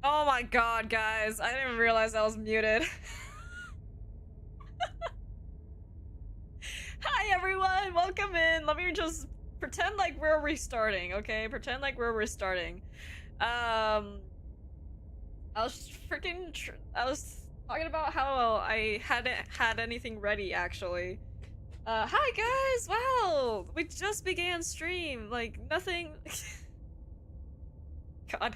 Oh my god, guys. I didn't realize I was muted. Hi, everyone. Welcome in. Let me just pretend like we're restarting, okay? Pretend like we're restarting. I was I was talking about how I hadn't had anything ready, actually. Hi, guys. Wow. We just began stream. Like, nothing... God.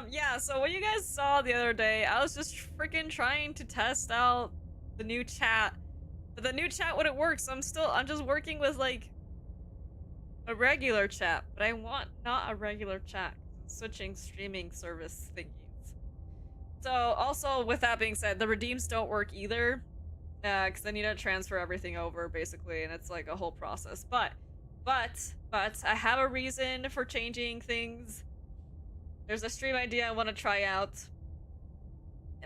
Yeah, so what you guys saw the other day, I was just freaking trying to test out the new chat. But the new chat wouldn't work, so I'm just working with, like, a regular chat. But I want not a regular chat. I'm switching streaming service thingies. So, also, with that being said, the redeems don't work either. Because I need to transfer everything over, basically, and it's, like, a whole process. But, I have a reason for changing things. There's a stream idea I want to try out.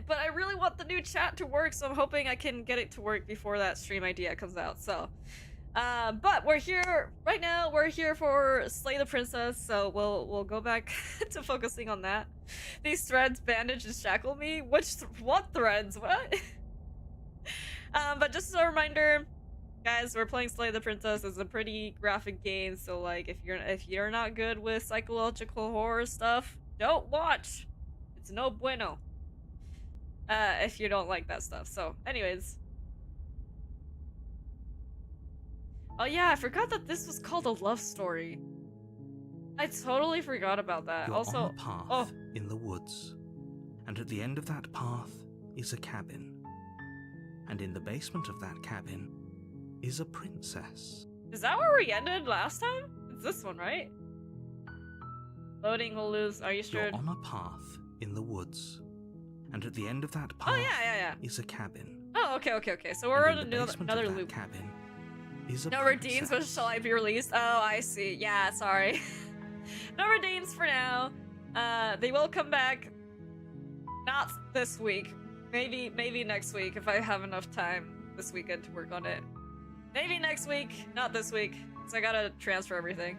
But I really want the new chat to work, so I'm hoping I can get it to work before that stream idea comes out, so. But we're here, right now, we're here for Slay the Princess, so we'll go back to focusing on that. These threads bandage and shackle me? What threads? What? But just as a reminder, guys, we're playing Slay the Princess. It's a pretty graphic game, so like if you're not good with psychological horror stuff, don't watch. It's no bueno. If you don't like that stuff. So, anyways. Oh yeah, I forgot that this was called a love story. I totally forgot about that. You're also, on a path in the woods, and at the end of that path is a cabin. And in the basement of that cabin is a princess. Is that where we ended last time? It's this one, right? Loading will lose. Are you sure? You're on a path in the woods, and at the end of that path is a cabin. Oh, okay. So we're on another loop. Cabin is a no princess. redeems, but shall I be released? Oh, I see. Yeah, sorry. No redeems for now. They will come back. Not this week. Maybe next week if I have enough time this weekend to work on it. Maybe next week, not this week, because I gotta transfer everything.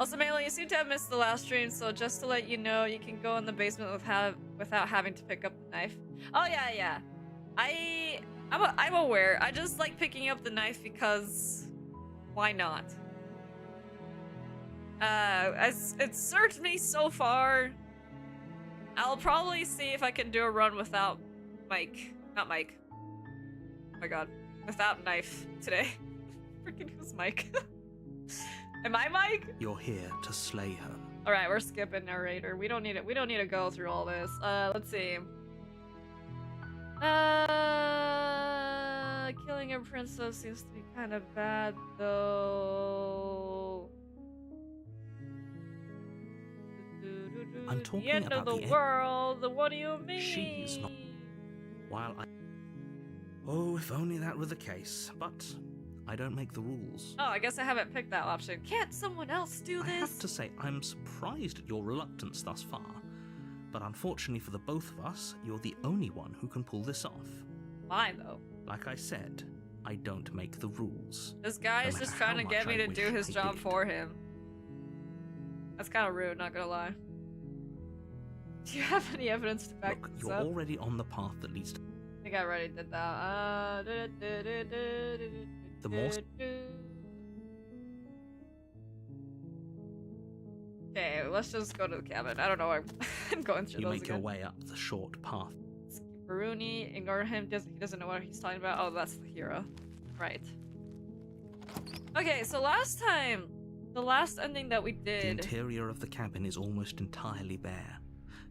Also, Maelo, you seem to have missed the last stream, so just to let you know, you can go in the basement without having to pick up the knife. Oh yeah. I'm aware. I just like picking up the knife because why not? It's served me so far. I'll probably see if I can do a run without Mike. Not Mike. Oh my god. Without knife today. Freaking who's Mike? Am I Mike? You're here to slay her. Alright, we're skipping narrator. We don't need it. We don't need to go through all this. Let's see. Killing a princess seems to be kind of bad, though. I'm talking the end about of the world. What do you mean? She's not. While I. Oh, if only that were the case. But I don't make the rules. Oh, I guess I haven't picked that option. Can't someone else do this? I have to say, I'm surprised at your reluctance thus far. But unfortunately for the both of us, you're the only one who can pull this off. Why, though? Like I said, I don't make the rules. This guy is just trying to get me to do his job for him. That's kind of rude, not gonna lie. Do you have any evidence to back this you're up? already on the path that leads to... I think I already did that. The more... Okay, let's just go to the cabin. I don't know why I'm going through You those make again. your way up the short path. Baruni, ignore him. He doesn't know what he's talking about. Oh, that's the hero. Right. Okay, so last time, the last ending that we did... The interior of the cabin is almost entirely bare.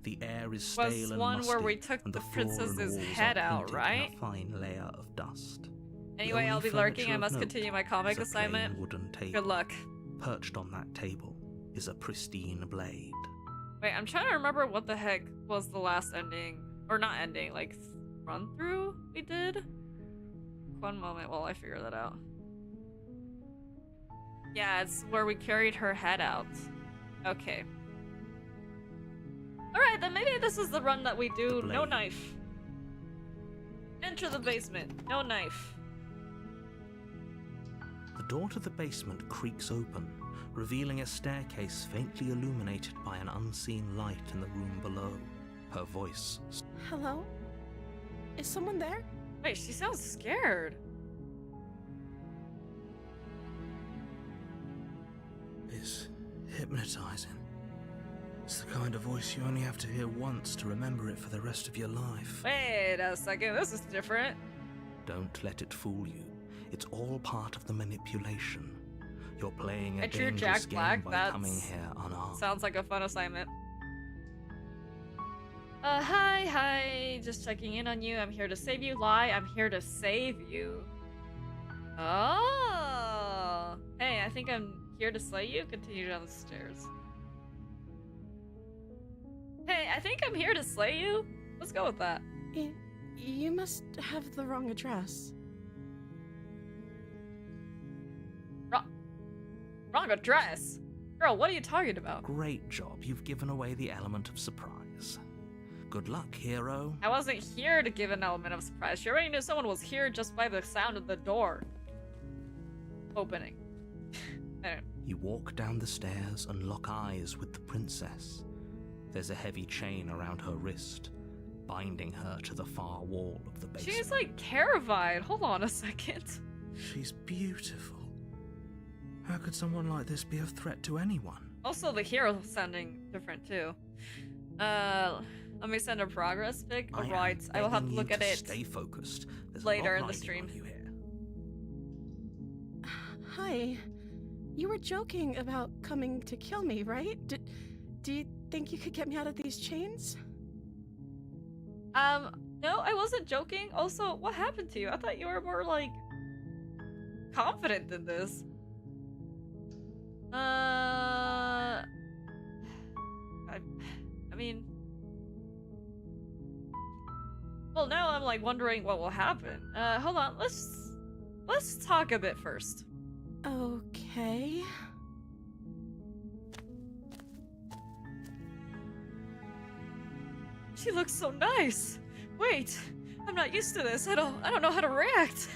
The air is stale was and one musty, where we took and the floor and princess's walls head are out, painted right? in a fine layer of dust. Anyway, The I'll only be lurking. furniture I of must note continue my comic is a plain assignment. wooden table. Good luck. Perched on that table is a pristine blade. Wait, I'm trying to remember what the heck was the last ending. Or not ending, like run through we did? One moment while I figure that out. Yeah, it's where we carried her head out. Okay. Alright, then maybe this is the run that we do. No knife. Enter the basement. No knife. The door to the basement creaks open, revealing a staircase faintly illuminated by an unseen light in the room below. Her voice... Hello? Is someone there? Wait, she sounds scared. is hypnotizing. It's the kind of voice you only have to hear once to remember it for the rest of your life. Wait a second, this is different. Don't let it fool you. It's all part of the manipulation. You're playing a At your dangerous Jack game Black, by coming here unarmed. Sounds like a fun assignment. Hi, just checking in on you. I'm here to save you. Lie, I'm here to save you. Oh! Hey, I think I'm here to slay you. Continue down the stairs. Hey, I think I'm here to slay you. Let's go with that. You must have the wrong address. Wrong address? Girl, what are you talking about? Great job. You've given away the element of surprise. Good luck, hero. I wasn't here to give an element of surprise. She already knew someone was here just by the sound of the door opening. Anyway. You walk down the stairs and lock eyes with the princess. There's a heavy chain around her wrist, binding her to the far wall of the basement. She's like terrified. Hold on a second. She's beautiful. How could someone like this be a threat to anyone? Also, the hero sounding different too. Let me send a progress pic. Alright, I will have to look at it. Stay focused. There's later in the stream. Hi. You were joking about coming to kill me, right? Do you think you could get me out of these chains? No, I wasn't joking. Also, what happened to you? I thought you were more, like, confident than this. I mean... Well, now I'm, like, wondering what will happen. Hold on. Let's talk a bit first. Okay. She looks so nice. Wait, I'm not used to this. I don't know how to react.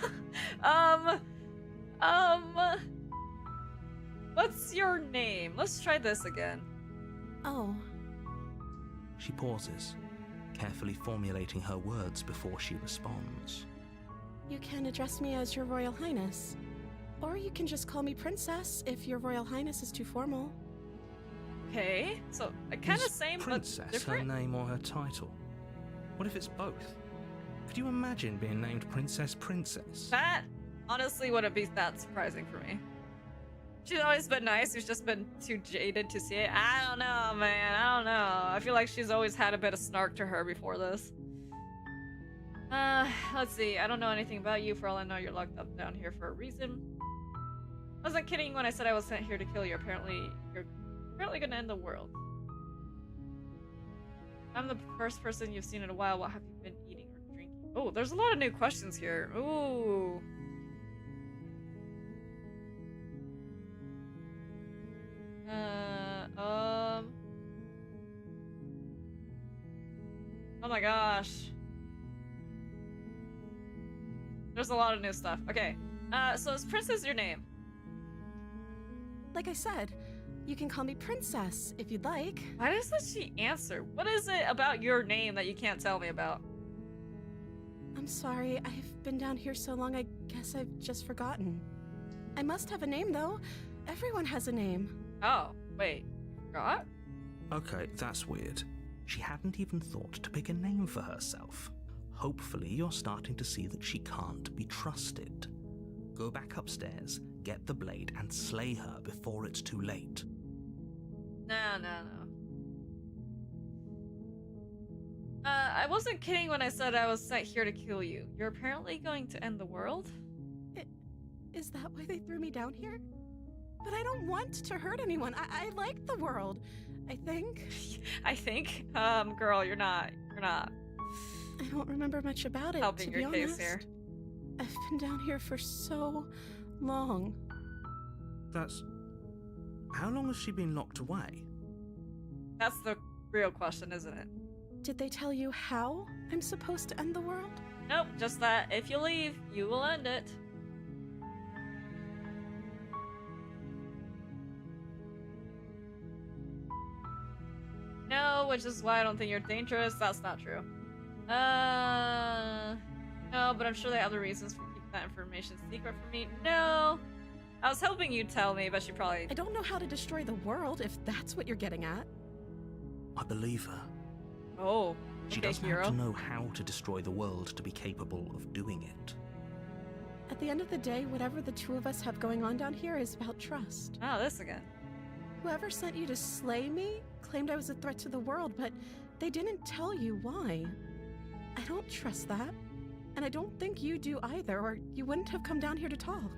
What's your name? Let's try this again. Oh. She pauses, carefully formulating her words before she responds. You can address me as Your Royal Highness. Or you can just call me Princess if Your Royal Highness is too formal. Okay, so kind of same Princess but different. Her name or her title? What if it's both? Could you imagine being named Princess? That honestly wouldn't be that surprising for me. She's always been nice. She's just been too jaded to see it. I don't know, man. I don't know. I feel like she's always had a bit of snark to her before this. Let's see. I don't know anything about you. For all I know, you're locked up down here for a reason. I wasn't kidding when I said I was sent here to kill you. Apparently, you're gonna end the world. I'm the first person you've seen in a while. What have you been eating or drinking? Oh, there's a lot of new questions here. Ooh. Oh my gosh. There's a lot of new stuff. Okay. So is Princess your name? Like I said, you can call me Princess if you'd like. Why doesn't she answer? What is it about your name that you can't tell me about? I'm sorry, I've been down here so long I guess I've just forgotten. I must have a name though. Everyone has a name. Oh, wait. You forgot? Okay, that's weird. She hadn't even thought to pick a name for herself. Hopefully you're starting to see that she can't be trusted. Go back upstairs, get the blade, and slay her before it's too late. No. I wasn't kidding when I said I was sent here to kill you. You're apparently going to end the world? Is that why they threw me down here? But I don't want to hurt anyone. I like the world, I think. I think? Girl, you're not. I don't remember much about it, helping to be your case honest. here. I've been down here for so long. That's... How long has she been locked away? That's the real question, isn't it? Did they tell you how I'm supposed to end the world? Nope, just that if you leave, you will end it. know, which is why I don't think you're dangerous. That's not true. No, but I'm sure they have other reasons for keeping that information secret from me. No. I was hoping you'd tell me, but she probably... I don't know how to destroy the world, if that's what you're getting at. I believe her. Oh, She okay, doesn't hero. have to know how to destroy the world to be capable of doing it. At the end of the day, whatever the two of us have going on down here is about trust. Oh, this again. Whoever sent you to slay me claimed I was a threat to the world, but they didn't tell you why. I don't trust that. And I don't think you do either, or you wouldn't have come down here to talk.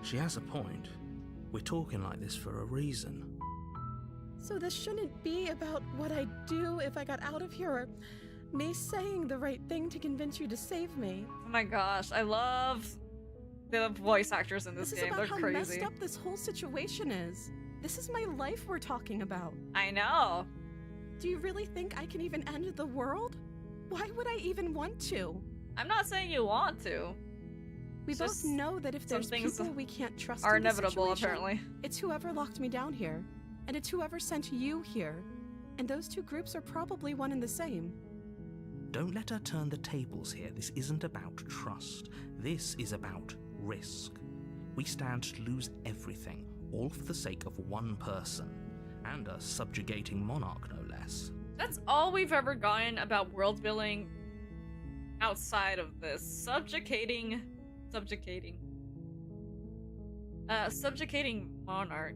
She has a point. We're talking like this for a reason. So this shouldn't be about what I'd do if I got out of here, or me saying the right thing to convince you to save me. Oh my gosh, I love the voice actors in this This game. is about They're how crazy. messed up this whole situation is. This is my life we're talking about. I know. Do you really think I can even end the world? Why would I even want to? I'm not saying you want to. We It's both just know that if some there's things people we can't trust Are in this inevitable, situation, apparently. it's whoever locked me down here, and it's whoever sent you here. And those two groups are probably one and the same. Don't let her turn the tables here. This isn't about trust. This is about risk. We stand to lose everything, all for the sake of one person, and a subjugating monarch, no less. That's all we've ever gotten about world building outside of this. Subjugating monarch.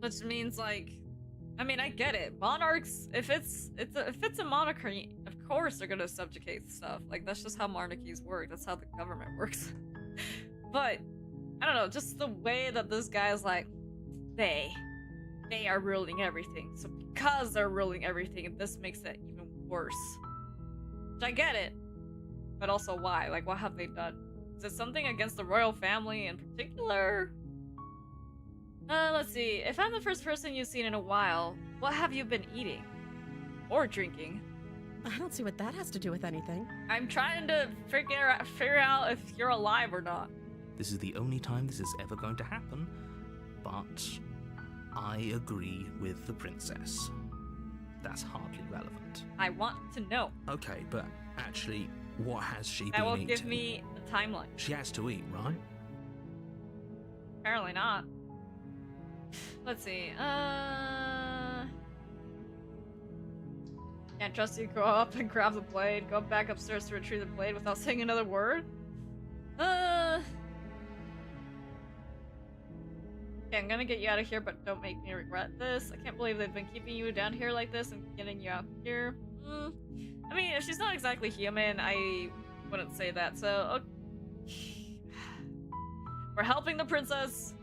Which means, like, I mean, I get it. Monarchs, if it's a monarchy, of course they're gonna subjugate stuff. Like, that's just how monarchies work. That's how the government works. But I don't know, just the way that this guy is like, they are ruling everything. So because they're ruling everything, this makes it even worse. Which I get it, but also why? Like, what have they done? Is it something against the royal family in particular? Let's see. If I'm the first person you've seen in a while, what have you been eating? Or drinking? I don't see what that has to do with anything. I'm trying to figure out if you're alive or not. This is the only time this is ever going to happen, but I agree with the princess. That's hardly relevant. I want to know. Okay, but actually, what has she That been will eating? give me a timeline. She has to eat, right? Apparently not. Let's see. Can't trust you. Go up and grab the blade. Go back upstairs to retrieve the blade without saying another word. Okay, I'm gonna get you out of here, but don't make me regret this. I can't believe they've been keeping you down here like this and getting you out here. I mean, if she's not exactly human, I wouldn't say that, so... Okay. We're helping the princess.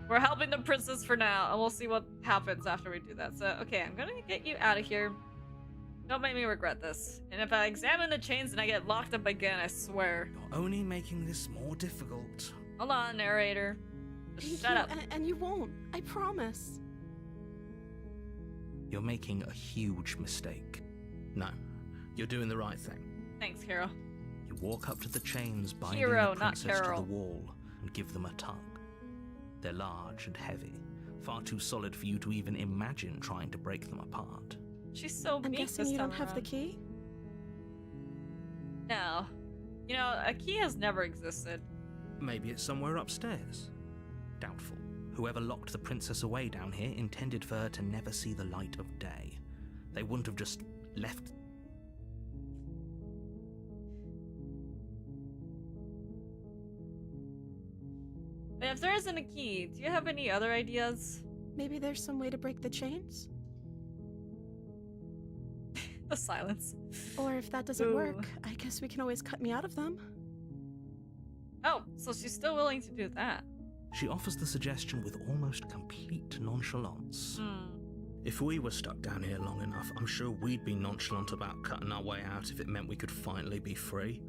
We're helping the princess for now, and we'll see what happens after we do that. So, okay, I'm gonna get you out of here. Don't make me regret this. And if I examine the chains and I get locked up again, I swear. You're only making this more difficult. Hold on, narrator. Just shut up. And you won't. I promise. You're making a huge mistake. No, you're doing the right thing. Thanks, Hero. You walk up to the chains binding Hero, the not princess to Carol. the wall and give them a tug. They're large and heavy, far too solid for you to even imagine trying to break them apart. She's so I'm meek guessing this you time don't have the around. key? No. You know, a key has never existed. Maybe it's somewhere upstairs. Doubtful. Whoever locked the princess away down here intended for her to never see the light of day. They wouldn't have just left. But if there isn't a key, do you have any other ideas? Maybe there's some way to break the chains? The silence. Or if that doesn't Ooh. work, I guess we can always cut me out of them. Oh, so she's still willing to do that. She offers the suggestion with almost complete nonchalance. If we were stuck down here long enough, I'm sure we'd be nonchalant about cutting our way out if it meant we could finally be free.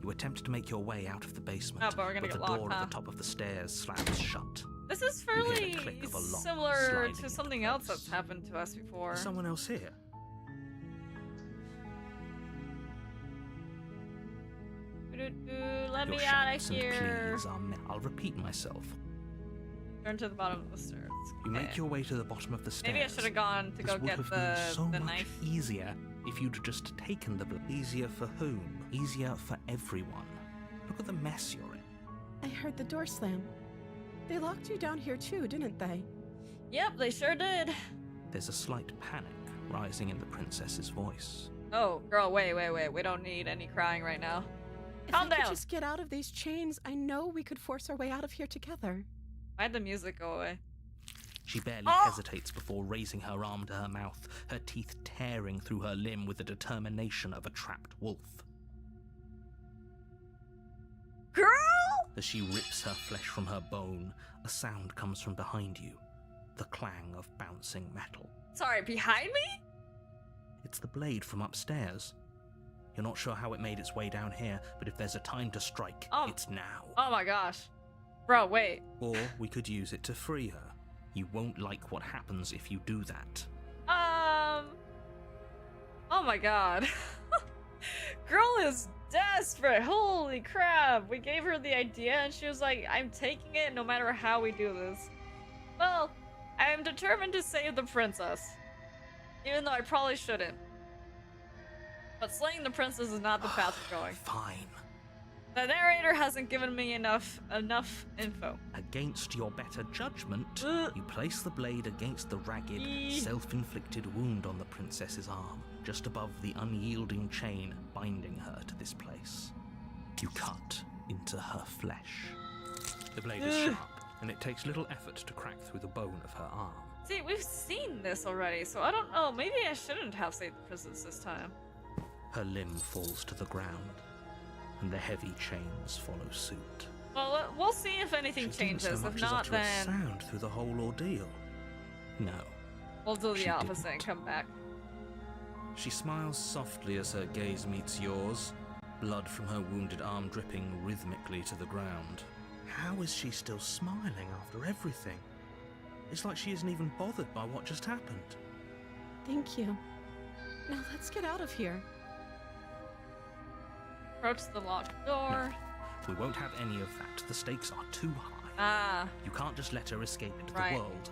You attempt to make your way out of the basement, Oh, but we're gonna the get locked, door huh? at the top of the stairs slams shut. This is You hear the fairly click of a lock similar sliding to into something else place. that's happened to us before. There's someone else here. Let Your me out of shouts and here. pleas are I'll repeat myself. Turn to the bottom of the stairs. You Okay. make your way to the bottom of the stairs. Maybe I should have gone to This go would get have been so the much knife. easier if you'd just taken the blade. Easier for whom? Easier for everyone. Look at the mess you're in. I heard the door slam. They locked you down here too, didn't they? Yep, they sure did. There's a slight panic rising in the princess's voice. Oh, girl, wait. We don't need any crying right now. If Calm I could down. just get out of these chains, I know we could force our way out of here together. Why'd the music go away? She barely Oh! hesitates before raising her arm to her mouth, her teeth tearing through her limb with the determination of a trapped wolf. Girl! As she rips her flesh from her bone, a sound comes from behind you, the clang of bouncing metal. Sorry, behind me? It's the blade from upstairs. You're not sure how it made its way down here, but if there's a time to strike, Oh. it's now. Oh my gosh. Bro, wait. Or we could use it to free her. You won't like what happens if you do that. Oh my god. Girl is desperate. Holy crap. We gave her the idea and she was like, I'm taking it no matter how we do this. Well, I am determined to save the princess. Even though I probably shouldn't. But slaying the princess is not the path we're going. Fine. The narrator hasn't given me enough info. Against your better judgment, Ugh. you place the blade against the ragged, Eee. self-inflicted wound on the princess's arm, just above the unyielding chain binding her to this place. You cut into her flesh. The blade is Ugh. sharp, and it takes little effort to crack through the bone of her arm. See, we've seen this already, so I don't know. Maybe I shouldn't have saved the princess this time. Her limb falls to the ground, and the heavy chains follow suit. Well, we'll see if anything She didn't changes. so If much as not, utter a then sound through the whole ordeal. No. we'll do she the opposite and didn't. come back. She smiles softly as her gaze meets yours, blood from her wounded arm dripping rhythmically to the ground. How is she still smiling after everything? It's like she isn't even bothered by what just happened. Thank you. Now let's get out of here. Approach the locked door. We won't have any of that. The stakes are too high. Ah, You can't just let her escape into Right. the world.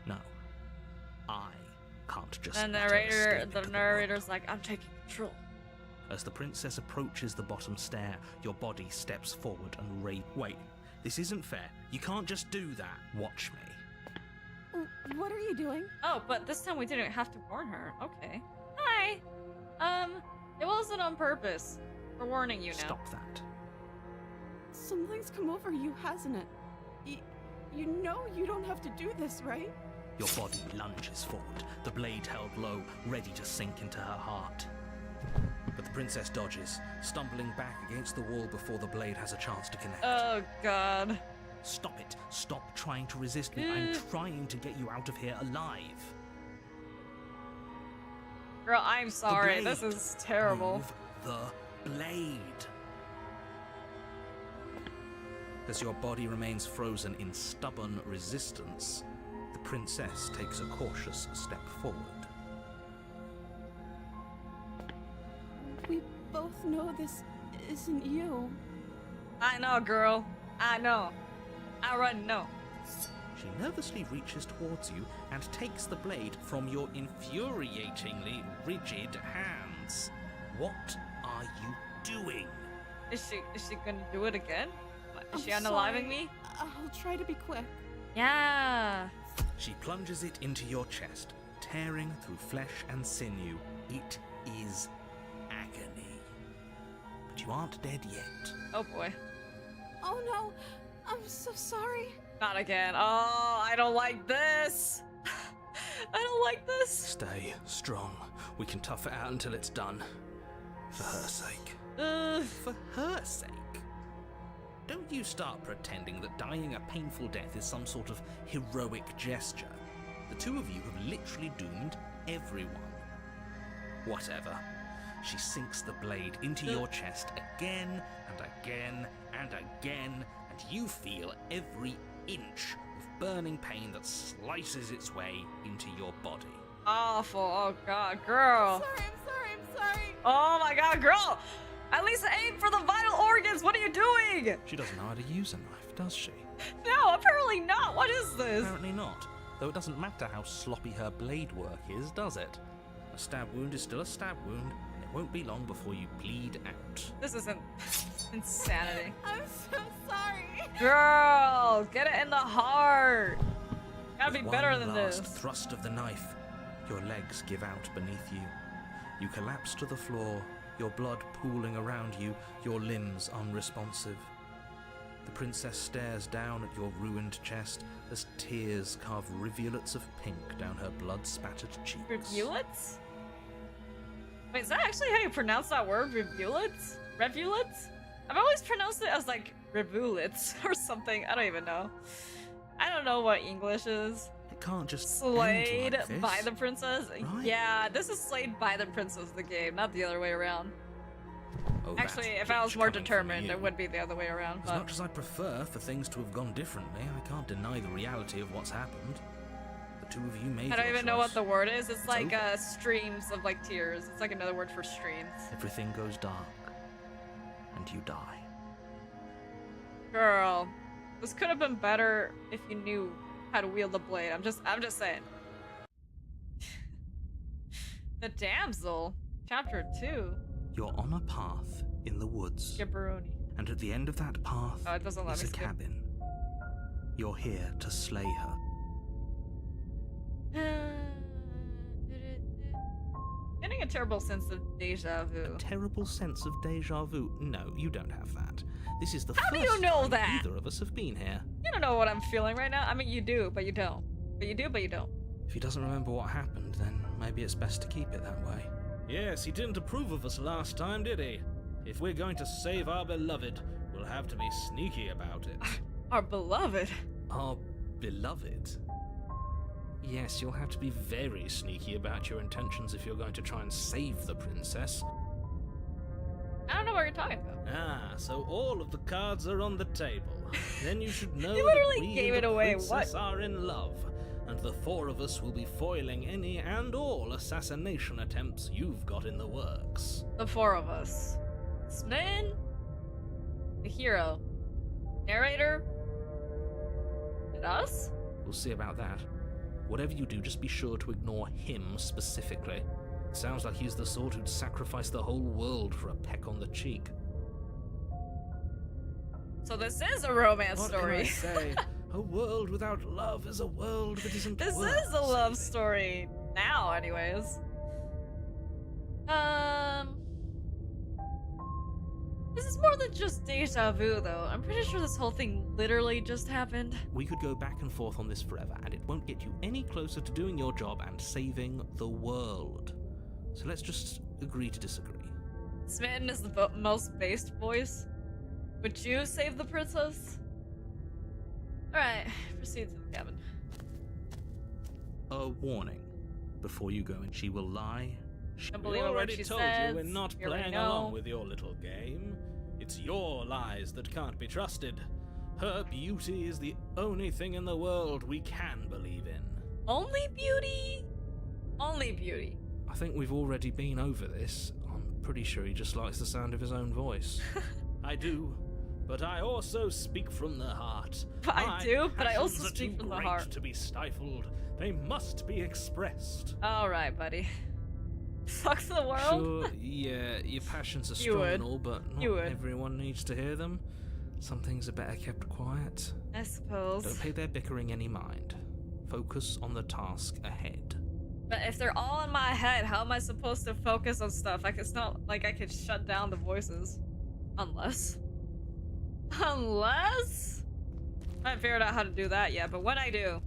No. I can't just and let her escape the into narrator's like, I'm taking control. As the princess approaches the bottom stair, your body steps forward and Wait, this isn't fair. You can't just do that. Watch me. What are you doing? Oh, but this time we didn't have to warn her. Okay. Hi. It wasn't on purpose. We're warning you now. Stop that. Something's come over you, hasn't it? You know you don't have to do this, right? Your body lunges forward, the blade held low, ready to sink into her heart. But the princess dodges, stumbling back against the wall before the blade has a chance to connect. Oh god. Stop it. Stop trying to resist me. I'm trying to get you out of here alive. Girl, I'm The sorry. blade. This is terrible. Move the blade. As your body remains frozen in stubborn resistance, the princess takes a cautious step forward. We both know this isn't you. I know, girl. I know. I already know. She nervously reaches towards you and takes the blade from your infuriatingly rigid hands. What are you doing? Is she gonna do it again? What, is she I'm unaliving sorry. me? I'll try to be quick. Yeah. She plunges it into your chest, tearing through flesh and sinew. It is agony. But you aren't dead yet. Oh boy. Oh no, I'm so sorry. Not again. Oh, I don't like this. I don't like this. Stay strong. We can tough it out until it's done. For her sake. Ugh. For her sake. Don't you start pretending that dying a painful death is some sort of heroic gesture. The two of you have literally doomed everyone. Whatever. She sinks the blade into your chest again and again and again, and you feel every inch of burning pain that slices its way into your body. Awful. Oh god, girl. I'm sorry. Oh my god, girl. At least aim for the vital organs! What are you doing? She doesn't know how to use a knife, does she? No, apparently not. What is this? Apparently not. Though it doesn't matter how sloppy her blade work is, does it? A stab wound is still a stab wound, and it won't be long before you bleed out. This isn't insanity. I'm so sorry. Girl, get it in the heart. Gotta be With better one than last this. thrust of the knife, your legs give out beneath you. You collapse to the floor, your blood pooling around you, your limbs unresponsive. The princess stares down at your ruined chest as tears carve rivulets of pink down her blood-spattered cheeks. Rivulets? Wait, is that actually how you pronounce that word? Rivulets? Rivulets? I've always pronounced it as like rivulets or something. I don't even know. I don't know what English is. It can't just Slayed end like this. by the princess? Right. Yeah, this is Slayed by the princess, the game, not the other way around. Oh, that Actually, if I was bitch more coming from determined, you. it would be the other way around. As But much as I prefer for things to have gone differently, I can't deny the reality of what's happened. The two of you made I don't your even know what choice. the word is. It's like over. streams of like tears. It's like another word for streams. Everything goes dark, and you die. Girl, this could have been better if you knew how to wield the blade. I'm just saying. The damsel, chapter 2. You're on a path in the woods, Gibberoni. and at the end of that path Oh, it doesn't let is me a skip. cabin. You're here to slay her. Getting a terrible sense of deja vu. A terrible sense of deja vu. No, you don't have that. This is the How do first you know time that? either of us have been here. You don't know what I'm feeling right now. I mean, you do, but you don't. But you do, but you don't. If he doesn't remember what happened, then maybe it's best to keep it that way. Yes, he didn't approve of us last time, did he? If we're going to save our beloved, we'll have to be sneaky about it. Our beloved. Our beloved? Yes, you'll have to be very sneaky about your intentions if you're going to try and save the princess. I don't know what you're talking about. Ah, so all of the cards are on the table. Then you should know You that literally we gave and it the away, princess what? are in love, and the four of us will be foiling any and all assassination attempts you've got in the works. The four of us. Smitten, the hero, narrator, and us? We'll see about that. Whatever you do, just be sure to ignore him specifically. Sounds like he's the sort who'd sacrifice the whole world for a peck on the cheek. So this is a romance What story. can I say? A world without love is a world that isn't This worth is a love saving. story now, anyways. This is more than just deja vu, though. I'm pretty sure this whole thing literally just happened. We could go back and forth on this forever, and it won't get you any closer to doing your job and saving the world. So let's just agree to disagree. Smitten is the most based voice. Would you save the princess? Alright, proceed to the cabin. A warning. Before you go in, she will lie. Don't We believe a word already she told says. you we're not We already playing know. along with your little game. It's your lies that can't be trusted. Her beauty is the only thing in the world we can believe in. Only beauty? Only beauty. I think we've already been over this. I'm pretty sure he just likes the sound of his own voice. I do, but I also speak from the heart. I My do, but I also passions are speak too from the great heart. to be stifled. They must be expressed. Alright, buddy. Fuck the world? Sure, yeah, your passions are You strong would. and all, but not You would. everyone needs to hear them. Some things are better kept quiet. I suppose. Don't pay their bickering any mind. Focus on the task ahead. But if they're all in my head, how am I supposed to focus on stuff? Like, it's not like I could shut down the voices. Unless. Unless? I haven't figured out how to do that yet, but when I do.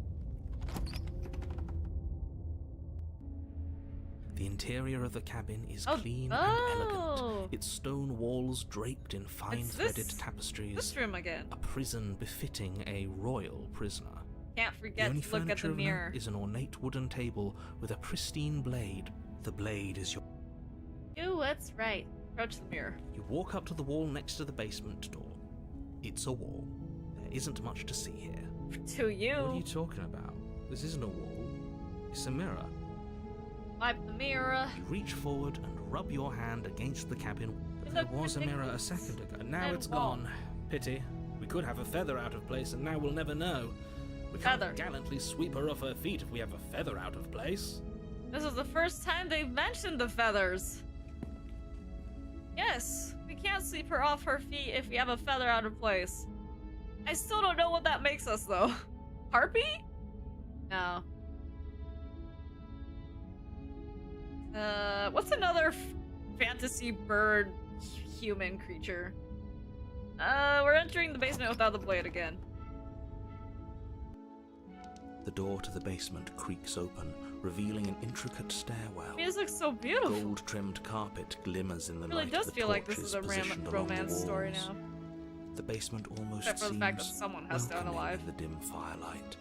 The interior of the cabin is Oh, clean and oh. elegant. Its stone walls draped in fine It's threaded this tapestries. room again. A prison befitting a royal prisoner. Can't The forget only to look at furniture the of note mirror. is an ornate wooden table with a pristine blade. The blade is your... Do what's right. Approach the mirror. You walk up to the wall next to the basement door. It's a wall. There isn't much to see here. To you. What are you talking about? This isn't a wall. It's a mirror. Wipe the mirror. You reach forward and rub your hand against the cabin. The There was a mirror a second ago, and now it's gone. Pity. We could have a feather out of place, and now we'll never know. We can't gallantly sweep her off her feet if we have a feather out of place. This is the first time they've mentioned the feathers. Yes, we can't sweep her off her feet if we have a feather out of place. I still don't know what that makes us, though. Harpy? No. What's another fantasy bird human creature? We're entering the basement without the blade again. The door to the basement creaks open, revealing an intricate stairwell. Music's so beautiful. Gold-trimmed carpet glimmers in the It really light. does of the feel like this is a torches romance story now. The basement almost Except for the seems fact that someone has to welcoming unalive. in the dim firelight.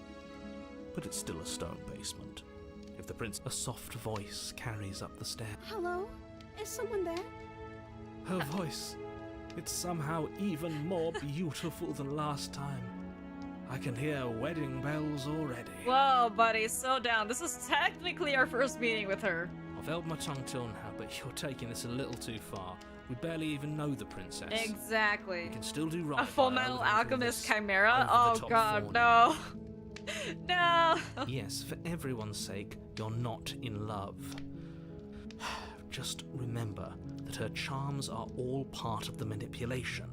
But it's still a stone basement. If the prince... A soft voice carries up the stair. Hello? Is someone there? Her voice. It's somehow even more beautiful than last time. I can hear wedding bells already. Whoa, buddy, slow down. This is technically our first meeting with her. I've held my tongue till now, but you're taking this a little too far. We barely even know the princess. Exactly. We can still do right. A Full by Metal over than Alchemist this chimera? Oh over-the-top god, fawning. no. No. Yes, for everyone's sake, you're not in love. Just remember that her charms are all part of the manipulation.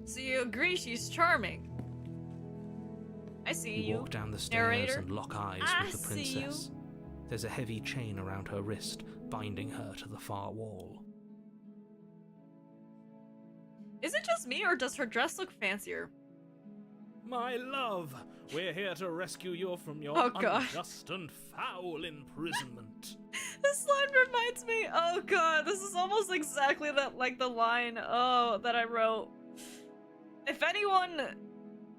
So you agree she's charming? I see You you. walk down the stairs Narrator. and lock eyes I with the see you. princess. There's a heavy chain around her wrist, binding her to the far wall. Is it just me, or does her dress look fancier? My love, we're here to rescue you from your Oh, God. unjust and foul imprisonment. This line reminds me. Oh god, this is almost exactly like the line that I wrote. If anyone,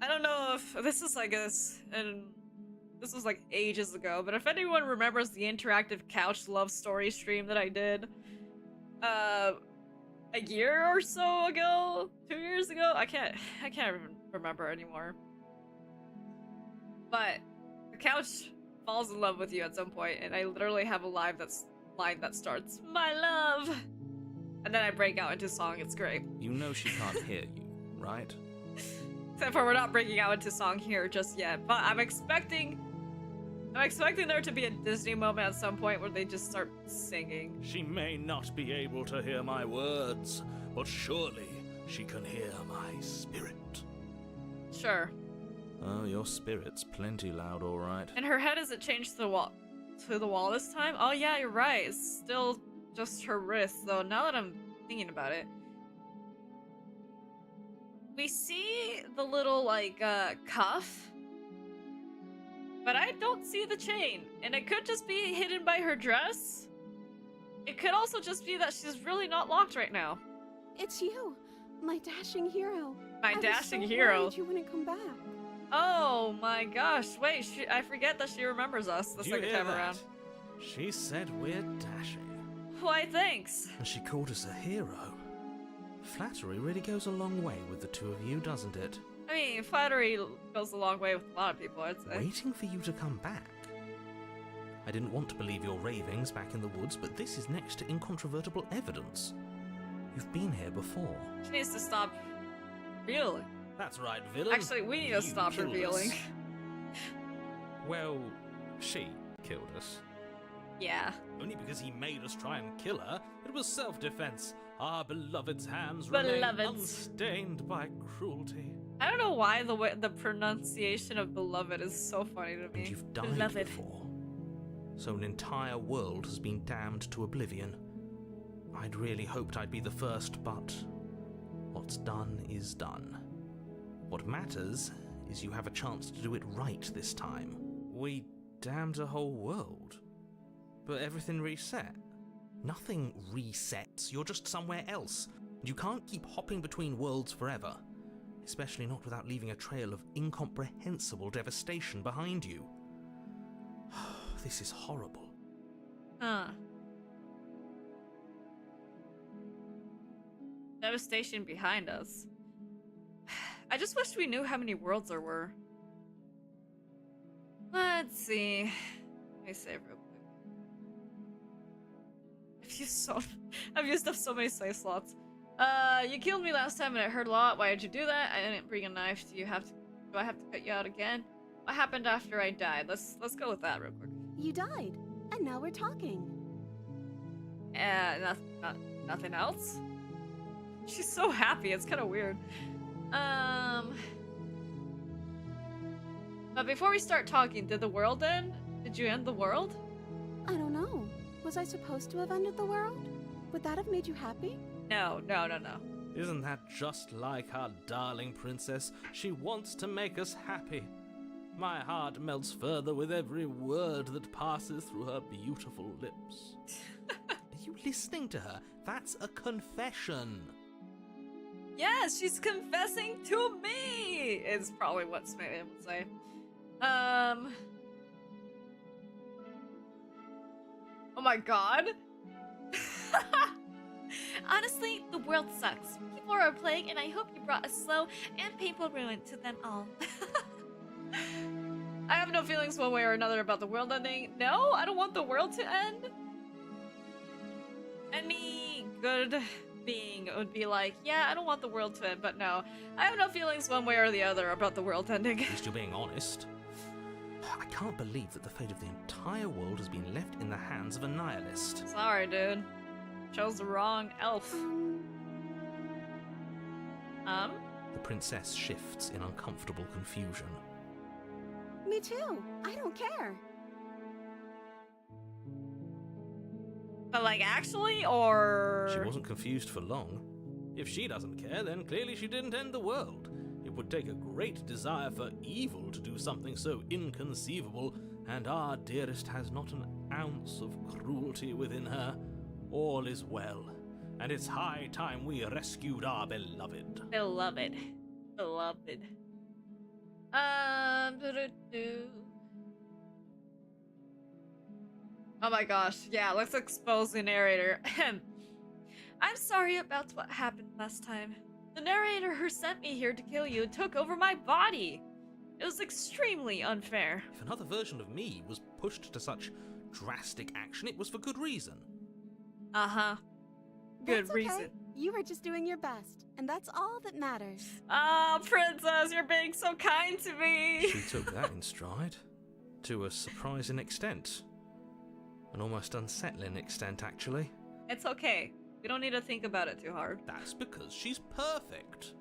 I don't know if this is like this, and this was like ages ago, but if anyone remembers the interactive couch love story stream that I did, a year or so ago, 2 years ago, I can't even remember anymore. But the couch falls in love with you at some point, and I literally have a line that starts, "My love," and then I break out into song. It's great. You know she can't hear you, right? Except for we're not breaking out into song here just yet, but I'm expecting there to be a Disney moment at some point where they just start singing. She may not be able to hear my words, but surely she can hear my spirit. Sure. Oh, your spirit's plenty loud, all right. And her head isn't changed to the wall this time? Oh yeah, you're right. It's still just her wrist, though. Now that I'm thinking about it. We see the little, like, cuff. But I don't see the chain. And it could just be hidden by her dress. It could also just be that she's really not locked right now. It's you, my dashing hero. My I was dashing so hero. worried you wouldn't come back. Oh my gosh, wait, I forget that she remembers us the Did you second hear time that? around. She said we're dashing. Why, thanks. And she called us a hero. Flattery really goes a long way with the two of you, doesn't it? I mean, flattery goes a long way with a lot of people, I'd say. Waiting for you to come back. I didn't want to believe your ravings back in the woods, but this is next to incontrovertible evidence. You've been here before. She needs to stop revealing. That's right, villain. Actually, we need to You stop killed revealing. us. Well, she killed us. Yeah. Only because he made us try and kill her. It was self-defense. Our beloved's hands Beloved's. remain unstained by cruelty. I don't know why the pronunciation of beloved is so funny to me. And you've died Beloved. before. So an entire world has been damned to oblivion. I'd really hoped I'd be the first, but what's done is done. What matters is you have a chance to do it right this time. We damned a whole world. But everything reset. Nothing resets, you're just somewhere else. You can't keep hopping between worlds forever. Especially not without leaving a trail of incomprehensible devastation behind you. This is horrible. Huh. Devastation behind us. I just wish we knew how many worlds there were. Let's see. Let me save real quick. I've used up so many save slots. You killed me last time and it hurt a lot. Why did you do that? I didn't bring a knife. Do I have to cut you out again? What happened after I died? Let's go with that real quick. You died, and now we're talking. Nothing else? She's so happy, it's kind of weird. But before we start talking, did the world end? Did you end the world? I don't know. Was I supposed to have ended the world? Would that have made you happy? No. Isn't that just like our darling princess? She wants to make us happy. My heart melts further with every word that passes through her beautiful lips. Are you listening to her? That's a confession. Yes, she's confessing to me! Is probably what Smaelian would say. Oh my god. Honestly, the world sucks. People are playing, and I hope you brought a slow and painful ruin to them all. I have no feelings one way or another about the world ending. No, I don't want the world to end. Any good being would be like, yeah, I don't want the world to end, but no. I have no feelings one way or the other about the world ending. At least you're being honest. I can't believe that the fate of the entire world has been left in the hands of a nihilist. Sorry, dude. Chose the wrong elf. The princess shifts in uncomfortable confusion. Me too. I don't care. But like, actually, or... She wasn't confused for long. If she doesn't care, then clearly she didn't end the world. It would take a great desire for evil to do something so inconceivable, and our dearest has not an ounce of cruelty within her. All is well, and it's high time we rescued our beloved. Beloved. Oh my gosh, yeah, let's expose the narrator. I'm sorry about what happened last time. The narrator who sent me here to kill you took over my body. It was extremely unfair. If another version of me was pushed to such drastic action, it was for good reason. Uh-huh. Good That's reason. Okay. You were just doing your best, and that's all that matters. Ah, princess, you're being so kind to me. She took that in stride. To a surprising extent. An almost unsettling extent, actually. It's okay. We don't need to think about it too hard. That's because she's perfect.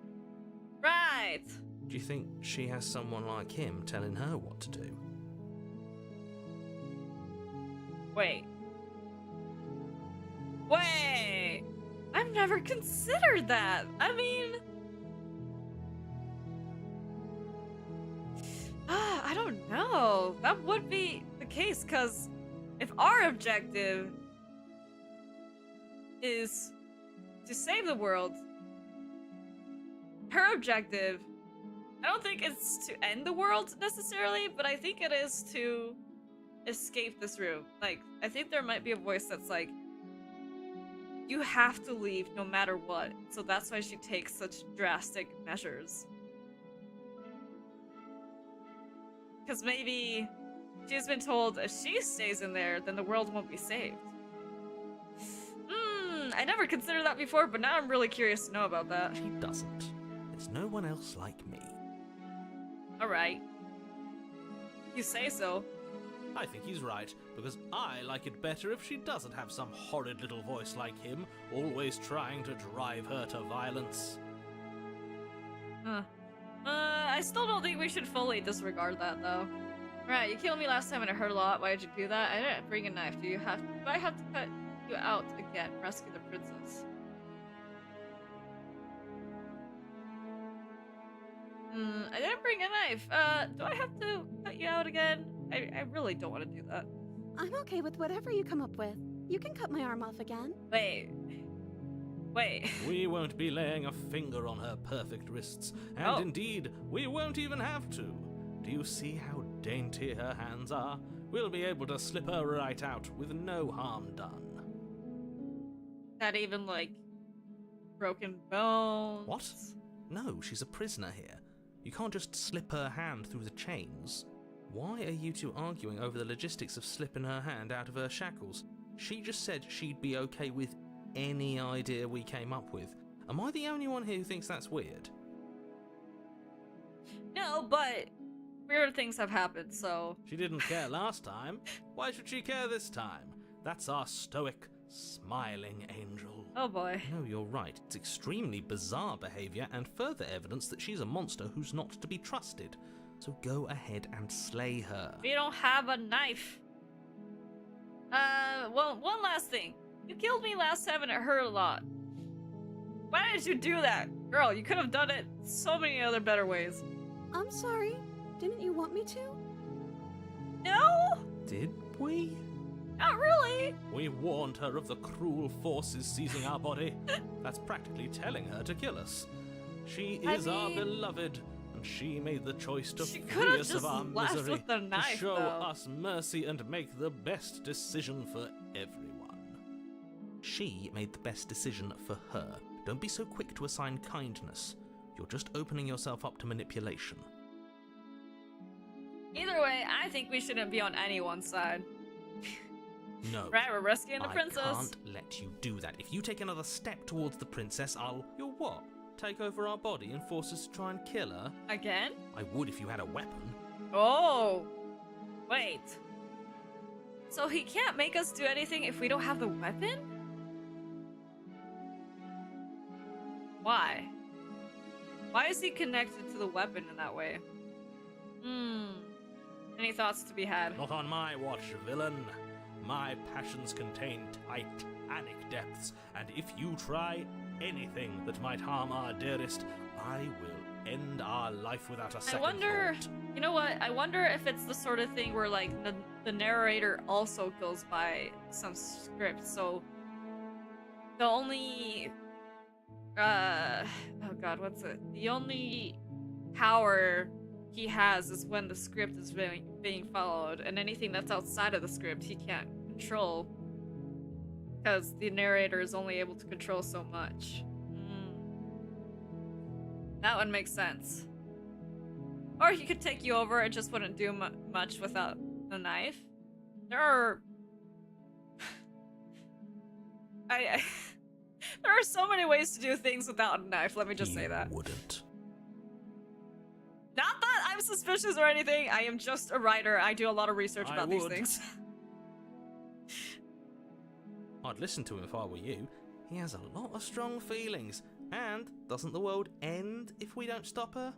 Right. Do you think she has someone like him telling her what to do? Wait. I've never considered that. I mean... I don't know. That would be the case, because if our objective is to save the world, her objective, I don't think it's to end the world necessarily, but I think it is to escape this room. Like, I think there might be a voice that's like, you have to leave no matter what. So that's why she takes such drastic measures. Because maybe she's been told if she stays in there, then the world won't be saved. I never considered that before, but now I'm really curious to know about that. She doesn't. There's no one else like me. Alright. You say so. I think he's right, because I like it better if she doesn't have some horrid little voice like him, always trying to drive her to violence. I still don't think we should fully disregard that, though. Right, you killed me last time and it hurt a lot. Why did you do that? I didn't bring a knife. Do I have to cut you out again? Rescue the princess. I didn't bring a knife. Do I have to cut you out again? I really don't want to do that. I'm okay with whatever you come up with. You can cut my arm off again. Wait. We won't be laying a finger on her perfect wrists, and indeed, we won't even have to. Do you see how dainty her hands are? We'll be able to slip her right out with no harm done. Not even, like, broken bones? What? No, she's a prisoner here. You can't just slip her hand through the chains. Why are you two arguing over the logistics of slipping her hand out of her shackles? She just said she'd be okay with any idea we came up with, Am I the only one here who thinks that's weird? No, but weird things have happened, so... She didn't care last time. Why should she care this time? That's our stoic, smiling angel. Oh boy. No, you're right. It's extremely bizarre behavior and further evidence that she's a monster who's not to be trusted. So go ahead and slay her. We don't have a knife. Well, one last thing. You killed me last time and it hurt a lot. Why did you do that? Girl, you could have done it so many other better ways. I'm sorry. Didn't you want me to? No? Did we? Not really. We warned her of the cruel forces seizing our body. That's practically telling her to kill us. She is our beloved, and she made the choice to She free could've us just of our left misery, with the knife, to show though. us mercy and make the best decision for everyone. She made the best decision for her. Don't be so quick to assign kindness. You're just opening yourself up to manipulation. Either way, I think we shouldn't be on anyone's side. No. Right, we're rescuing the princess. I can't let you do that. If you take another step towards the princess, I'll... You'll what? Take over our body and force us to try and kill her? Again? I would if you had a weapon. Oh. Wait. So he can't make us do anything if we don't have the weapon? Why? Why is he connected to the weapon in that way? Any thoughts to be had? Not on my watch, villain. My passions contain titanic depths, and if you try anything that might harm our dearest, I will end our life without a second I wonder, thought. you know what? I wonder if it's the sort of thing where like the narrator also goes by some script. So the only, oh god, what's it? The only power he has is when the script is being followed, and anything that's outside of the script he can't control because the narrator is only able to control so much. That would make sense. Or he could take you over, it just wouldn't do much without the knife. There are... there are so many ways to do things without a knife, let me just say that. Wouldn't. Not that I'm suspicious or anything, I am just a writer. I do a lot of research about these things. I'd listen to him if I were you. He has a lot of strong feelings. And doesn't the world end if we don't stop her?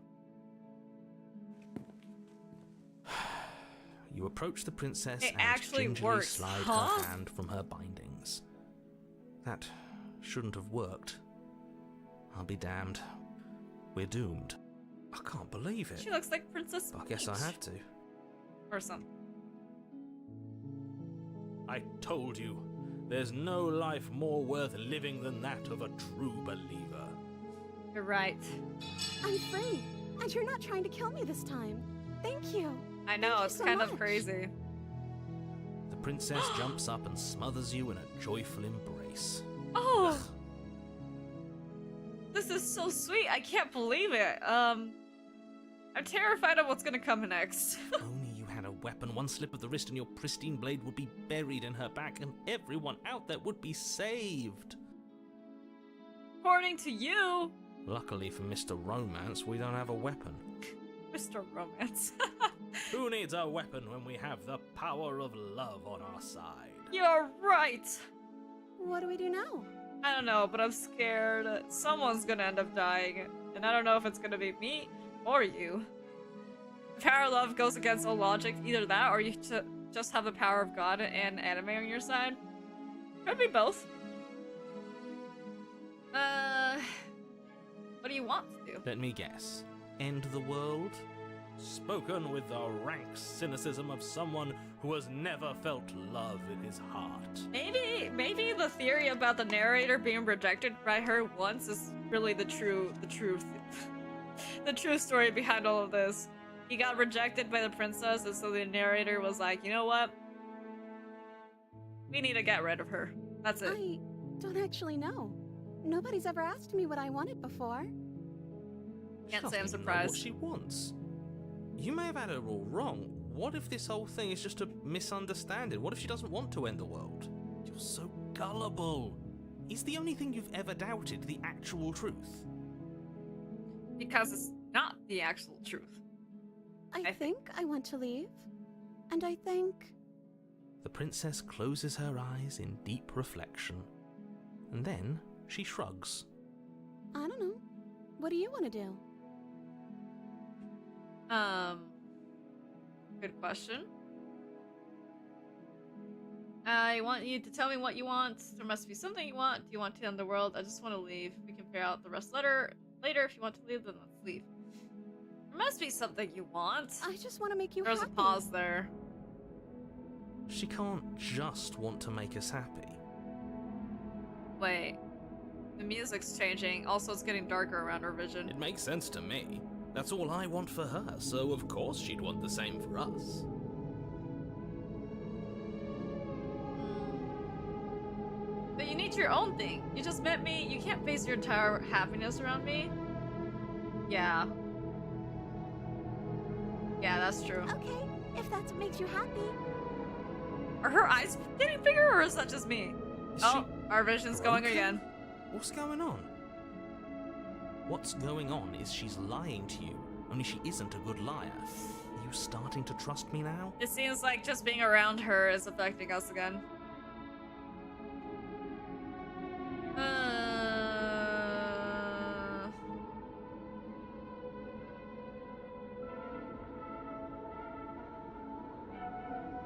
You approach the princess It and actually gingerly works, slide huh? her hand from her bindings. That shouldn't have worked. I'll be damned. We're doomed. I can't believe it. She looks like Princess I guess I Peach. have to. Or something. I told you, there's no life more worth living than that of a true believer. You're right. I'm free, and you're not trying to kill me this time. Thank you. I know, Thank you it's so kind of much. crazy. The princess jumps up and smothers you in a joyful embrace. Oh! This is so sweet, I can't believe it. I'm terrified of what's gonna come next. If only you had a weapon, one slip of the wrist and your pristine blade would be buried in her back and everyone out there would be saved. According to you, Luckily for Mr. Romance, we don't have a weapon. Mr. Romance. Who needs a weapon when we have the power of love on our side? You're right. What do we do now? I don't know, but I'm scared. Someone's gonna end up dying, and I don't know if it's gonna be me or you. If power of love goes against all logic, either that or you just have the power of God and anime on your side. Could be both. What do you want to do? Let me guess. End the world? Spoken with the rank cynicism of someone who has never felt love in his heart. Maybe the theory about the narrator being rejected by her once is really the true story behind all of this. He got rejected by the princess, and so the narrator was like, you know what? We need to get rid of her. That's it. I don't actually know. Nobody's ever asked me what I wanted before. Can't She say I'm doesn't even know surprised. what she wants. You may have had her all wrong. What if this whole thing is just a misunderstanding? What if she doesn't want to end the world? You're so gullible. Is the only thing you've ever doubted the actual truth? Because it's not the actual truth. I think I want to leave. And I think... The princess closes her eyes in deep reflection. And then she shrugs. I don't know. What do you want to do? Good question. I want you to tell me what you want. There must be something you want. Do you want to end the world? I just want to leave. We can figure out the rest later. If you want to leave, then let's leave. There must be something you want. I just want to make you There's happy. a pause there. She can't just want to make us happy. Wait. The music's changing. Also, it's getting darker around her vision. It makes sense to me. That's all I want for her, so of course she'd want the same for us. But you need your own thing. You just met me. You can't base your entire happiness around me. Yeah. Yeah, that's true. Okay, if that's what makes you happy. Are her eyes getting bigger, or is that just me? Is Oh, she our vision's going broken? again. What's going on? What's going on is she's lying to you, only she isn't a good liar. Are you starting to trust me now? It seems like just being around her is affecting us again.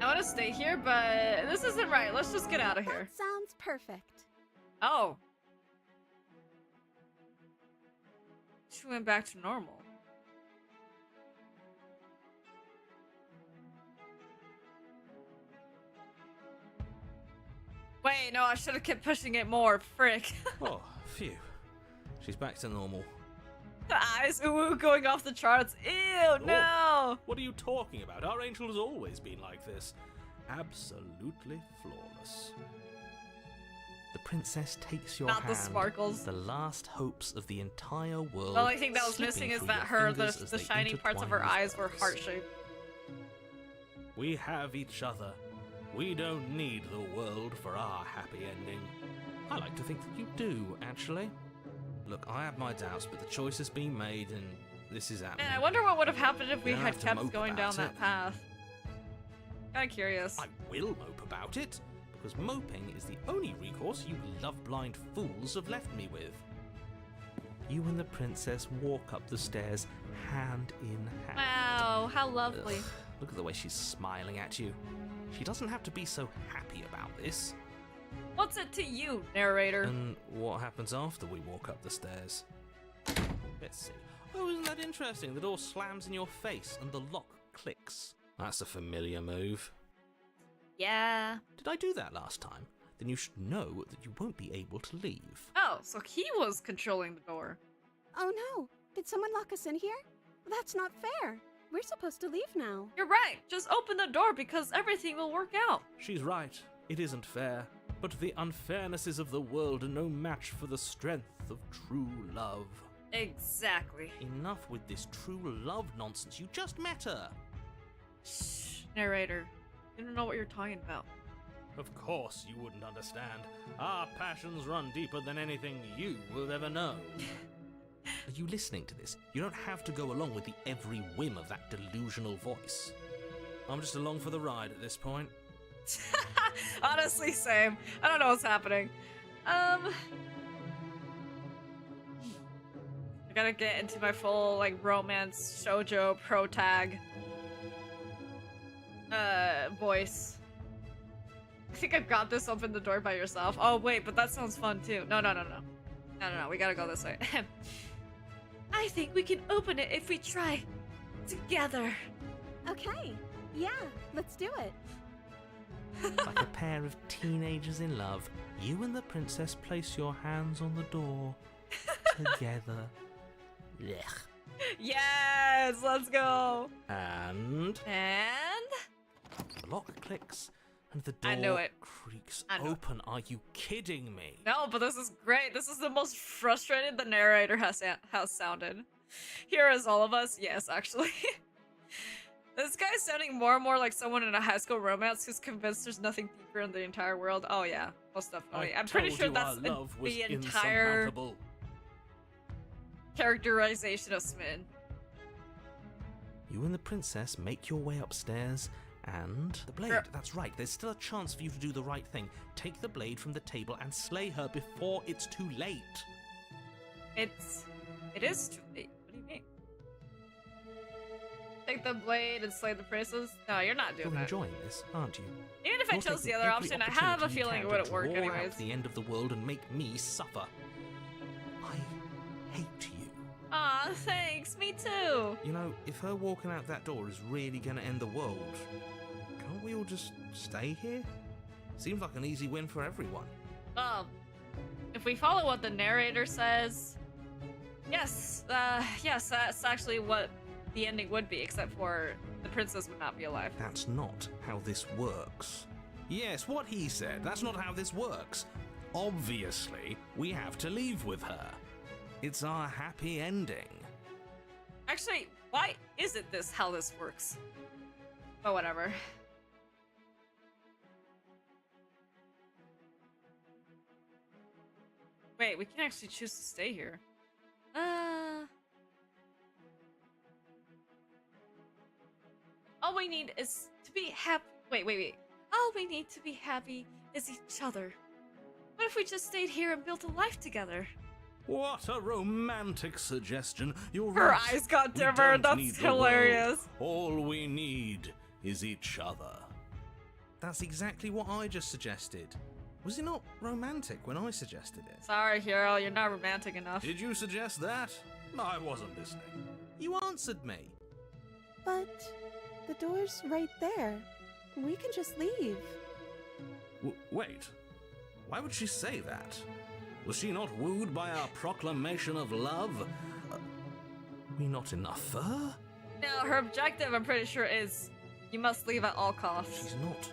I want to stay here, but this isn't right. Let's just get out of here. That sounds perfect. Oh. She went back to normal. Wait, no, I should have kept pushing it more. Frick. Oh, phew. She's back to normal. The eyes, ooh, going off the charts. Ew, no. What are you talking about? Our angel has always been like this. Absolutely flawless. The princess takes your Not the hand. sparkles. The last hopes of the entire world. The only thing that was slipping missing is through that your fingers as the they shiny parts of intertwine her with eyes were hers. heart-shaped. We have each other. We don't need the world for our happy ending. I like to think that you do, actually. Look, I have my doubts, but the choice has been made, and this is happening. Man, I wonder what would have happened if we You don't had have to kept mope going down about that it. path. Kinda curious. I will mope about it, because moping is the only recourse you love-blind fools have left me with. You and the princess walk up the stairs, hand in hand. Wow, how lovely. Ugh, look at the way she's smiling at you. She doesn't have to be so happy about this. What's it to you, narrator? And what happens after we walk up the stairs? Let's see. Oh, isn't that interesting? The door slams in your face and the lock clicks. That's a familiar move. Yeah. Did I do that last time? Then you should know that you won't be able to leave. Oh, so he was controlling the door. Oh no, did someone lock us in here? That's not fair. We're supposed to leave now. You're right. Just open the door because everything will work out. She's right. It isn't fair. But the unfairnesses of the world are no match for the strength of true love. Exactly. Enough with this true love nonsense. You just met her. Shh, narrator. You don't know what you're talking about. Of course you wouldn't understand. Our passions run deeper than anything you will ever know. Are you listening to this? You don't have to go along with the every whim of that delusional voice. I'm just along for the ride at this point. Honestly, same. I don't know what's happening. I gotta get into my full, like, romance, shoujo, protag, voice. I think I've got this. Open the door by yourself. Oh, wait, but that sounds fun, too. No. No, we gotta go this way. I think we can open it if we try. Together. Okay, yeah, let's do it. Like a pair of teenagers in love, you and the princess place your hands on the door. Together. Blech. Yes, let's go. And And... the lock clicks and the door I knew it. creaks I knew it. open. Are you kidding me? No, but this is great. This is the most frustrated the narrator has sounded. Here is all of us. Yes, actually. This guy's sounding more and more like someone in a high school romance who's convinced there's nothing deeper in the entire world. Oh yeah, most definitely. I'm pretty sure that's the entire characterization of Smitten. You and the princess make your way upstairs, and the blade. That's right, there's still a chance for you to do the right thing. Take the blade from the table and slay her before it's too late. It is too late. What do you mean? Take the blade and slay the princess? No, you're not doing You're that. enjoying this, aren't you? Even if I chose the other option, I have a feeling it wouldn't work anyways. At the end of the world and make me suffer. I hate you. Aw, thanks. Me too. You know, if her walking out that door is really going to end the world, can't we all just stay here? Seems like an easy win for everyone. Well, if we follow what the narrator says, yes, that's actually what the ending would be, except for the princess would not be alive. That's not how this works. Yes, what he said. That's not how this works. Obviously, we have to leave with her. It's our happy ending. Actually, why is it this how this works? But whatever. Wait, we can actually choose to stay here. All we need is to be happy. Wait. All we need to be happy is each other. What if we just stayed here and built a life together? What a romantic suggestion. You're Her right. eyes got We dimmer. don't need That's the world. hilarious. All we need is each other. That's exactly what I just suggested. Was it not romantic when I suggested it? Sorry, hero, you're not romantic enough. Did you suggest that? I wasn't listening. You answered me. But the door's right there. We can just leave. Wait. Why would she say that? Was she not wooed by our proclamation of love? We not enough for her? No, her objective, I'm pretty sure, is you must leave at all costs. She's not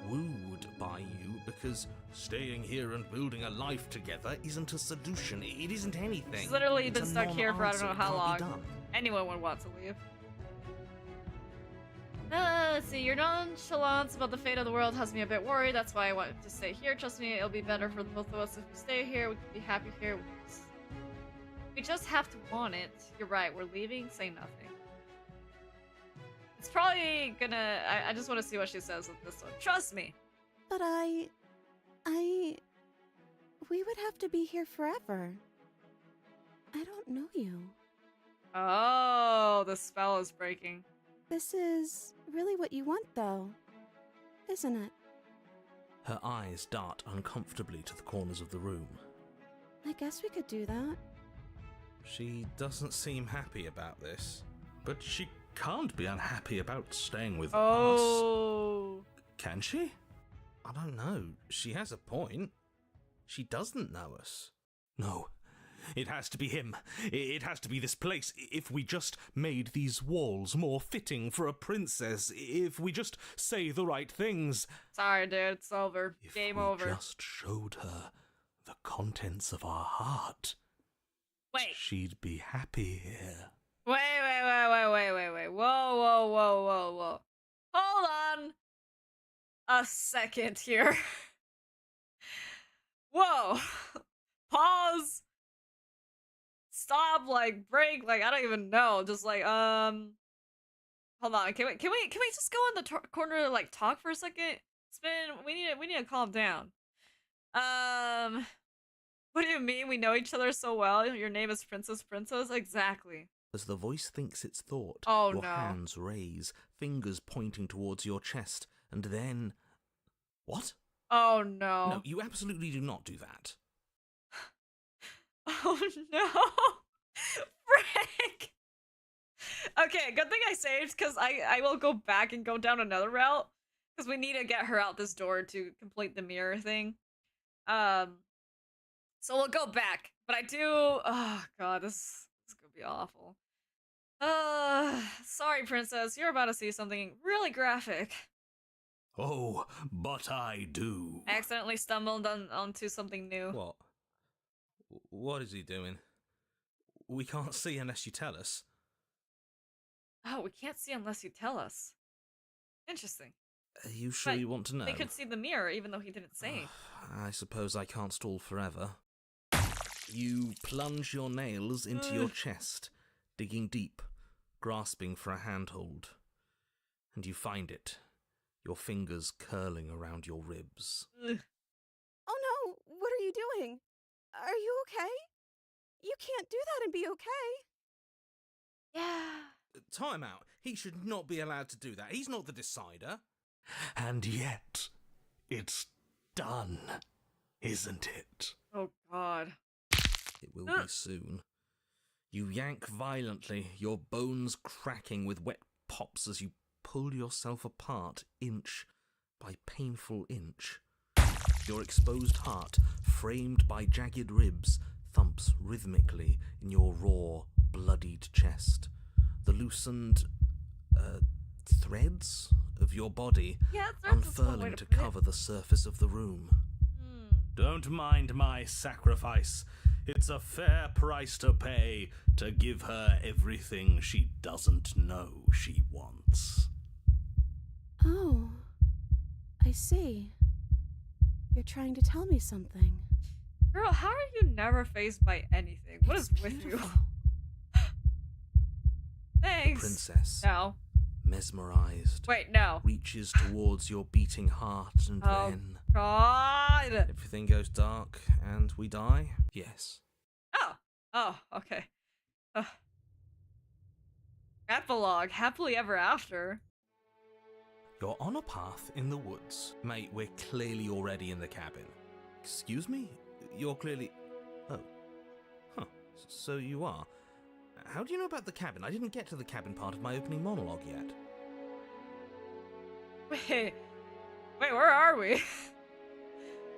wooed by you because staying here and building a life together isn't a seduction. It isn't anything. She's literally It's been a stuck here for I don't know non-answer. how It long. can't be done. Anyone would want to leave. Let's see, your nonchalance about the fate of the world has me a bit worried. That's why I want to stay here. Trust me, it'll be better for both of us if we stay here. We can be happy here. We just have to want it. You're right, we're leaving. Say nothing. It's probably gonna... I just want to see what she says with this one. Trust me. But we would have to be here forever. I don't know you. Oh, the spell is breaking. This is really what you want, though, isn't it? Her eyes dart uncomfortably to the corners of the room. I guess we could do that. She doesn't seem happy about this. But she can't be unhappy about staying with us. Oh. Can she? I don't know. She has a point. She doesn't know us. No. It has to be him. It has to be this place. If we just made these walls more fitting for a princess. If we just say the right things. Sorry, dude. It's over. If Game we over. just showed her the contents of our heart. Wait. She'd be happy here. Wait. Whoa. Hold on a second here. Whoa. Pause. Stop, break, I don't even know. Just hold on. Can we just go in the corner to talk for a second? Spin, we need to calm down. What do you mean we know each other so well? Your name is Princess? Exactly. As the voice thinks its thought, Oh, your no. hands raise, fingers pointing towards your chest, and then... What? Oh no. No, you absolutely do not do that. Oh no. Frick. Okay, good thing I saved, because I will go back and go down another route. Because we need to get her out this door to complete the mirror thing. So we'll go back. But I do... Oh god, this is gonna be awful. Sorry, princess. You're about to see something really graphic. Oh, but I do. I accidentally stumbled onto something new. What? What is he doing? We can't see unless you tell us. Oh, we can't see unless you tell us. Interesting. Are you sure But you want to know? We could see the mirror even though he didn't say. I suppose I can't stall forever. You plunge your nails into your chest, digging deep, grasping for a handhold. And you find it, your fingers curling around your ribs. Ugh. Oh no, what are you doing? Are you okay? You can't do that and be okay. Yeah. Time out. He should not be allowed to do that. He's not the decider. And yet, it's done, isn't it? Oh god. It will be soon. You yank violently, your bones cracking with wet pops as you pull yourself apart inch by painful inch. Your exposed heart, framed by jagged ribs, thumps rhythmically in your raw, bloodied chest. The loosened threads of your body unfurling to cover the surface of the room. Don't mind my sacrifice. It's a fair price to pay to give her everything she doesn't know she wants. Oh, I see. You're trying to tell me something. Girl, how are you never phased by anything? What is with you? Beautiful. Thanks. Princess, No. mesmerized, Wait, no. reaches towards your beating heart and Oh. then God. everything goes dark and we die? Yes. Oh. Oh, okay. Epilogue. Happily ever after. You're on a path in the woods. Mate, we're clearly already in the cabin. Excuse me? You're clearly... Oh. Huh. So you are. How do you know about the cabin? I didn't get to the cabin part of my opening monologue yet. Wait, where are we?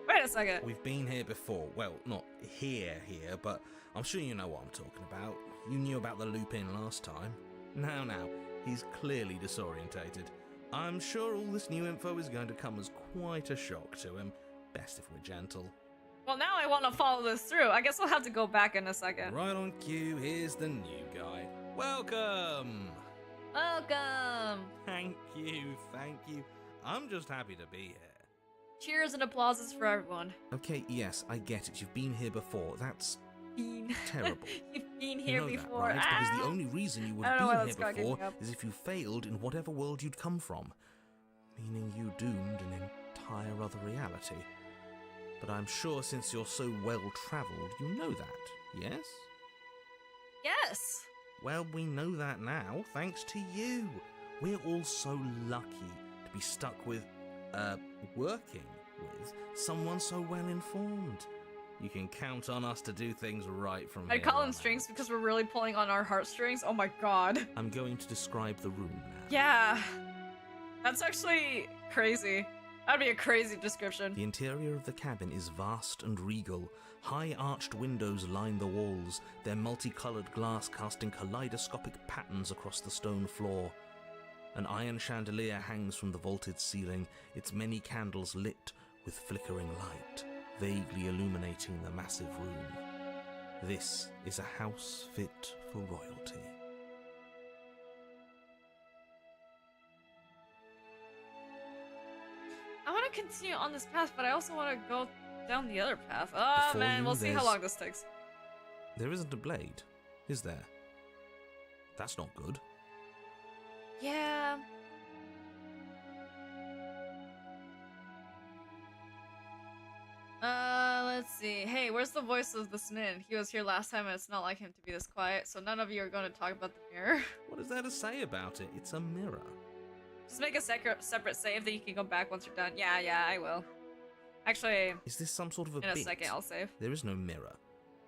Wait a second. We've been here before. Well, not here, but I'm sure you know what I'm talking about. You knew about the loop-in last time. Now, he's clearly disorientated. I'm sure all this new info is going to come as quite a shock to him. Best if we're gentle. Well, now I want to follow this through. I guess we'll have to go back in a second. Right on cue, here's the new guy. Welcome! Welcome. Thank you. I'm just happy to be here. Cheers and applauses for everyone. Okay, yes, I get it. You've been here before. That's Been. terrible. You've been You here know before. that, right? Because the only reason you would I don't know why have that's been here cracking before me up. is if you failed in whatever world you'd come from. Meaning you doomed an entire other reality. But I'm sure since you're so well-travelled, you know that, yes? Yes. Well, we know that now, thanks to you. We're all so lucky to be stuck with, working with someone so well-informed. You can count on us to do things right from here I'd call on them out. strings because we're really pulling on our heartstrings. Oh my god. I'm going to describe the room now. Yeah. That's actually crazy. That'd be a crazy description. The interior of the cabin is vast and regal. High arched windows line the walls, their multicolored glass casting kaleidoscopic patterns across the stone floor. An iron chandelier hangs from the vaulted ceiling, its many candles lit with flickering light, vaguely illuminating the massive room. This is a house fit for royalty. I want to continue on this path, but I also want to go down the other path. Oh Before man, you, we'll see how there's- long this takes. There isn't a blade, is there? That's not good. Yeah. Let's see. Hey, where's the voice of the Smith? He was here last time and it's not like him to be this quiet, so none of you are going to talk about the mirror. What is there to say about it? It's a mirror. Just make a separate save that you can go back once you're done. Yeah, I will. Actually, Is this some sort of a in a bit? second, I'll save. There is no mirror.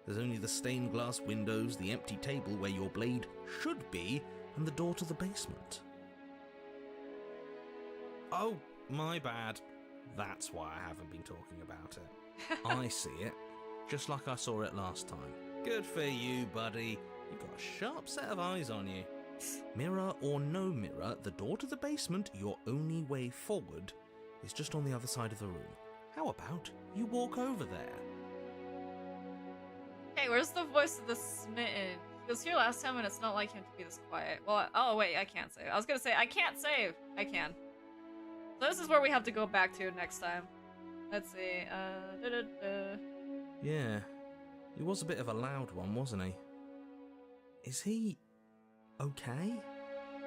There's only the stained glass windows, the empty table where your blade should be, and the door to the basement. Oh, my bad. That's why I haven't been talking about it. I see it, just like I saw it last time. Good for you, buddy. You've got a sharp set of eyes on you. Mirror or no mirror, the door to the basement, your only way forward, is just on the other side of the room. How about you walk over there? Hey, where's the voice of the smitten? He was here last time and it's not like him to be this quiet. Well, oh wait, I can't save. I was gonna say, I can't save. I can. So this is where we have to go back to next time. Let's see, Yeah, he was a bit of a loud one, wasn't he? Is he okay?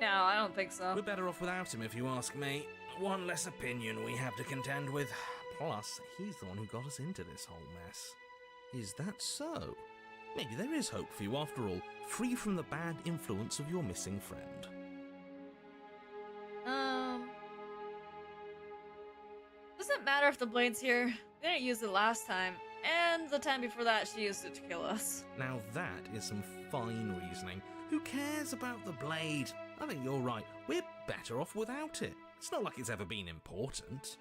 No, I don't think so. We're better off without him, if you ask me. One less opinion we have to contend with. Plus, he's the one who got us into this whole mess. Is that so? Maybe there is hope for you after all, free from the bad influence of your missing friend. Doesn't matter if the blade's here. They didn't use it last time, and the time before that she used it to kill us. Now that is some fine reasoning. Who cares about the blade? I think you're right. We're better off without it. It's not like it's ever been important.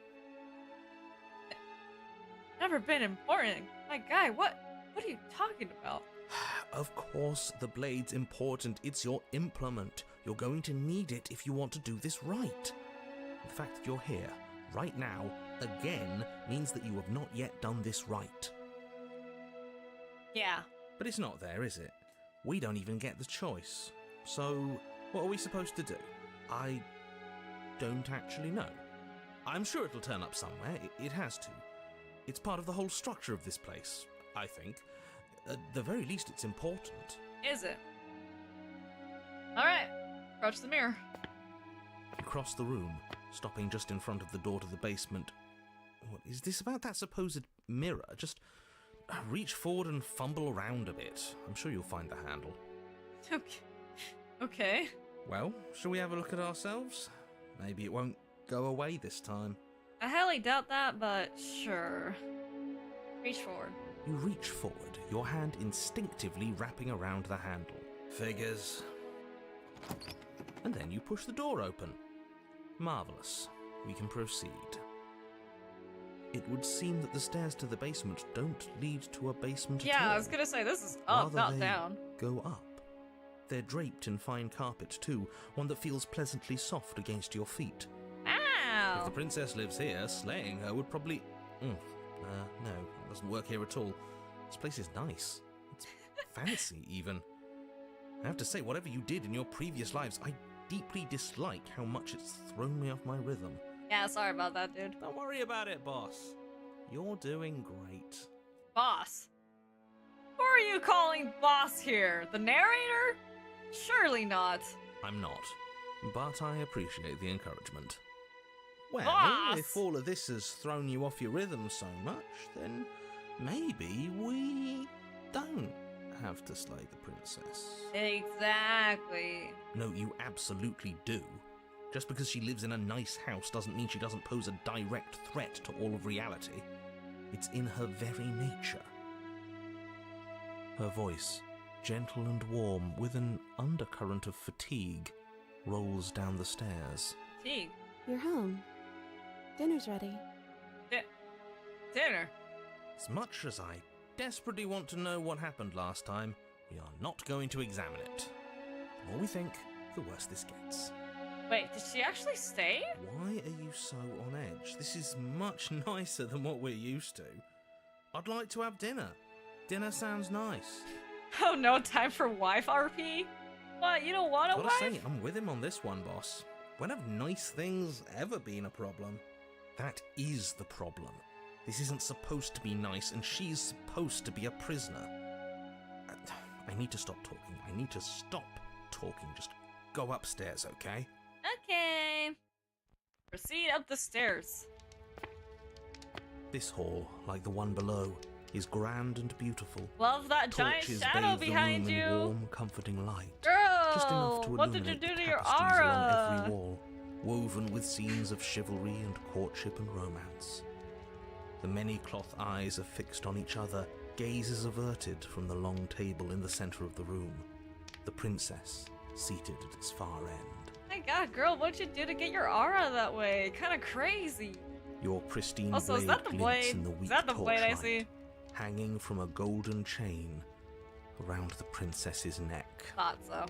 Never been important. My guy, what are you talking about? Of course, the blade's important. It's your implement. You're going to need it if you want to do this right. The fact that you're here, right now, again, means that you have not yet done this right. Yeah. But it's not there, is it? We don't even get the choice. So, what are we supposed to do? I don't actually know. I'm sure it'll turn up somewhere. It has to. It's part of the whole structure of this place, I think. At the very least, it's important. Is it? Alright, approach the mirror. Across the room, stopping just in front of the door to the basement. What is this about that supposed mirror? Just reach forward and fumble around a bit. I'm sure you'll find the handle. Okay. Well, shall we have a look at ourselves? Maybe it won't go away this time. I highly doubt that, but sure. Reach forward. You reach forward, your hand instinctively wrapping around the handle. Figures. And then you push the door open. Marvellous. We can proceed. It would seem that the stairs to the basement don't lead to a basement at all. Yeah, I was gonna say, this is up, Rather, not they down. go up. They're draped in fine carpet too, one that feels pleasantly soft against your feet. If Ow! the princess lives here, slaying her would probably... no, it doesn't work here at all. This place is nice. It's fancy, even. I have to say, whatever you did in your previous lives, I deeply dislike how much it's thrown me off my rhythm. Yeah, sorry about that, dude. Don't worry about it, boss. You're doing great. Boss. Who are you calling boss here? The narrator? Surely not. I'm not, but I appreciate the encouragement. Well, Boss! if all of this has thrown you off your rhythm so much, then maybe we don't have to slay the princess. Exactly. No, you absolutely do. Just because she lives in a nice house doesn't mean she doesn't pose a direct threat to all of reality. It's in her very nature. Her voice, gentle and warm, with an undercurrent of fatigue, rolls down the stairs. Teague. You're home. Dinner's ready. Dinner. As much as I desperately want to know what happened last time, we are not going to examine it. The more we think, the worse this gets. Wait, did she actually stay? Why are you so on edge? This is much nicer than what we're used to. I'd like to have dinner. Dinner sounds nice. Oh no, time for wife RP? What, you don't want a Gotta wife? say, I'm with him on this one, boss. When have nice things ever been a problem? That is the problem. This isn't supposed to be nice, and she's supposed to be a prisoner. I need to stop talking. I need to stop talking. Just go upstairs, okay? Okay. Proceed up the stairs. This hall, like the one below, is grand and beautiful. Love that giant Torches shadow bathe the behind room in you. warm, comforting light. Girl, Just enough to what did you illuminate do the to your tapestries along aura? every wall, woven with scenes of chivalry and courtship and romance. The many cloth eyes are fixed on each other, gazes averted from the long table in the center of the room. The princess, seated at its far end. My god, girl, what'd you do to get your aura that way? Kinda crazy. Your pristine Also, blade is that the glints blade? in the Is weak that the blade I torchlight, see? hanging from a golden chain around the princess's neck. Thought so.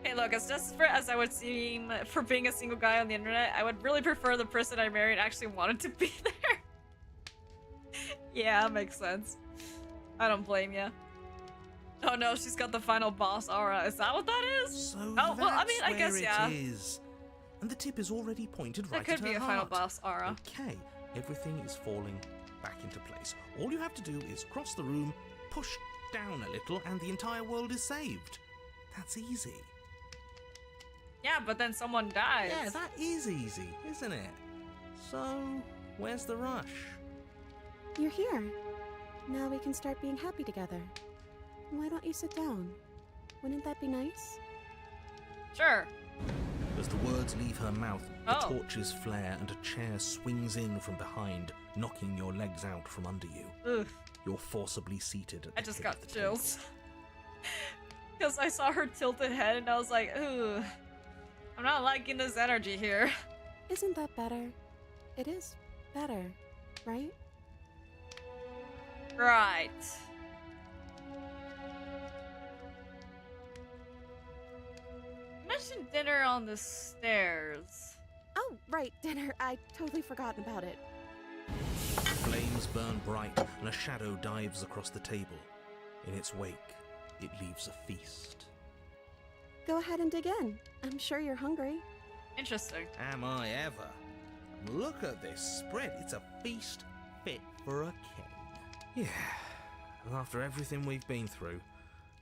Hey, look, as desperate as I would seem for being a single guy on the internet, I would really prefer the person I married actually wanted to be there. Yeah, makes sense. I don't blame you. Oh no, she's got the final boss aura. Is that what that is? So Oh, well, I mean, I that's guess, where yeah. it is. And the tip is already pointed right That at could be her a final heart. boss aura. Okay, everything is falling back into place. All you have to do is cross the room, push down a little, and the entire world is saved. That's easy. Yeah, but then someone dies. Yeah, that is easy, isn't it? So, where's the rush? You're here. Now we can start being happy together. Why don't you sit down? Wouldn't that be nice? Sure. As the words leave her mouth, the Oh. torches flare and a chair swings in from behind, knocking your legs out from under you. Ugh, You're forcibly seated at the I just head got of the chills. Because I saw her tilted head and I was like, ooh, I'm not liking this energy here. Isn't that better? It is better, right? Right. You mentioned dinner on the stairs. Oh, right, dinner. I totally forgotten about it. Flames burn bright, and a shadow dives across the table. In its wake, it leaves a feast. Go ahead and dig in. I'm sure you're hungry. Interesting. Am I ever? Look at this spread. It's a feast fit for a king. Yeah, and after everything we've been through,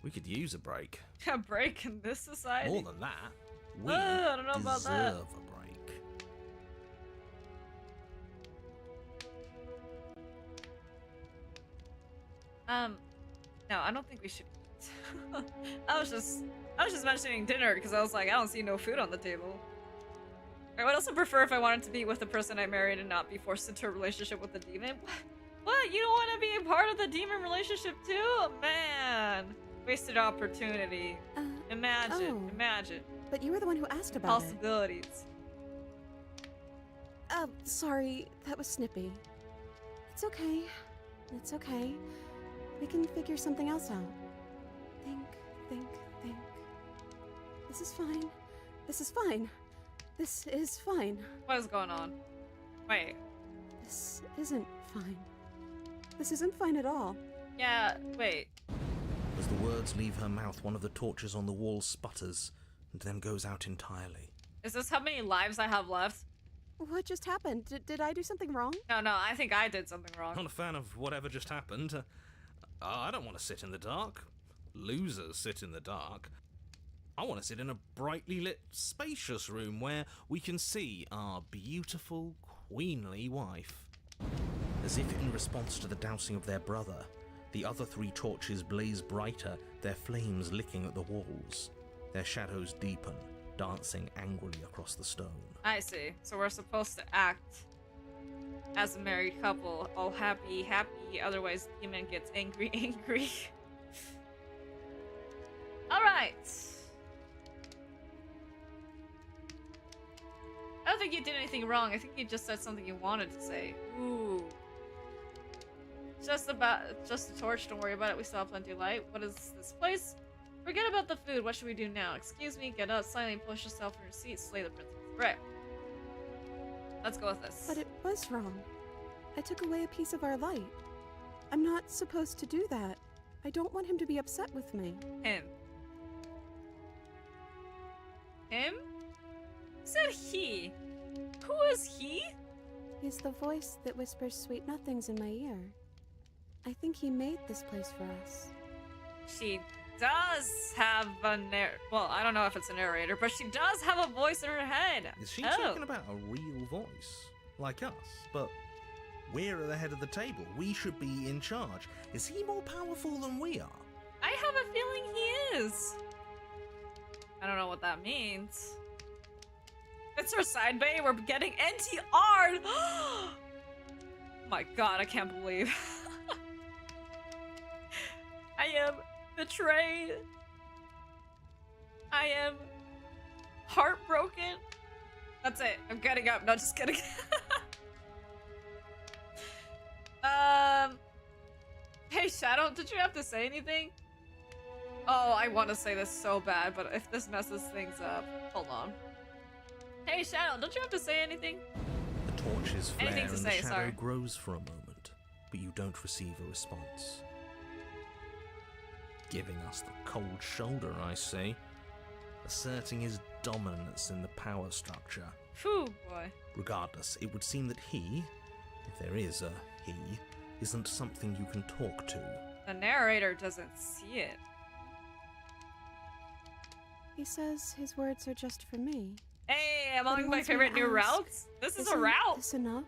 we could use a break. A break in this society? More than that, we I don't know about that. deserve a break. No, I don't think we should eat. I was just mentioning dinner because I was like, I don't see no food on the table. I would also prefer if I wanted to be with the person I married and not be forced into a relationship with a demon. What? You don't want to be a part of the demon relationship too? Man, wasted opportunity. Imagine, Oh. imagine But you were the one who asked about it. possibilities. Sorry, that was snippy. It's okay. It's okay. We can figure something else out. Think. This is fine. This is fine. This is fine. What is going on? Wait. This isn't fine. This isn't fine at all. Yeah. Wait. As the words leave her mouth, one of the torches on the wall sputters and then goes out entirely. Is this how many lives I have left? What just happened? Did I do something wrong? No, I think I did something wrong. Not a fan of whatever just happened. I don't want to sit in the dark. Losers sit in the dark. I want to sit in a brightly lit, spacious room where we can see our beautiful, queenly wife. As if in response to the dousing of their brother, the other three torches blaze brighter, their flames licking at the walls. Their shadows deepen, dancing angrily across the stone. I see. So we're supposed to act as a married couple, all happy, otherwise the demon gets angry, angry. Alright. I don't think you did anything wrong. I think you just said something you wanted to say. Ooh. Just a torch, don't worry about it. We still have plenty of light. What is this place? Forget about the food. What should we do now? Excuse me, get up, silently push yourself from your seat, slay the princess. Right. Let's go with this. But it was wrong. I took away a piece of our light. I'm not supposed to do that. I don't want him to be upset with me. Him? You said he. Who is he? He's the voice that whispers sweet nothings in my ear. I think he made this place for us. She does have a well, I don't know if it's a narrator, but she does have a voice in her head. Is she Oh. talking about a real voice? Like us? But we're at the head of the table. We should be in charge. Is he more powerful than we are? I have a feeling he is. I don't know what that means. It's her side bay. We're getting NTR'd. Oh my god, I can't believe. I am betrayed. I am heartbroken. That's it. I'm getting up. No, just kidding. Hey, Shadow, did you have to say anything? Oh, I want to say this so bad, but if this messes things up, hold on. Hey, Shadow, don't you have to say anything? The torches flare Anything to and say, the shadow sorry. grows for a moment, but you don't receive a response. Giving us the cold shoulder, I see. Asserting his dominance in the power structure. Phew, boy. Regardless, it would seem that he, if there is a he, isn't something you can talk to. The narrator doesn't see it. He says his words are just for me. Hey, But he among my wants me favorite to new ask, routes? This is a Isn't route! this enough?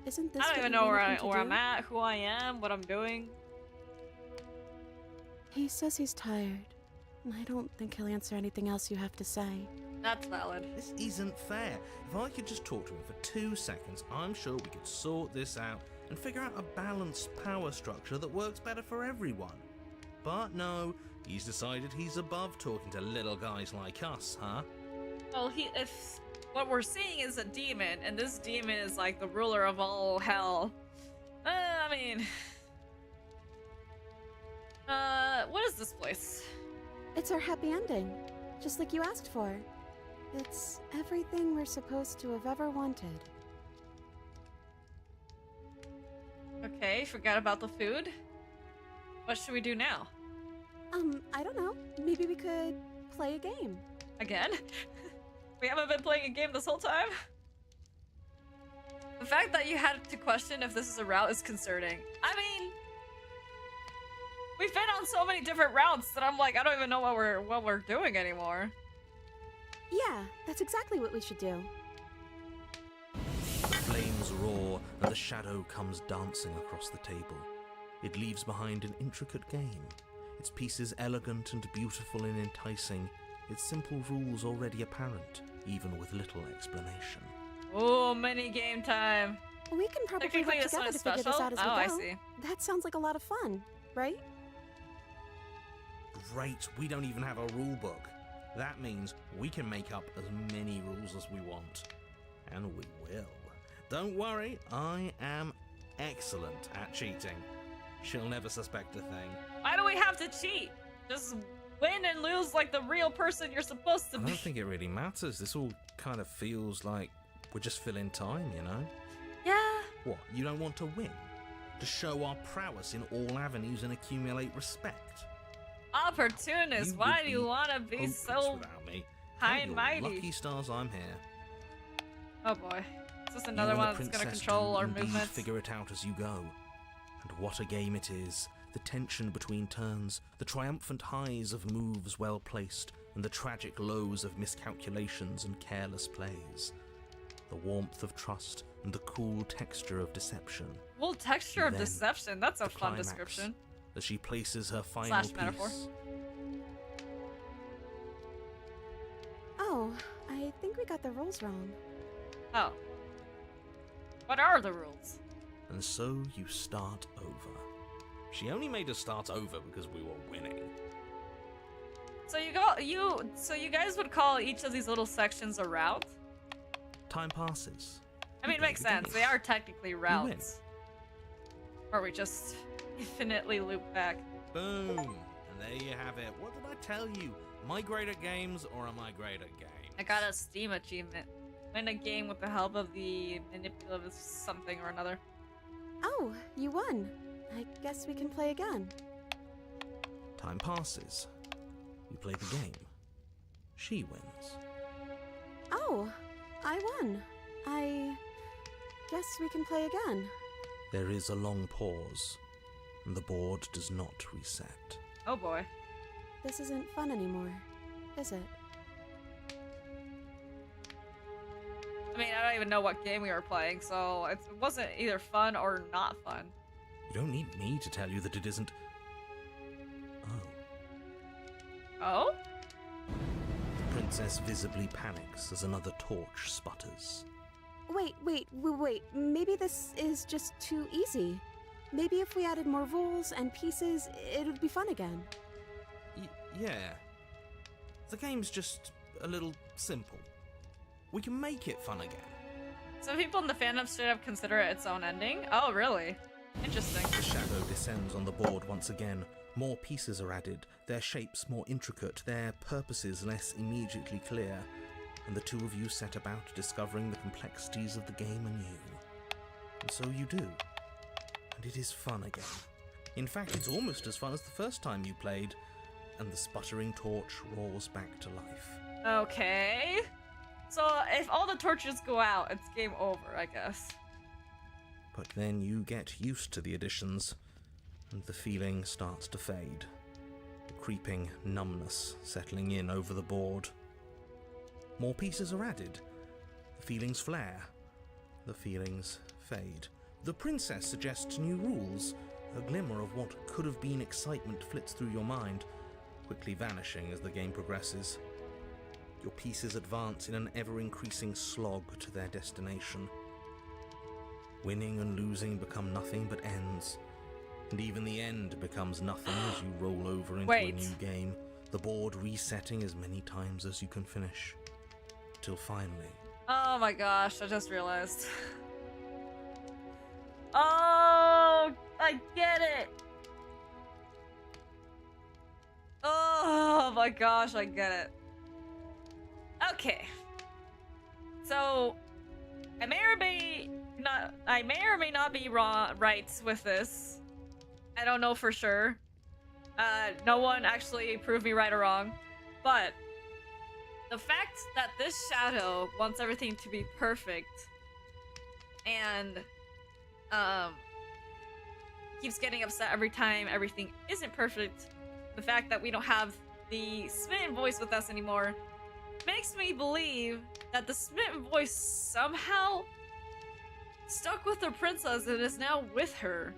Isn't this I don't what even you know wanted where, him to where I'm do? at, who I am, what I'm doing. He says he's tired. And I don't think he'll answer anything else you have to say. That's valid. This isn't fair. If I could just talk to him for 2 seconds, I'm sure we could sort this out and figure out a balanced power structure that works better for everyone. But no, he's decided he's above talking to little guys like us, huh? Well, if what we're seeing is a demon, and this demon is like the ruler of all hell. I mean... what is this place? It's our happy ending, just like you asked for. It's everything we're supposed to have ever wanted. Okay, forgot about the food. What should we do now? I don't know. Maybe we could play a game. Again? We haven't been playing a game this whole time? The fact that you had to question if this is a route is concerning. I mean... We've been on so many different routes that I'm like, I don't even know what we're doing anymore. Yeah, that's exactly what we should do. Flames roar and the shadow comes dancing across the table. It leaves behind an intricate game. Its pieces elegant and beautiful and enticing. Its simple rules already apparent, even with little explanation. Oh, mini game time. We can probably Technically, work this together one's to figure this special? out as Oh, we I go. see. That sounds like a lot of fun, right? Great, we don't even have a rule book. That means we can make up as many rules as we want. And we will. Don't worry, I am excellent at cheating. She'll never suspect a thing. Why do we have to cheat? Just win and lose like the real person you're supposed to I be. don't think it really matters. This all kind of feels like we're just filling time, you know? Yeah. What, you don't want to win? To show our prowess in all avenues and accumulate respect? Opportunist, why would do you be want to be hopeless so without me. high Count and your mighty? Lucky stars I'm here. Oh boy. Is this You another and the one that's gonna princess control do our indeed movements? Figure it out as you go. And what a game it is. The tension between turns, the triumphant highs of moves well placed, and the tragic lows of miscalculations and careless plays. The warmth of trust and the cool texture of deception. Well, texture of Then, deception. That's a the fun climax, description. As she places her final Slash piece. metaphor. Oh, I think we got the rules wrong. Oh. What are the rules? And so you start over. She only made us start over because we were winning. So you guys would call each of these little sections a route? Time passes. I mean, it You play makes the sense. game. They are technically win. routes. Or we just infinitely loop back. Boom! And there you have it. What did I tell you? Am I great at games or am I great at games? I got a Steam achievement. Win a game with the help of the manipulative something or another. Oh, you won. I guess we can play again. Time passes. You play the game. She wins. Oh, I won. I guess we can play again. There is a long pause, and the board does not reset. Oh boy. This isn't fun anymore, is it? I mean, I don't even know what game we were playing, so it wasn't either fun or not fun. You don't need me to tell you that it isn't. Oh. Oh? The princess visibly panics as another torch sputters. Wait. Maybe this is just too easy. Maybe if we added more rules and pieces, it would be fun again. Yeah. The game's just a little simple. We can make it fun again. Some people in the fandom straight up consider it its own ending? Oh, really? Interesting. The shadow descends on the board once again. More pieces are added, their shapes more intricate, their purposes less immediately clear, and the two of you set about discovering the complexities of the game anew. And so you do. And it is fun again. In fact, it's almost as fun as the first time you played, and the sputtering torch roars back to life. Okay. So if all the torches go out, it's game over, I guess. But then you get used to the additions, and the feeling starts to fade. A creeping numbness settling in over the board. More pieces are added. The feelings flare. The feelings fade. The princess suggests new rules. A glimmer of what could have been excitement flits through your mind, quickly vanishing as the game progresses. Your pieces advance in an ever-increasing slog to their destination. Winning and losing become nothing but ends, and even the end becomes nothing as you roll over into a new game, the board resetting as many times as you can finish. Till finally... Oh my gosh, I just realized. Oh, I get it! Oh my gosh, I get it. Okay. So, I may or may not be right with this. I don't know for sure. No one actually proved me right or wrong. But the fact that this shadow wants everything to be perfect and keeps getting upset every time everything isn't perfect, the fact that we don't have the smitten voice with us anymore makes me believe that the smitten voice somehow stuck with the princess and is now with her.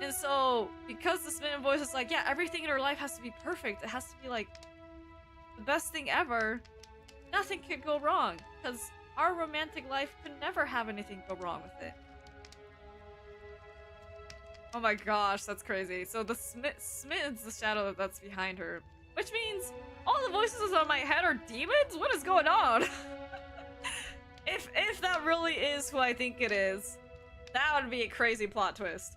And so, because the smitten voice is like, yeah, everything in her life has to be perfect, it has to be like the best thing ever, nothing could go wrong, because our romantic life could never have anything go wrong with it. Oh my gosh, that's crazy. So the Smid's the shadow that's behind her. Which means all the voices on my head are demons? What is going on? If that really is who I think it is, that would be a crazy plot twist.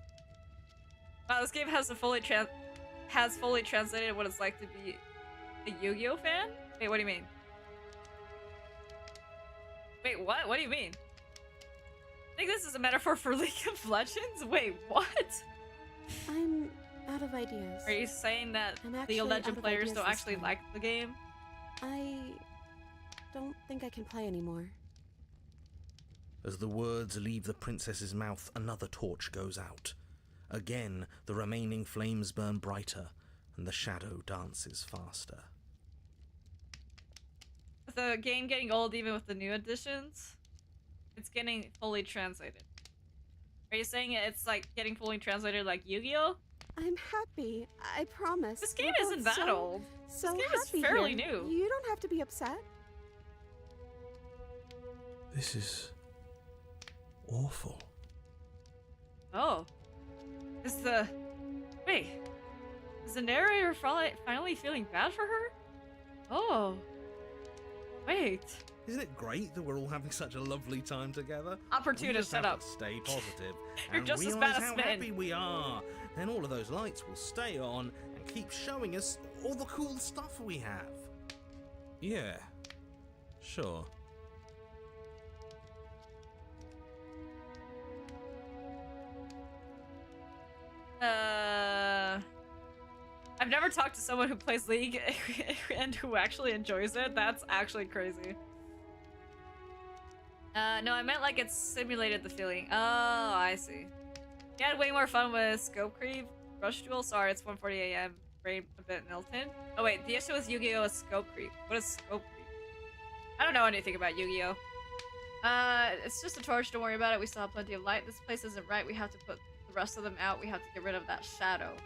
Wow, this game has fully translated what it's like to be a Yu-Gi-Oh fan? Wait, what do you mean? Wait, what? What do you mean? I think this is a metaphor for League of Legends? Wait, what? I'm out of ideas. Are you saying that I'm League actually of out Legends of players ideas don't this actually time. like the game? I don't think I can play anymore. As the words leave the princess's mouth, another torch goes out. Again, the remaining flames burn brighter, and the shadow dances faster. With the game getting old even with the new additions, it's getting fully translated. Are you saying it's like getting fully translated like Yu-Gi-Oh? I'm happy. I promise. This game We're isn't both that old. So This game is happy fairly here. new. You don't have to be upset. This is... awful. Oh. Wait. Is the narrator finally feeling bad for her? Oh. Wait. Isn't it great that we're all having such a lovely time together? Opportunist, shut up. Stay positive. You're and just as realize bad as how Smitten. happy we are. Then all of those lights will stay on and keep showing us all the cool stuff we have. Yeah. Sure. I've never talked to someone who plays League and who actually enjoys it. That's actually crazy. No, I meant like it simulated the feeling. Oh, I see. You had way more fun with Scope Creep. Rush Duel? Sorry, it's 1:40 a.m. Brain a bit Milton. Oh wait, the issue with Yu-Gi-Oh! Is Scope Creep. What is Scope Creep? I don't know anything about Yu-Gi-Oh! It's just a torch, don't worry about it. We still have plenty of light. This place isn't right. We have to put the rest of them out. We have to get rid of that shadow.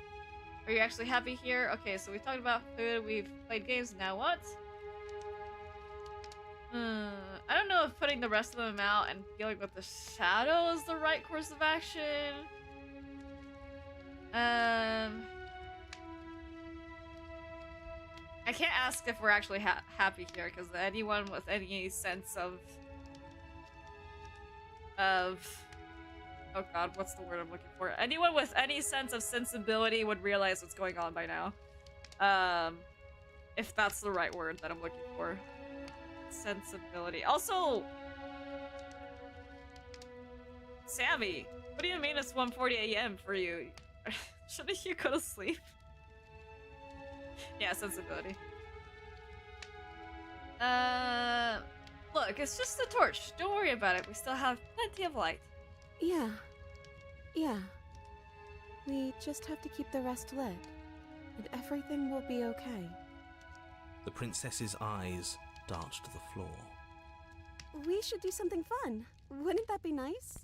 Are you actually happy here? Okay, so we've talked about food, we've played games, now what? I don't know if putting the rest of them out and dealing with the shadow is the right course of action. I can't ask if we're actually happy here, because anyone with any sense of... Oh god, what's the word I'm looking for? Anyone with any sense of sensibility would realize what's going on by now. If that's the right word that I'm looking for. Sensibility. Also... Sammy, what do you mean it's 1:40 a.m. for you? Shouldn't you go to sleep? Yeah, sensibility. Look, it's just a torch. Don't worry about it. We still have plenty of light. Yeah. Yeah. We just have to keep the rest lit, and everything will be okay. The princess's eyes dart to the floor. We should do something fun. Wouldn't that be nice?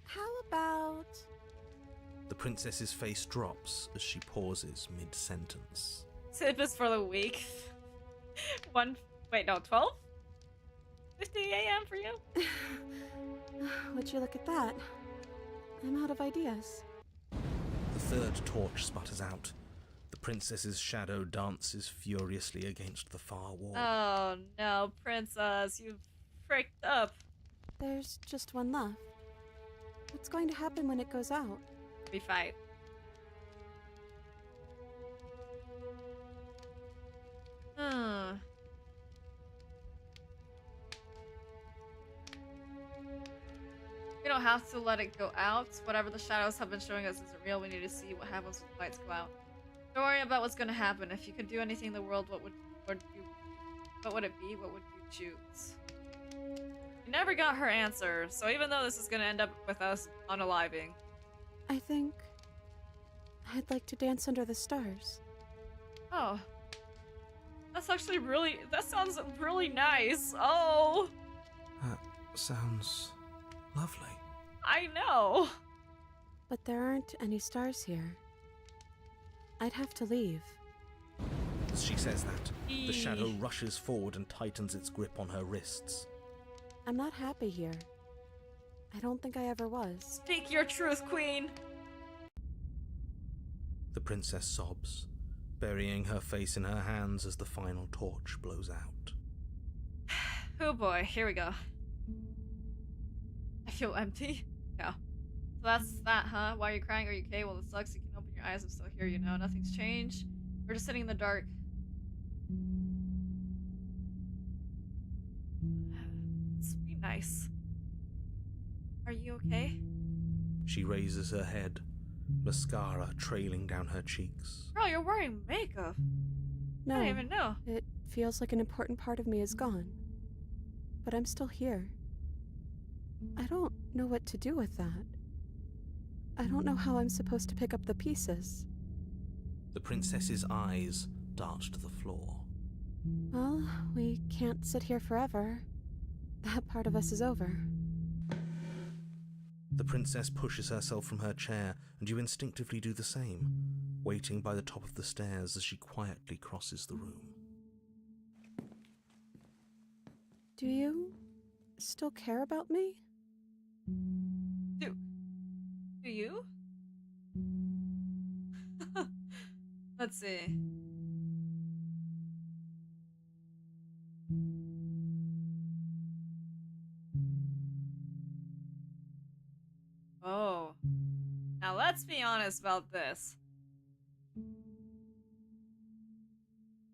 How about... The princess's face drops as she pauses mid-sentence. Tip is for the week. Wait, no, 12? 50 a.m. for you? Would you look at that? I'm out of ideas. The third torch sputters out. The princess's shadow dances furiously against the far wall. Oh no, princess, you've fricked up. There's just one left. What's going to happen when it goes out? We fight. We don't have to let it go out. Whatever the shadows have been showing us isn't real. We need to see what happens when the lights go out. Don't worry about what's gonna happen. If you could do anything in the world, what would it be? What would you choose? We never got her answer, so even though this is gonna end up with us unaliving. I think... I'd like to dance under the stars. Oh. That's actually that sounds really nice. Oh. That sounds lovely. I know. But there aren't any stars here. I'd have to leave. As she says that, the shadow rushes forward and tightens its grip on her wrists. I'm not happy here. I don't think I ever was. Speak your truth, queen. The princess sobs, burying her face in her hands as the final torch blows out. Oh boy, here we go. I feel empty. Yeah. So that's that, huh? Why are you crying? Are you okay? Well, it sucks. You can open your eyes. I'm still here, you know. Nothing's changed. We're just sitting in the dark. Let's be nice. Are you okay? She raises her head, mascara trailing down her cheeks. Girl, you're wearing makeup. No, I didn't even know. it feels like an important part of me is gone. But I'm still here. I don't know what to do with that. I don't know how I'm supposed to pick up the pieces. The princess's eyes dart to the floor. Well, we can't sit here forever. That part of us is over. The princess pushes herself from her chair, and you instinctively do the same, waiting by the top of the stairs as she quietly crosses the room. Do you still care about me? Do you? Let's see. Oh. Now let's be honest about this.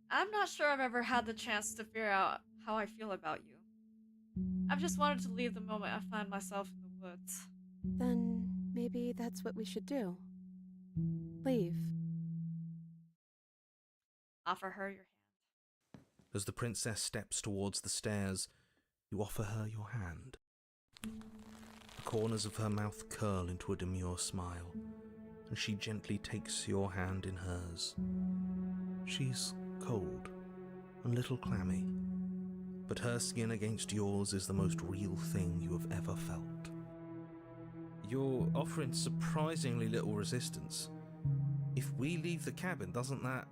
I'm not sure I've ever had the chance to figure out how I feel about you. I've just wanted to leave the moment I find myself in the woods. Then maybe that's what we should do. Leave. Offer her your hand. As the princess steps towards the stairs, you offer her your hand. The corners of her mouth curl into a demure smile, and she gently takes your hand in hers. She's cold, and a little clammy, but her skin against yours is the most real thing you have ever felt. You're offering surprisingly little resistance. If we leave the cabin, doesn't that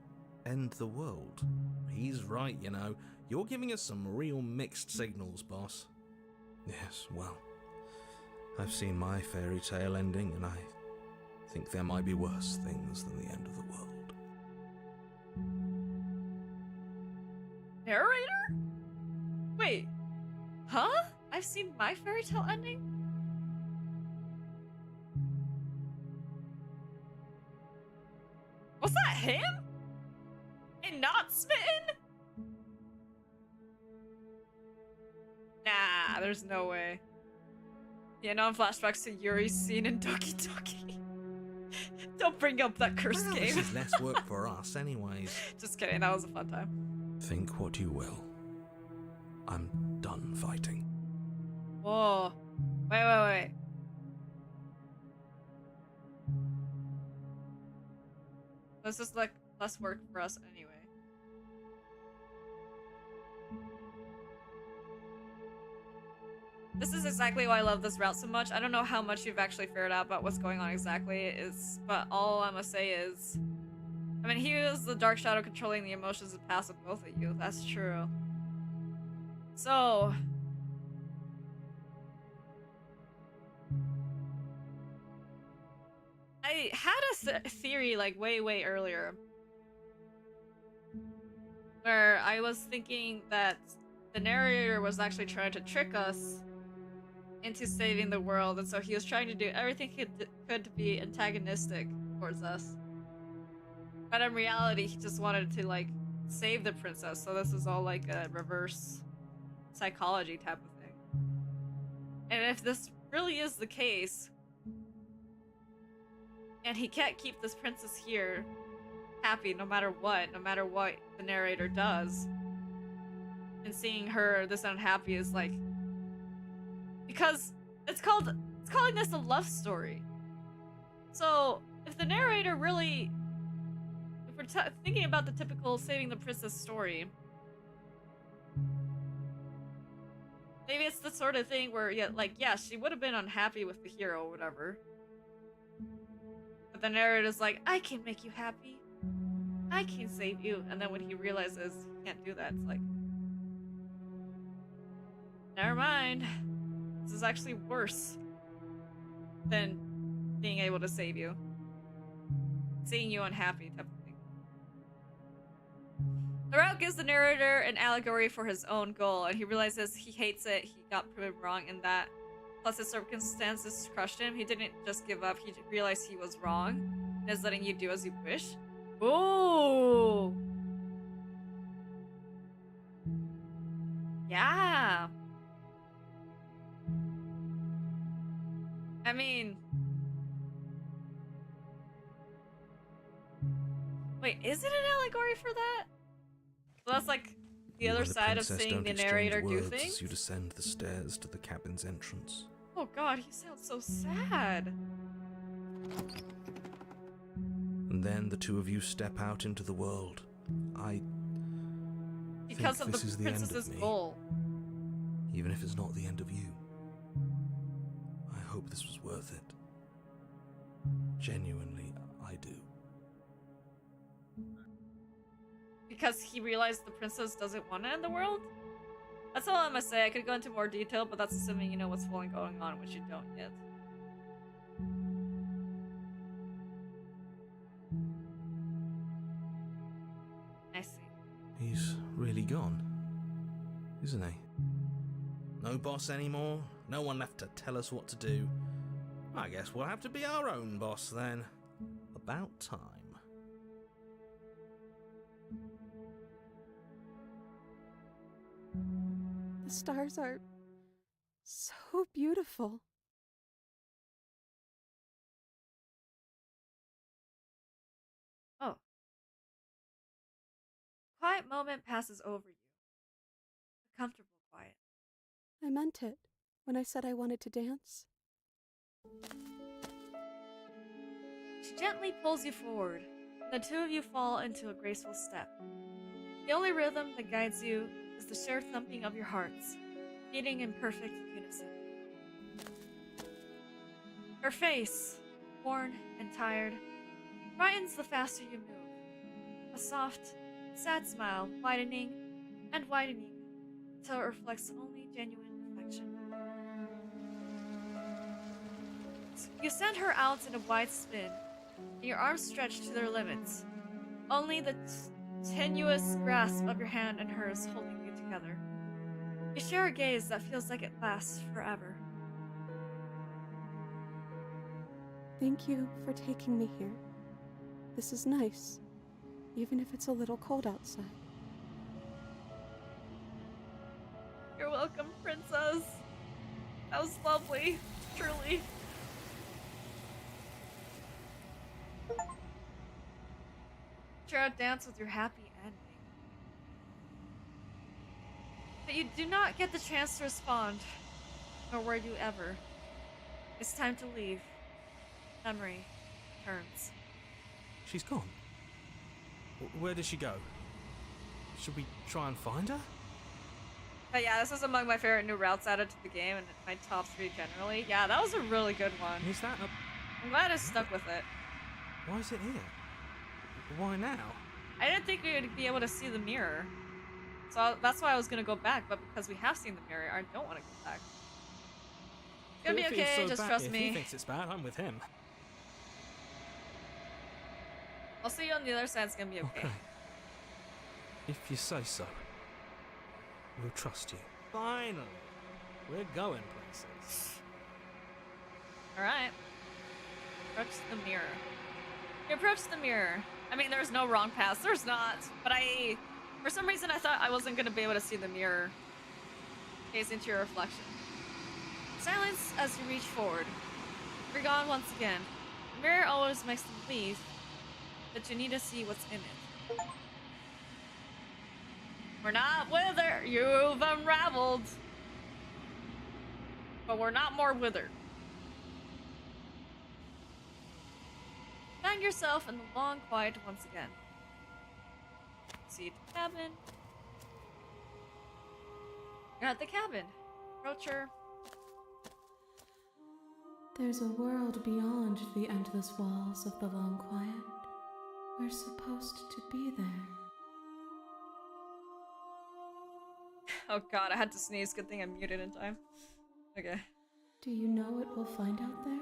end the world? He's right, you know. You're giving us some real mixed signals, boss. Yes, well, I've seen my fairy tale ending, and I think there might be worse things than the end of the world. Narrator? Wait. Huh? I've seen my fairy tale ending? Was that him? And not smitten? Nah, there's no way. Yeah, now I'm flashbacks to Yuri's scene in Doki Doki. Don't bring up that cursed Well, game. this is less work for us, anyways. Just kidding, that was a fun time. Think what you will. I'm done fighting. Whoa. Wait. This is like less work for us anyway. This is exactly why I love this route so much. I don't know how much you've actually figured out about what's going on exactly, but all I'm gonna say is, I mean, he was the Dark Shadow controlling the emotions and past of both of you. That's true. So, I had a theory like way earlier where I was thinking that the narrator was actually trying to trick us into saving the world, and so he was trying to do everything he could to be antagonistic towards us. But in reality, he just wanted to like save the princess, so this is all like a reverse psychology type of thing. And if this really is the case, and he can't keep this princess here happy no matter what the narrator does, and seeing her this unhappy is like, because it's calling this a love story. So if the narrator really, if we're thinking about the typical saving the princess story, maybe it's the sort of thing where yeah, she would have been unhappy with the hero or whatever, but the narrator's like, I can make you happy, I can save you, and then when he realizes he can't do that, it's like, never mind. This is actually worse than being able to save you. Seeing you unhappy type of thing. The route gives the narrator an allegory for his own goal, and he realizes he hates it, he got proven wrong in that. Plus his circumstances crushed him. He didn't just give up, he realized he was wrong, and is letting you do as you wish. Ooh! Yeah! I mean, wait, is it an allegory for that? Well, that's like the other side of seeing the narrator do things. As you descend the stairs to the cabin's entrance. Oh god, he sounds so sad. And then the two of you step out into the world. Because of the princess's goal. Even if it's not the end of you. I hope this was worth it. Genuinely, I do. Because he realized the princess doesn't want to end the world? That's all I'm gonna say. I could go into more detail, but that's assuming you know what's fully going on, which you don't yet. I see. He's really gone, isn't he? No boss anymore? No one left to tell us what to do? I guess we'll have to be our own boss then. About time. The stars are so beautiful. Oh. Quiet moment passes over you. A comfortable quiet. I meant it when I said I wanted to dance. She gently pulls you forward, and the two of you fall into a graceful step. The only rhythm that guides you is the shared thumping of your hearts, beating in perfect unison. Her face, worn and tired, brightens the faster you move. A soft, sad smile widening and widening until it reflects only genuine affection. You send her out in a wide spin, and your arms stretch to their limits. Only the tenuous grasp of your hand and hers holding you together. You share a gaze that feels like it lasts forever. Thank you for taking me here. This is nice, even if it's a little cold outside. You're welcome, princess. That was lovely, truly. a dance with your happy ending. But you do not get the chance to respond, nor were you ever. It's time to leave. Memory turns. She's gone. Where did she go? Should we try and find her? But yeah, this is among my favorite new routes added to the game and my top 3 generally. Yeah, that was a really good one. Is that a... I'm glad I stuck with it. Why is it here? Why now? I didn't think we would be able to see the mirror. So that's why I was gonna go back, but because we have seen the mirror, I don't want to go back. It's gonna be If it's okay, so just bad- trust if me. he thinks it's bad, I'm with him. I'll see you on the other side, it's gonna be okay. If you say so. We'll trust you. Finally! We're going places. Alright. Approach the mirror. You approach the mirror. I mean, there's no wrong path. There's not. But for some reason, I thought I wasn't going to be able to see the mirror. Gaze into your reflection. Silence as you reach forward. You're gone once again. The mirror always makes them leave, but you need to see what's in it. We're not withered. You've unraveled. But we're not more withered. Find yourself in the long quiet once again. See the cabin. You're at the cabin. Approach her. There's a world beyond the endless walls of the long quiet. We're supposed to be there. Oh god, I had to sneeze. Good thing I muted in time. Okay. Do you know what we'll find out there?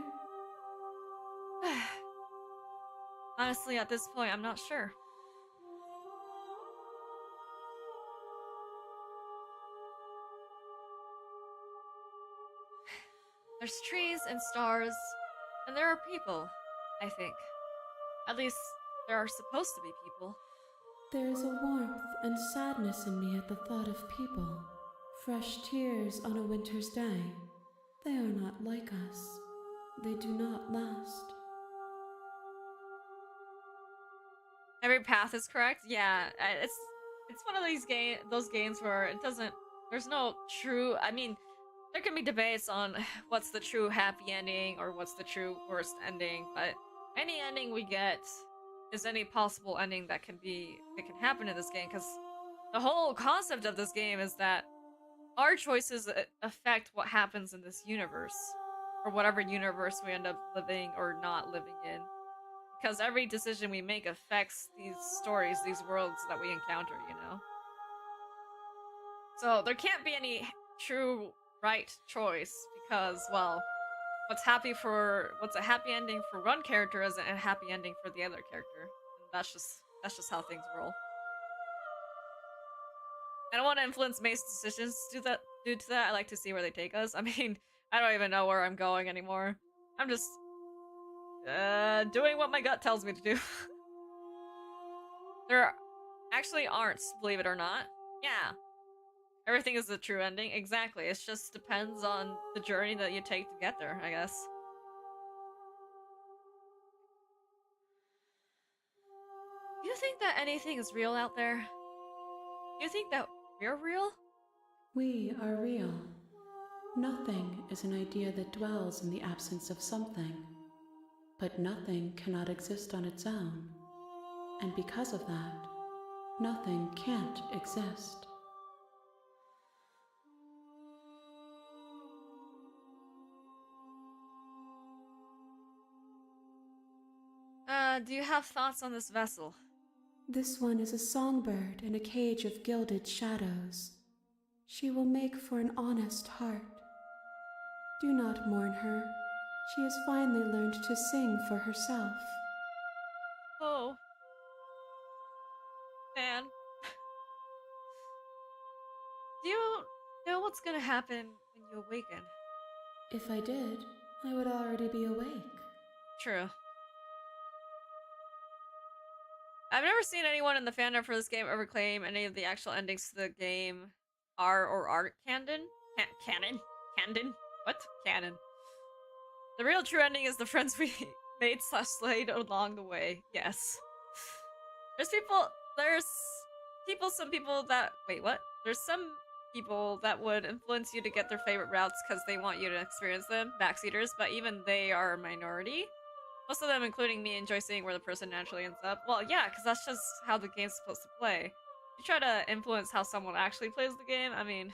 Honestly, at this point, I'm not sure. There's trees and stars, and there are people, I think. At least, there are supposed to be people. There is a warmth and sadness in me at the thought of people. Fresh tears on a winter's day. They are not like us. They do not last. Every path is correct? Yeah, it's one of those games where it doesn't... There's no true... I mean, there can be debates on what's the true happy ending or what's the true worst ending, but any ending we get is any possible ending that can happen in this game, because the whole concept of this game is that our choices affect what happens in this universe, or whatever universe we end up living or not living in. Because every decision we make affects these stories, these worlds that we encounter, you know? So there can't be any true right choice, because, well, what's a happy ending for one character isn't a happy ending for the other character. And that's just how things roll. I don't want to influence May's decisions due to that. I like to see where they take us. I mean, I don't even know where I'm going anymore. I'm just doing what my gut tells me to do. There actually aren't, believe it or not. Yeah. Everything is the true ending. Exactly. It just depends on the journey that you take to get there, I guess. Do you think that anything is real out there? Do you think that we're real? We are real. Nothing is an idea that dwells in the absence of something. But nothing cannot exist on its own. And because of that, nothing can't exist. Do you have thoughts on this vessel? This one is a songbird in a cage of gilded shadows. She will make for an honest heart. Do not mourn her. She has finally learned to sing for herself. Oh. Man. Do you know what's gonna happen when you awaken? If I did, I would already be awake. True. I've never seen anyone in the fandom for this game ever claim any of the actual endings to the game are or aren't canon. Canon? Canon? What? Canon. The real true ending is the friends we made / slayed along the way. Yes. some people that wait, what? There's some people that would influence you to get their favorite routes because they want you to experience them, backseaters, but even they are a minority. Most of them, including me, enjoy seeing where the person naturally ends up. Well, yeah, because that's just how the game's supposed to play. You try to influence how someone actually plays the game, I mean,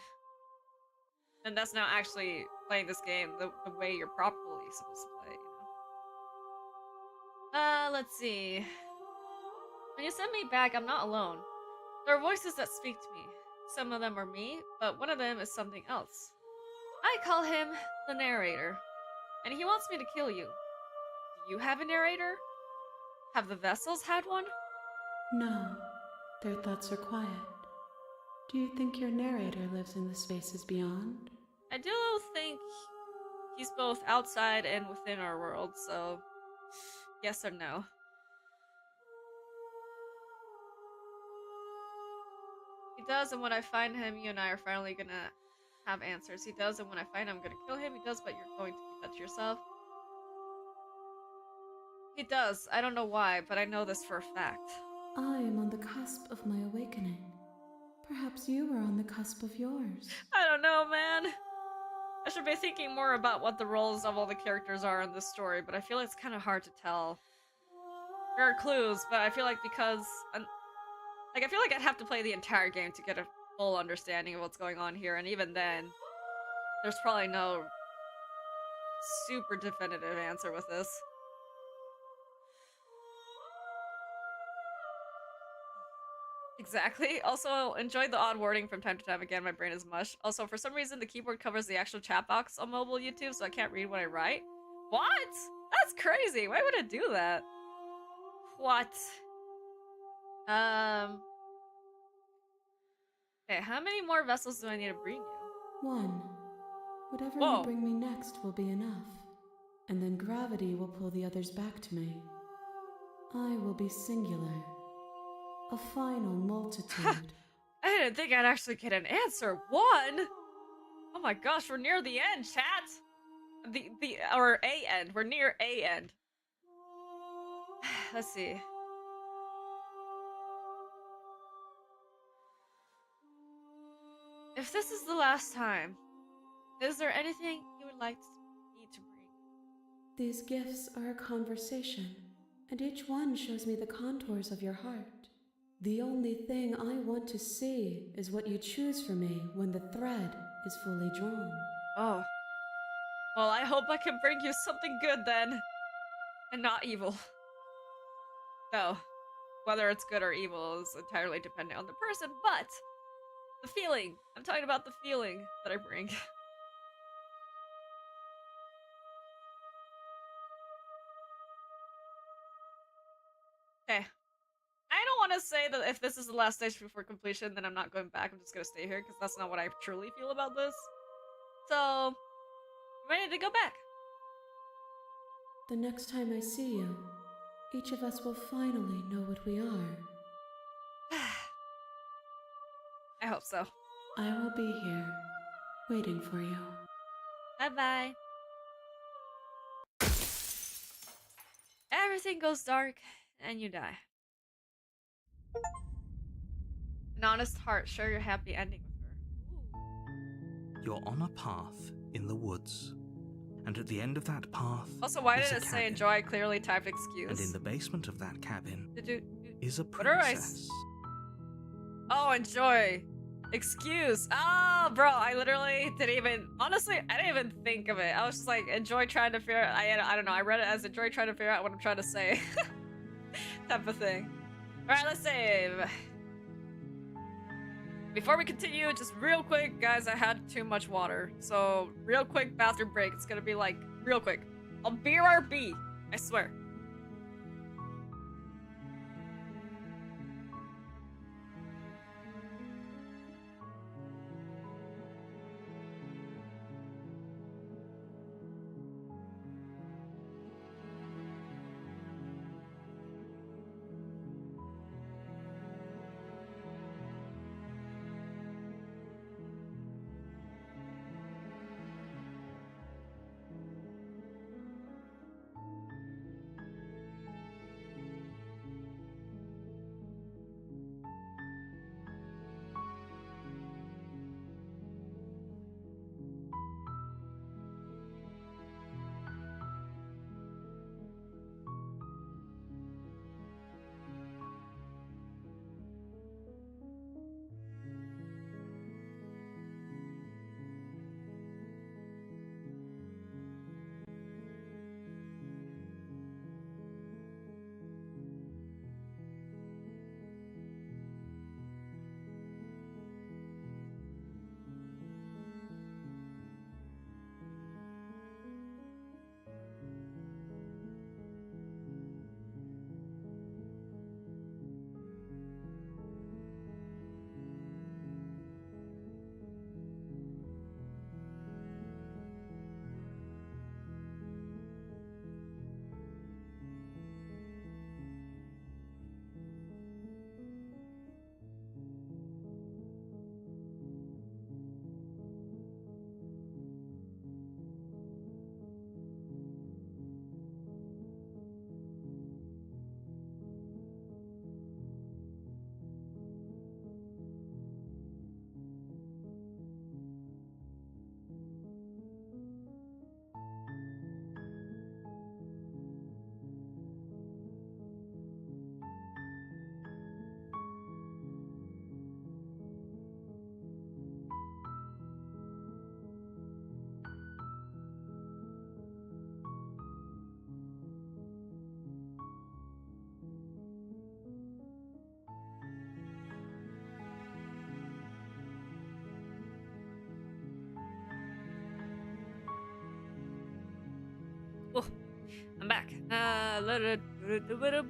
and that's not actually playing this game the way you're properly supposed to play, you know? Let's see. When you send me back, I'm not alone. There are voices that speak to me. Some of them are me, but one of them is something else. I call him the narrator, and he wants me to kill you. Do you have a narrator? Have the vessels had one? No, their thoughts are quiet. Do you think your narrator lives in the spaces beyond? I do think he's both outside and within our world, so yes or no. He does, and when I find him, you and I are finally gonna have answers. He does, and when I find him, I'm gonna kill him. He does, but you're going to keep that to yourself. He does. I don't know why, but I know this for a fact. I am on the cusp of my awakening. Perhaps you are on the cusp of yours. I don't know, man. I should be thinking more about what the roles of all the characters are in this story, but I feel it's kind of hard to tell. There are clues, but I feel like because... I feel like I'd have to play the entire game to get a full understanding of what's going on here, and even then, there's probably no super definitive answer with this. Exactly. Also, enjoyed the odd wording from time to time. Again, my brain is mush. Also, for some reason, the keyboard covers the actual chat box on mobile YouTube, so I can't read what I write. What? That's crazy. Why would it do that? What? Okay, how many more vessels do I need to bring you? One. Whatever Whoa. you bring me next will be enough. And then gravity will pull the others back to me. I will be singular. A final multitude. I didn't think I'd actually get an answer. One? Oh my gosh, we're near the end, chat! Or a end. We're near a end. Let's see. If this is the last time, is there anything you would like me to bring? These gifts are a conversation, and each one shows me the contours of your heart. The only thing I want to see is what you choose for me when the thread is fully drawn. Oh. Well, I hope I can bring you something good then. And not evil. No. Whether it's good or evil is entirely dependent on the person, but the feeling. I'm talking about the feeling that I bring. Okay. I don't want to say that if this is the last stage before completion, then I'm not going back. I'm just going to stay here, because that's not what I truly feel about this. So, I'm ready to go back. The next time I see you, each of us will finally know what we are. I hope so. I will be here, waiting for you. Bye-bye. Everything goes dark, and you die. An honest heart, share your happy ending with her. You're on a path in the woods, and at the end of that path Also, why is did a it say cabin. enjoy? I clearly typed excuse. And in the basement of that cabin is a What do I princess. Oh, enjoy. Excuse. Oh, bro, I literally didn't even... Honestly, I didn't even think of it. I was just like, enjoy trying to figure out... I don't know, I read it as enjoy trying to figure out what I'm trying to say. Type of thing. Alright, let's save. Before we continue, just real quick, guys, I had too much water. So, real quick bathroom break. It's gonna be like, real quick. I'll BRB. I swear.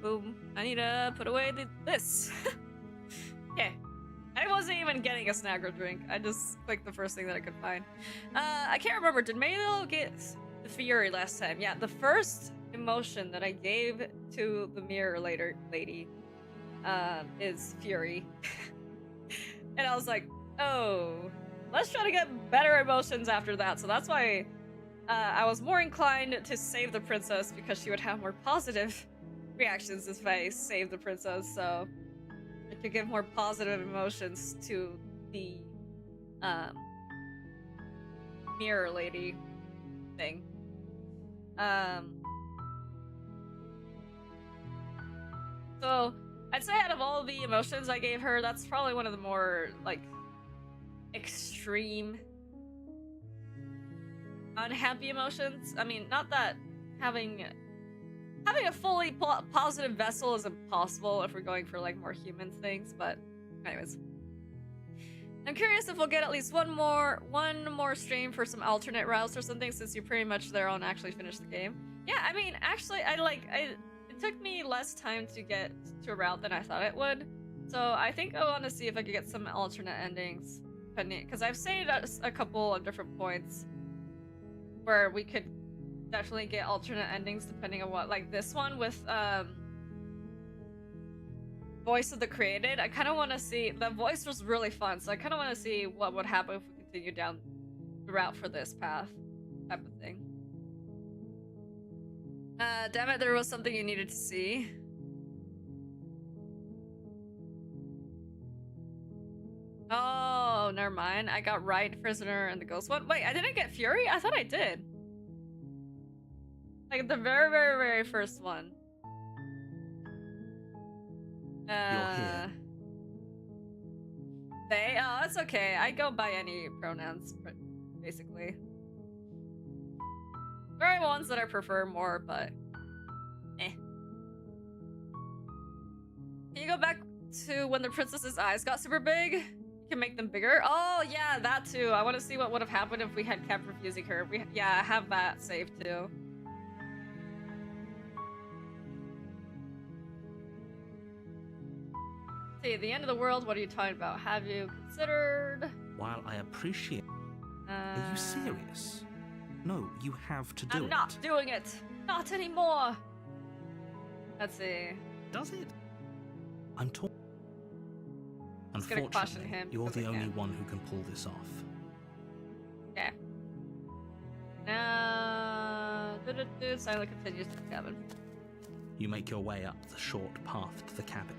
Boom. I need to put away this. Okay. I wasn't even getting a snack or drink. I just clicked the first thing that I could find. I can't remember. Did Maelo get the Fury last time? Yeah, the first emotion that I gave to the mirror lady is Fury. And I was like, oh, let's try to get better emotions after that. So that's why I was more inclined to save the princess, because she would have more positive reactions if I saved the princess. So I could give more positive emotions to the mirror lady thing. So I'd say out of all the emotions I gave her, that's probably one of the more like extreme unhappy emotions. I mean, not that having a fully positive vessel is impossible if we're going for like more human things, but anyways. I'm curious if we'll get at least one more stream for some alternate routes or something, since you're pretty much there on actually finish the game. Yeah, I mean, actually, it took me less time to get to a route than I thought it would. So I think I want to see if I could get some alternate endings, because I've saved a couple of different points where we could definitely get alternate endings depending on what, like this one with Voice of the Created. I kind of want to see, the voice was really fun, so I kind of want to see what would happen if we continue down the route for this path type of thing. Damn it, there was something you needed to see. Oh, never mind. I got Ride Prisoner and the Ghost one. Wait, I didn't get Fury? I thought I did. Like the very, very, very first one. You're here. They? Oh, it's okay. I go by any pronouns, basically. There are ones that I prefer more, but eh. Can you go back to when the princess's eyes got super big? You can make them bigger? Oh, yeah, that too. I want to see what would have happened if we had kept refusing her. Yeah, I have that saved too. See, the end of the world, what are you talking about? Have you considered? While I appreciate... Are you serious? No, you have to do it. I'm not doing it. Not anymore. Let's see. Does it? I'm talking... Just gonna caution Unfortunately, him you're because the I only can. one who can pull this off. Okay. Silent continues to the cabin. You make your way up the short path to the cabin.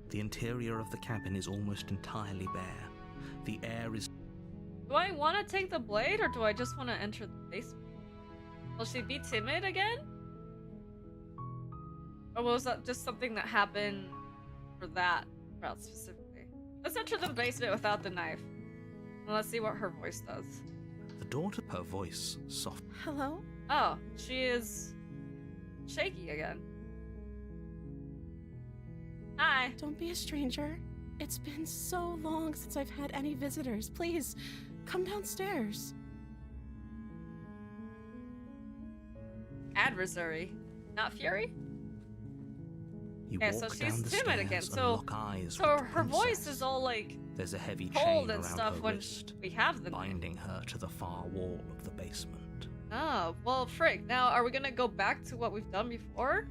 The interior of the cabin is almost entirely bare. The air is... Do I want to take the blade, or do I just want to enter the basement? Will she be timid again? Or was that just something that happened for that route specifically? Let's enter the basement without the knife. And let's see what her voice does. The daughter, her voice soft. Hello? Oh, she is shaky again. Hi. Don't be a stranger. It's been so long since I've had any visitors. Please, come downstairs. Adversary, not Fury? You Yeah, walk so down she's the timid stairs again, and so- lock eyes So with the her voice princess. is all like There's a heavy cold chain and around stuff her when wrist, we have the knife. binding her to the far wall of the basement. Oh, well, frick. Now, are we gonna go back to what we've done before?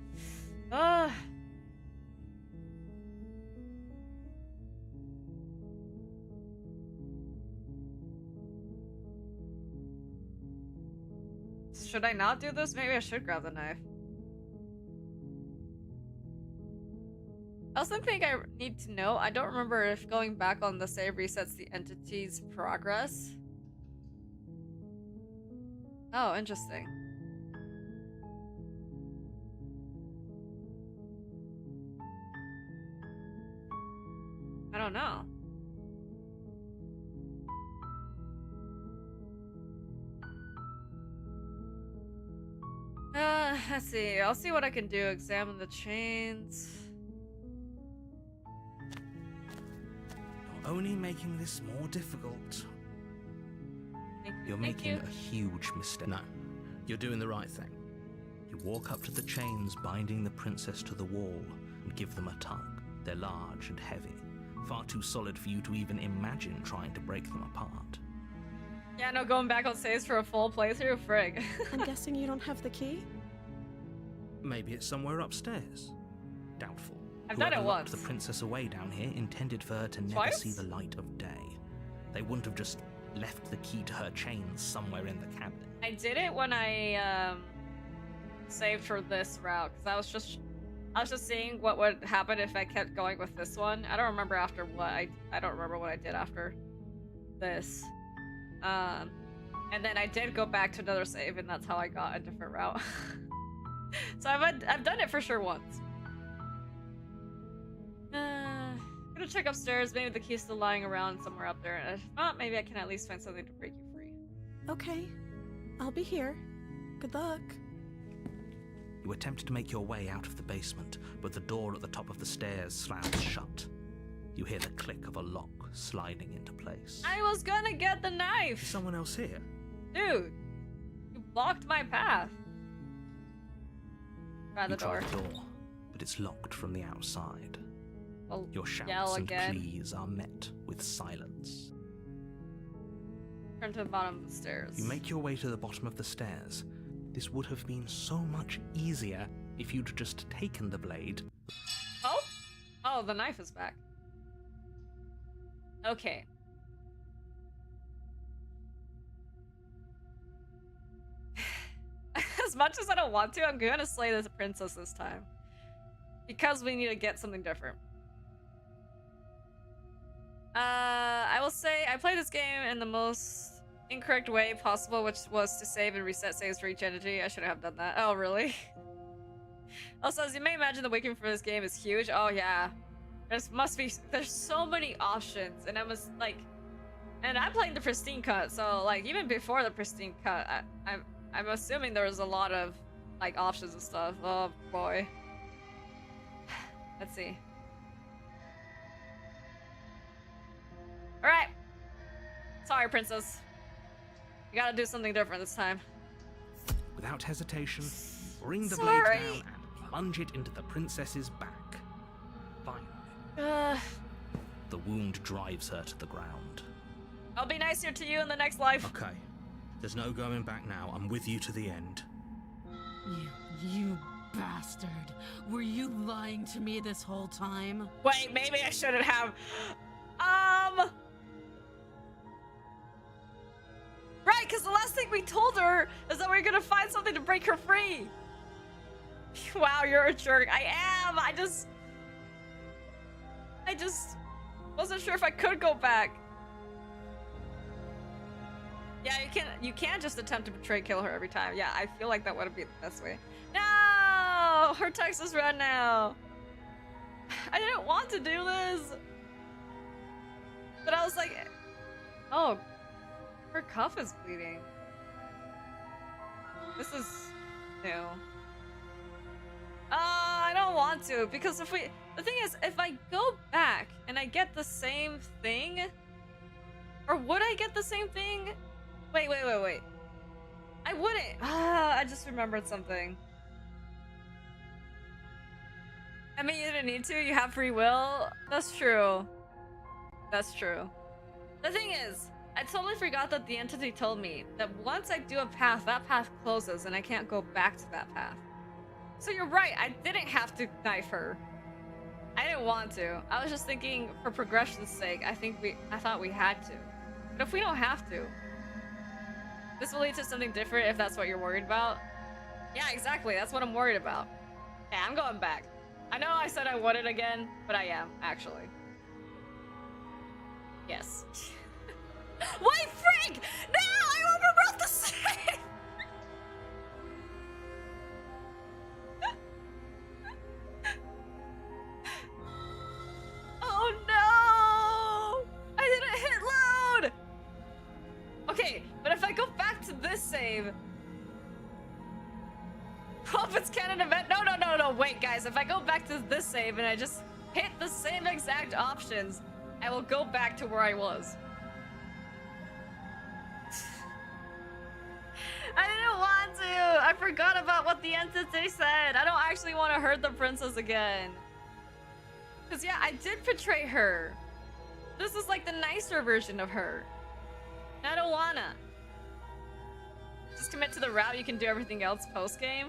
Should I not do this? Maybe I should grab the knife. I also think I need to know, I don't remember if going back on the save resets the entity's progress. Oh, interesting. I don't know. Let's see. I'll see what I can do. Examine the chains. Your only making this more difficult. Thank you. You're Thank making you. a huge mistake. No, you're doing the right thing. You walk up to the chains binding the princess to the wall and give them a tug. They're large and heavy, far too solid for you to even imagine trying to break them apart. Yeah, no, going back on saves for a full playthrough, frig. I'm guessing you don't have the key? Maybe it's somewhere upstairs. Doubtful. I've done it Whoever locked once. the princess away down here intended for her to never Twice? see the light of day. They wouldn't have just left the key to her chains somewhere in the cabin. I did it when I saved for this route because I was just seeing what would happen if I kept going with this one. I don't remember after what I don't remember what I did after this. And then I did go back to another save, and that's how I got a different route. So I've done it for sure once. Gonna check upstairs. Maybe the key's still lying around somewhere up there. If not, maybe I can at least find something to break you free. Okay. I'll be here. Good luck. You attempt to make your way out of the basement, but the door at the top of the stairs slams shut. You hear the click of a lock sliding into place. I was gonna get the Is knife! someone else here? Dude! You blocked my path. Try the You try door. the door, but it's locked from the outside. I'll Your shouts yell and again. pleas are met with silence. Turn to the bottom of the stairs. You make your way to the bottom of the stairs. This would have been so much easier if you'd just taken the blade. Oh? Oh, the knife is back. Okay. As much as I don't want to, I'm gonna slay this princess this time. Because we need to get something different. I will say I played this game in the most incorrect way possible, which was to save and reset saves for each entity. I shouldn't have done that. Oh, really? Also, as you may imagine, the waiting for this game is huge. Oh, yeah. There's so many options, and I was like, and I'm playing the pristine cut, so like even before the pristine cut, I'm assuming there was a lot of like options and stuff. Oh boy. Let's see. All right. Sorry, princess. You gotta do something different this time. Without hesitation, bring the Sorry. blade down and plunge it into the princess's back. Fine. The wound drives her to the ground. I'll be nicer to you in the next life. Okay. There's no going back now. I'm with you to the end. You bastard. Were you lying to me this whole time? Wait, maybe I shouldn't have. Right, because the last thing we told her is that we are gonna find something to break her free. Wow, you're a jerk. I am. I just wasn't sure if I could go back. Yeah, you can't just attempt to betray kill her every time. Yeah, I feel like that would be the best way. No! Her text is red now. I didn't want to do this. But I was like, oh, her cuff is bleeding. This is new. I don't want to, because the thing is, if I go back and I get the same thing, or would I get the same thing? Wait. I wouldn't. I just remembered something. I mean, you didn't need to. You have free will. That's true. That's true. The thing is, I totally forgot that the entity told me that once I do a path, that path closes and I can't go back to that path. So you're right. I didn't have to knife her. I didn't want to. I was just thinking for progression's sake, I thought we had to. But if we don't have to, this will lead to something different if that's what you're worried about. Yeah, exactly. That's what I'm worried about. Yeah, I'm going back. I know I said I wouldn't again, but I am, actually. Yes. Wait, Frank! No! I overwrote the save! Oh no! I didn't hit load! Okay, but if I go back to this save... Hope it's canon event. No, wait, guys. If I go back to this save and I just hit the same exact options, I will go back to where I was. I didn't want to! I forgot about what the entity said! I don't actually want to hurt the princess again. Cause yeah, I did betray her. This is like the nicer version of her. I don't wanna. Just commit to the route, you can do everything else post-game?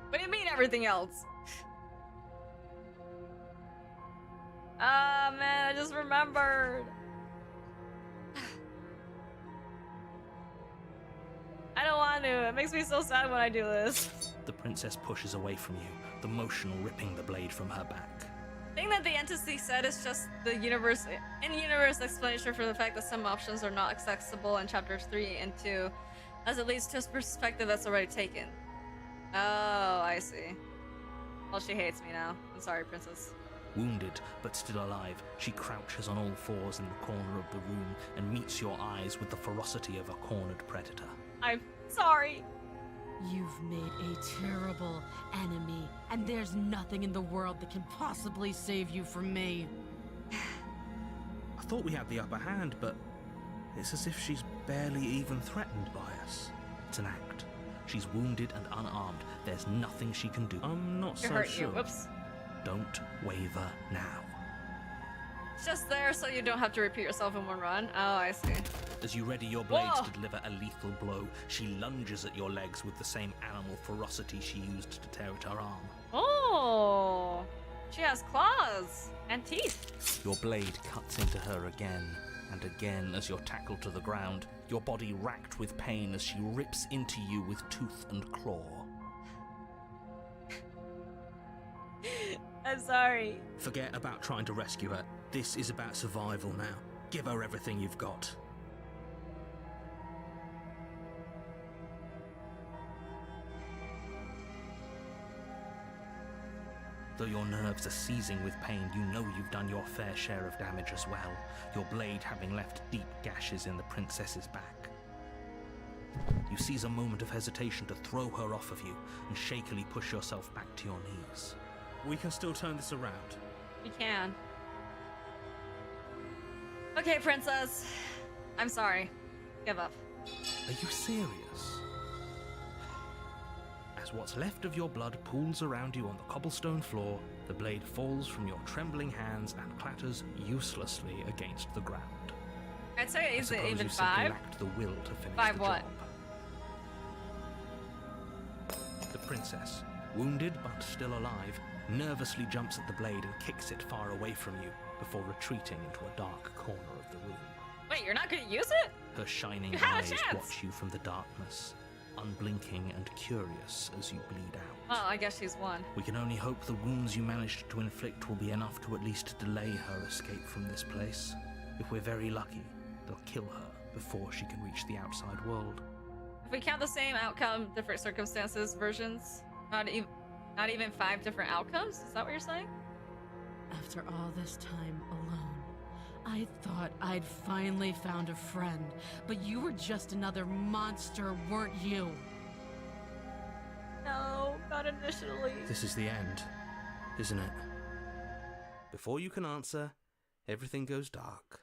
What do you mean everything else? Ah, man, I just remembered. I don't want to. It makes me so sad when I do this. The princess pushes away from you, the motion ripping the blade from her back. I think that the entity said is just the in-universe explanation for the fact that some options are not accessible in chapters 3 and 2, as it leads to a perspective that's already taken. Oh, I see. Well, she hates me now. I'm sorry, princess. Wounded, but still alive, she crouches on all fours in the corner of the room and meets your eyes with the ferocity of a cornered predator. I'm sorry. You've made a terrible enemy, and there's nothing in the world that can possibly save you from me. I thought we had the upper hand, but it's as if she's barely even threatened by us. It's an act. She's wounded and unarmed. There's nothing she can do. I'm not so hurt sure. you. Whoops. Don't waver now. It's just there so you don't have to repeat yourself in one run. Oh, I see. As you ready your blades Whoa. to deliver a lethal blow, she lunges at your legs with the same animal ferocity she used to tear at her arm. Oh, she has claws and teeth. Your blade cuts into her again and again as you're tackled to the ground, your body racked with pain as she rips into you with tooth and claw. I'm sorry. Forget about trying to rescue her. This is about survival now. Give her everything you've got. Though your nerves are seizing with pain, you know you've done your fair share of damage as well, your blade having left deep gashes in the princess's back. You seize a moment of hesitation to throw her off of you and shakily push yourself back to your knees. We can still turn this around. We can. Okay, princess. I'm sorry. Give up. Are you serious? As what's left of your blood pools around you on the cobblestone floor, the blade falls from your trembling hands and clatters uselessly against the ground. I'd say I is it suppose even you simply 5? lacked the will to finish 5 the what? job. The princess, wounded but still alive, nervously jumps at the blade and kicks it far away from you before retreating into a dark corner of the room. Wait, you're not gonna use it? Her shining You had a eyes chance. watch you from the darkness, unblinking and curious as you bleed out. Well, I guess she's won. We can only hope the wounds you managed to inflict will be enough to at least delay her escape from this place. If we're very lucky, they'll kill her before she can reach the outside world. If we count the same outcome, different circumstances, versions, not even 5 different outcomes? Is that what you're saying? After all this time alone, I thought I'd finally found a friend, but you were just another monster, weren't you? No, not initially. This is the end, isn't it? Before you can answer, everything goes dark,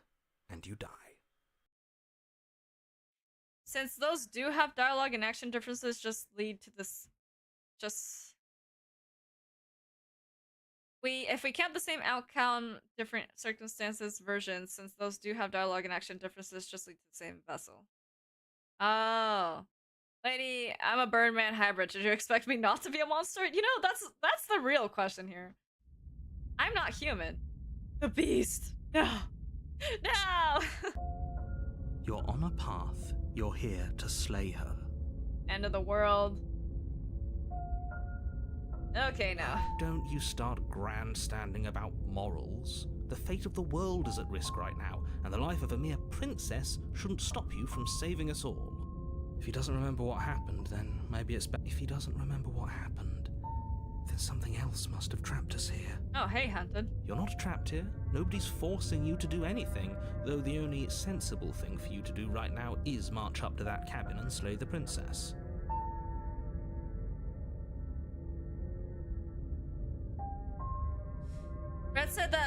and you die. Since those do have dialogue and action differences, just lead to this. If we count the same outcome, different circumstances, versions, since those do have dialogue and action differences, just lead to the same vessel. Oh. Lady, I'm a Birdman hybrid. Did you expect me not to be a monster? You know, that's the real question here. I'm not human. The beast. No. No! You're on a path. You're here to slay her. End of the world. Okay, now. Don't you start grandstanding about morals. The fate of the world is at risk right now, and the life of a mere princess shouldn't stop you from saving us all. If he doesn't remember what happened, then maybe it's better. If he doesn't remember what happened, then something else must have trapped us here. Oh, hey, Hunted. You're not trapped here. Nobody's forcing you to do anything, though the only sensible thing for you to do right now is march up to that cabin and slay the princess.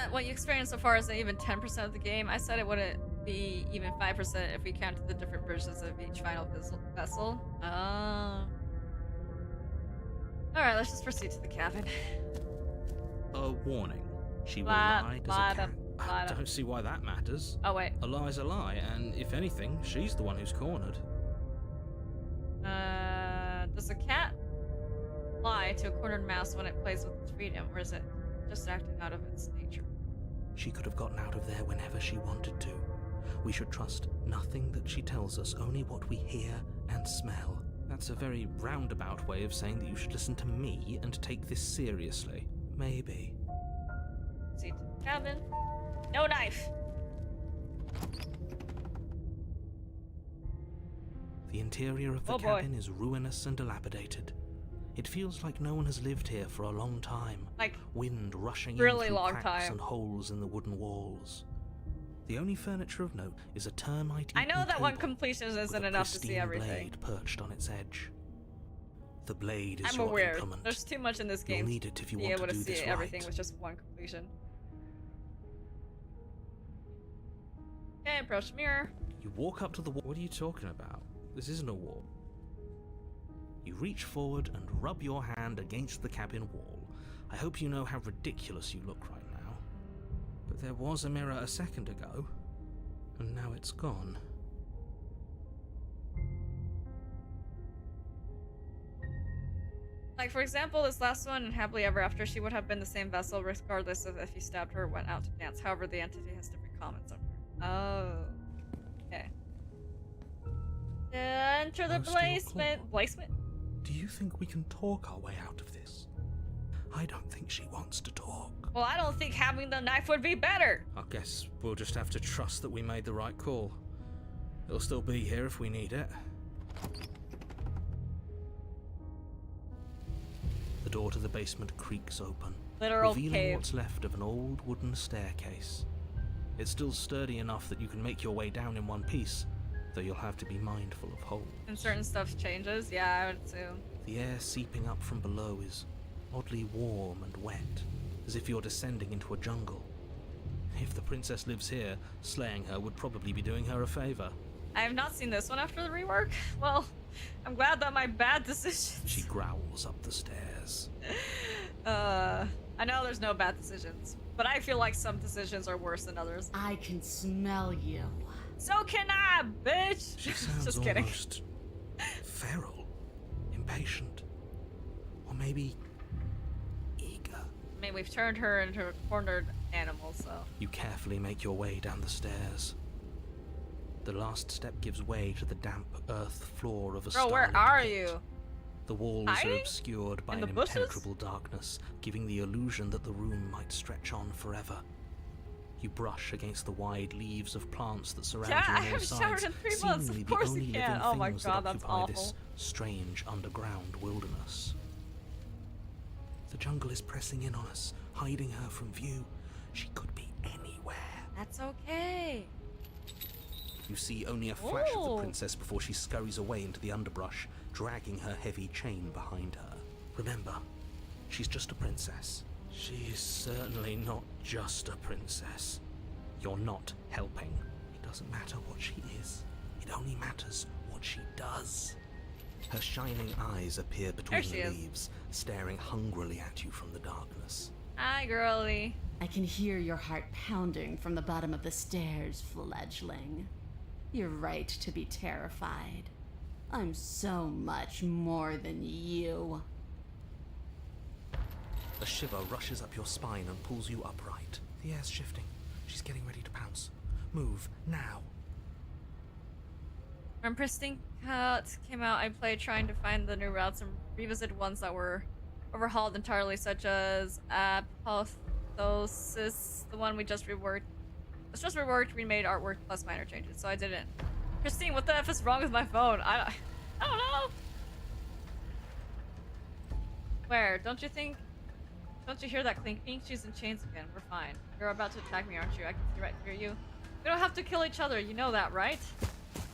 that what you experienced so far isn't even 10% of the game. I said it wouldn't be even 5% if we counted the different versions of each final vessel. Alright, let's just proceed to the cabin. A warning. She will Lie- lie as lie a cat. I to- don't see why that matters. Oh, wait. A lie's a lie, and if anything, she's the one who's cornered. Does a cat lie to a cornered mouse when it plays with its freedom, or is it just acting out of its nature? She could have gotten out of there whenever she wanted to. We should trust nothing that she tells us, only what we hear and smell. That's a very roundabout way of saying that you should listen to me and take this seriously. Maybe. Proceed to the cabin. No knife! The interior of the Oh, boy. cabin is ruinous and dilapidated. It feels like no one has lived here for a long time. Like, Wind rushing really in through long cracks time. and holes in the wooden walls. The only furniture of note is a termite. I know that one completion isn't enough to see everything. Blade perched on its edge. The blade is I'm your aware. implement. There's too much in this You'll game need it if you to be want able to to do see this everything right. with just one completion. Okay, approach mirror. You walk up to the wall. What are you talking about? This isn't a wall. You reach forward and rub your hand against the cabin wall. I hope you know how ridiculous you look right now. But there was a mirror a second ago, and now it's gone. Like, for example, this last one in Happily Ever After, she would have been the same vessel regardless of if you stabbed her or went out to dance. However, the entity has different comments on her. Oh. Okay. Enter the Close to your placement. claw. Placement? Do you think we can talk our way out of this? I don't think she wants to talk. Well, I don't think having the knife would be better. I guess we'll just have to trust that we made the right call. It'll still be here if we need it. The door to the basement creaks open, Literal revealing cave. what's left of an old wooden staircase. It's still sturdy enough that you can make your way down in one piece, though you'll have to be mindful of holes. And certain stuff changes. Yeah, I would assume. The air seeping up from below is oddly warm and wet, as if you're descending into a jungle. If the princess lives here, slaying her would probably be doing her a favor. I have not seen this one after the rework. Well, I'm glad that my bad decisions. She growls up the stairs. I know there's no bad decisions, but I feel like some decisions are worse than others. I can smell you. So can I, bitch! She sounds Just kidding. almost feral, impatient, or maybe eager. I mean, we've turned her into a cornered animal, so. You carefully make your way down the stairs. The last step gives way to the damp earth floor of a Bro, where starlit are pit. you? The walls Hiding? are obscured by In an the bushes? impenetrable darkness, giving the illusion that the room might stretch on forever. You brush against the wide leaves of plants that surround Yeah, you I on all haven't showered sides, in 3 months. seemingly Of the course only you living can. Oh my things god, that that's occupy this awful. strange underground wilderness. The jungle is pressing in on us, hiding her from view. She could be anywhere. That's okay. You see only a flash of the Ooh. princess before she scurries away into the underbrush, dragging her heavy chain behind her. Remember, she's just a princess. She's certainly not just a princess. You're not helping. It doesn't matter what she is. It only matters what she does. Her shining eyes appear between There she the is. leaves, staring hungrily at you from the darkness. Hi, girly. I can hear your heart pounding from the bottom of the stairs, fledgling. You're right to be terrified. I'm so much more than you. A shiver rushes up your spine and pulls you upright. The air's shifting. She's getting ready to pounce. Move, now. When Pristine Cut came out, I played trying to find the new routes and revisit ones that were overhauled entirely, such as Apoptosis, the one we just reworked. It's just reworked, remade artwork plus minor changes, so I didn't. Christine, what the F is wrong with my phone? I don't know. Where? Don't you hear that clinking? She's in chains again. We're fine. You're about to attack me, aren't you? I can see right through you. We don't have to kill each other, you know that, right?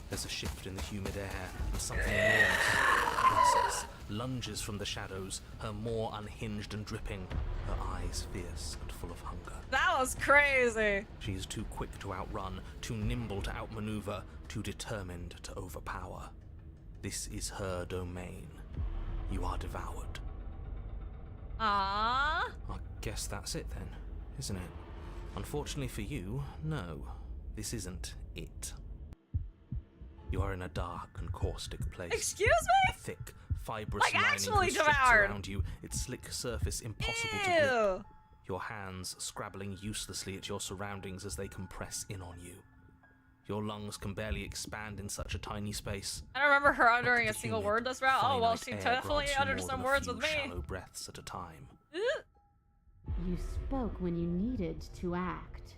There's a shift in the humid air, and something enormous, princess lunges from the shadows, her maw unhinged and dripping, her eyes fierce and full of hunger. That was crazy. She is too quick to outrun, too nimble to outmaneuver, too determined to overpower. This is her domain. You are devoured. Ah. I guess that's it then, isn't it? Unfortunately for you, no. This isn't it. You are in a dark and caustic place. Excuse A me? thick, fibrous Like lining actually constricts devoured. around you, its slick surface impossible to grip. Ew. Your hands scrabbling uselessly at your surroundings as they compress in on you. Your lungs can barely expand in such a tiny space. I don't remember her Not uttering that a the single humid, word this route. Oh, well, finite she air definitely grants you uttered more some than a words few with me. shallow breaths at a time. You spoke when you needed to act.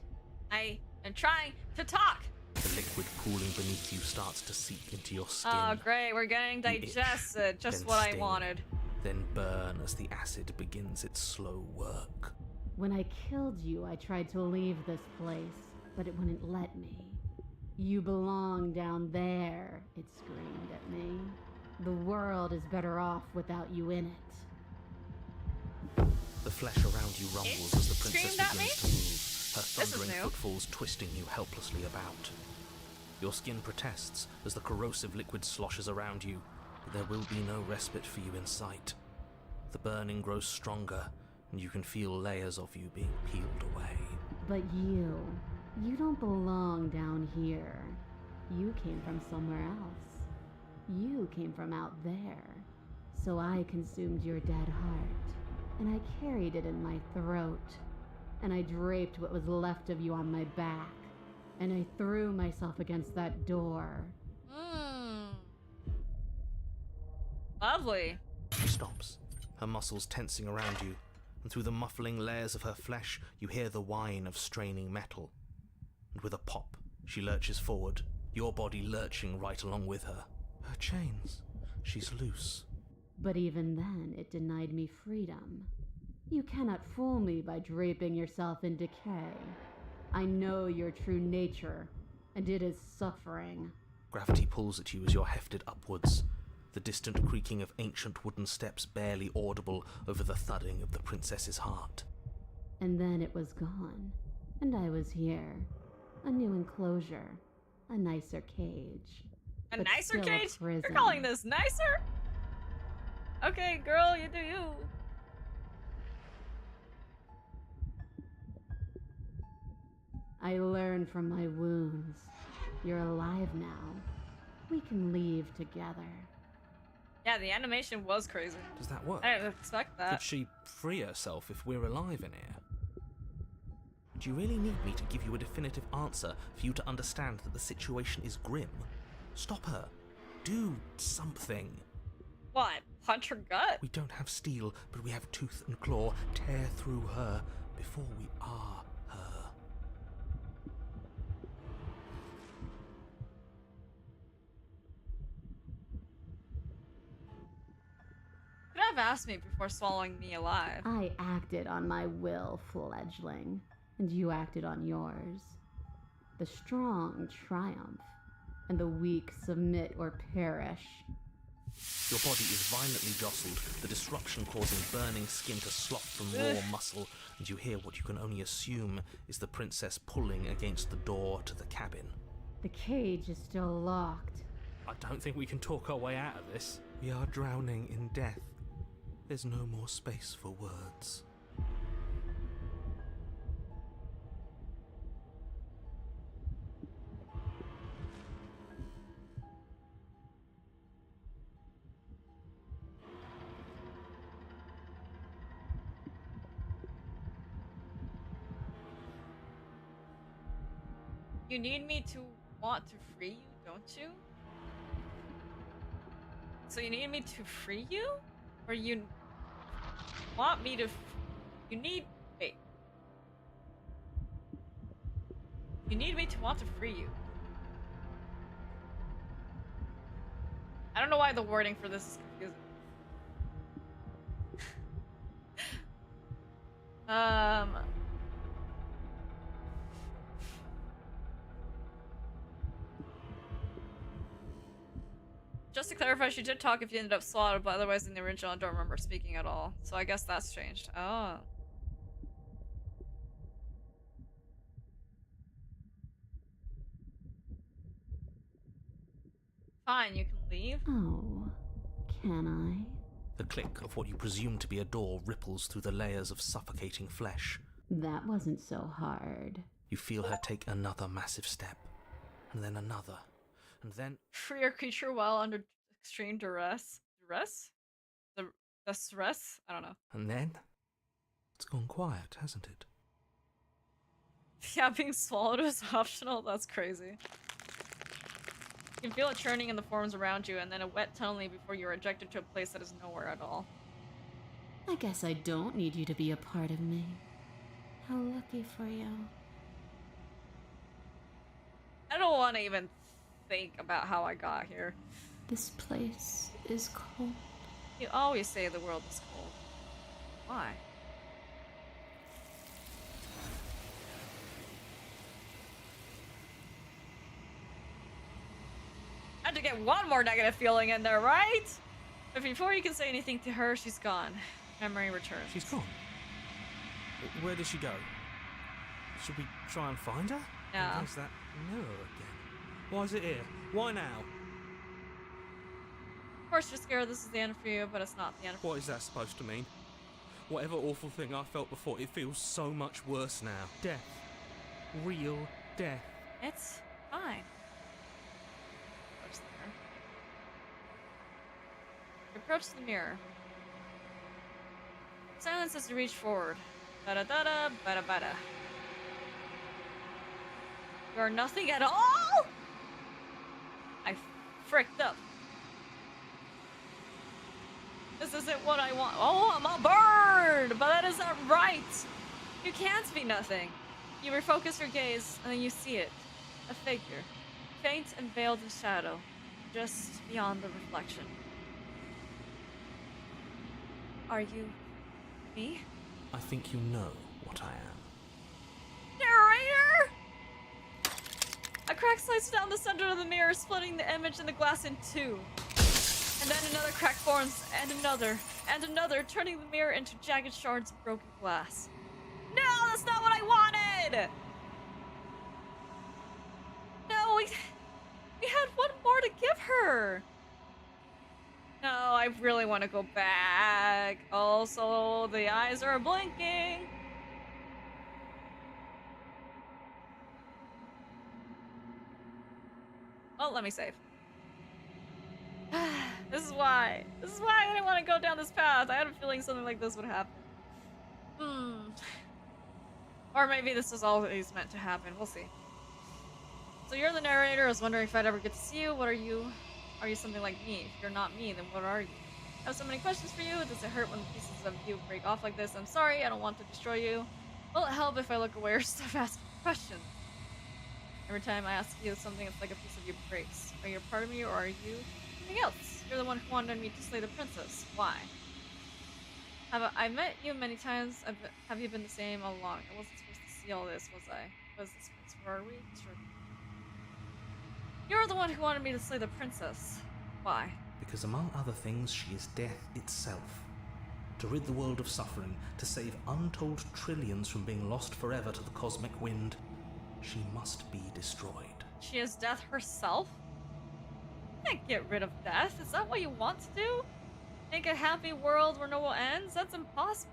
I am trying to talk. The liquid pooling beneath you starts to seep into your skin. Oh, great. We're getting You itch, digested. Just then what I sting, wanted. Then burn as the acid begins its slow work. When I killed you, I tried to leave this place, but it wouldn't let me. You belong down there, it screamed at me. The world is better off without you in it. The flesh around you rumbles as the princess screamed at begins me? to move, her This is thundering new. footfalls twisting you helplessly about. Your skin protests as the corrosive liquid sloshes around you, but there will be no respite for you in sight. The burning grows stronger, and you can feel layers of you being peeled away. But you don't belong down here. You came from somewhere else. You came from out there. So I consumed your dead heart, and I carried it in my throat, and I draped what was left of you on my back, and I threw myself against that door. Mmm. Lovely. She stops, her muscles tensing around you, and through the muffling layers of her flesh, you hear the whine of straining metal. And with a pop, she lurches forward, your body lurching right along with her. Her chains. She's loose. But even then, it denied me freedom. You cannot fool me by draping yourself in decay. I know your true nature, and it is suffering. Gravity pulls at you as you're hefted upwards, the distant creaking of ancient wooden steps barely audible over the thudding of the princess's heart. And then it was gone, and I was here. A new enclosure, a nicer cage. A but nicer still a cage? You're prison. calling this nicer? Okay, girl, you do you. I learned from my wounds. You're alive now. We can leave together. Yeah, the animation was crazy. Does that work? I didn't expect Could that. she free herself if we're alive in here? Do you really need me to give you a definitive answer for you to understand that the situation is grim? Stop her. Do something. What? Punch her gut? We don't have steel, but we have tooth and claw. Tear through her before we are her. You could have asked me before swallowing me alive. I acted on my will, fledgling, and you acted on yours. The strong triumph, and the weak submit or perish. Your body is violently jostled, the disruption causing burning skin to slough from raw muscle, and you hear what you can only assume is the princess pulling against the door to the cabin. The cage is still locked. I don't think we can talk our way out of this. We are drowning in death. There's no more space for words. You need me to want to free you, don't you? So you need me to free you? Or you want me to you need wait. You need me to want to free you. I don't know why the wording for this is confusing. just to clarify, she did talk if you ended up slaughtered, but otherwise in the original I don't remember speaking at all. So I guess that's changed. Oh. Fine, you can leave. Oh, can I? The click of what you presume to be a door ripples through the layers of suffocating flesh. That wasn't so hard. You feel her take another massive step, and then another, and then... Free your creature while under extreme duress. Duress? The stress? I don't know. And then... It's gone quiet, hasn't it? Yeah, being swallowed is optional? That's crazy. You can feel it churning in the forms around you, and then a wet tunneling before you're ejected to a place that is nowhere at all. I guess I don't need you to be a part of me. How lucky for you. I don't want to even think about how I got here. This place is cold. You always say the world is cold. Why? I had to get one more negative feeling in there, right? But before you can say anything to her, she's gone. Memory returns. She's gone. Where did she go? Should we try and find her? No. And there's that mirror again. Why is it here? Why now? Of course you're scared this is the end for you, but it's not the end for What is that supposed to mean? Whatever awful thing I felt before, it feels so much worse now. Death. Real death. you. It's fine. You approach the mirror. Silence as you reach forward. Bada-da-da, bada-bada. You are nothing at all? I fricked up. This isn't what I want. Oh, I'm a bird! But that is not right! You can't be nothing. You refocus your gaze, and then you see it. A figure. Faint and veiled in shadow. Just beyond the reflection. Are you... me? I think you know what I am. Narrator! A crack slides down the center of the mirror, splitting the image and the glass in two. And then another crack forms, and another, turning the mirror into jagged shards of broken glass. No, that's not what I wanted! No, we had one more to give her! No, I really want to go back. Also, the eyes are blinking. Oh, let me save. This is why I didn't want to go down this path. I had a feeling something like this would happen. Or maybe this was always meant to happen. We'll see. So you're the narrator. I was wondering if I'd ever get to see you. What are you? Are you something like me? If you're not me, then what are you? I have so many questions for you. Does it hurt when the pieces of you break off like this? I'm sorry. I don't want to destroy you. Will it help if I look away or stop asking questions? Every time I ask you something, it's like a piece of you breaks. Are you a part of me, or are you something else? You're the one who wanted me to slay the princess. Why? I met you many times. Have you been the same all along? I wasn't supposed to see all this, was I? Was this place? Where are we? Sure. You're the one who wanted me to slay the princess. Why? Because among other things, she is death itself. To rid the world of suffering, to save untold trillions from being lost forever to the cosmic wind, she must be destroyed. She is death herself? You can't get rid of death. Is that what you want to do? Make a happy world where no one ends? That's impossible.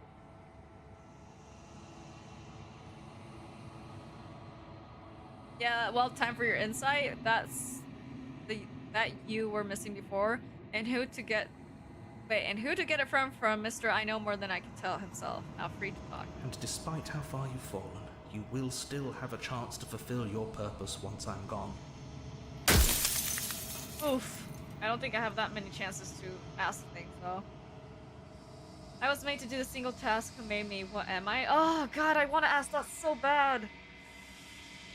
Yeah, well, time for your insight. That's that you were missing before. And who to get it from Mr. I Know More Than I Can Tell himself. Now free to talk. And despite how far you've fallen, you will still have a chance to fulfill your purpose once I'm gone. Oof. I don't think I have that many chances to ask things, though. I was made to do the single task who made me. What am I? Oh, God, I want to ask that so bad.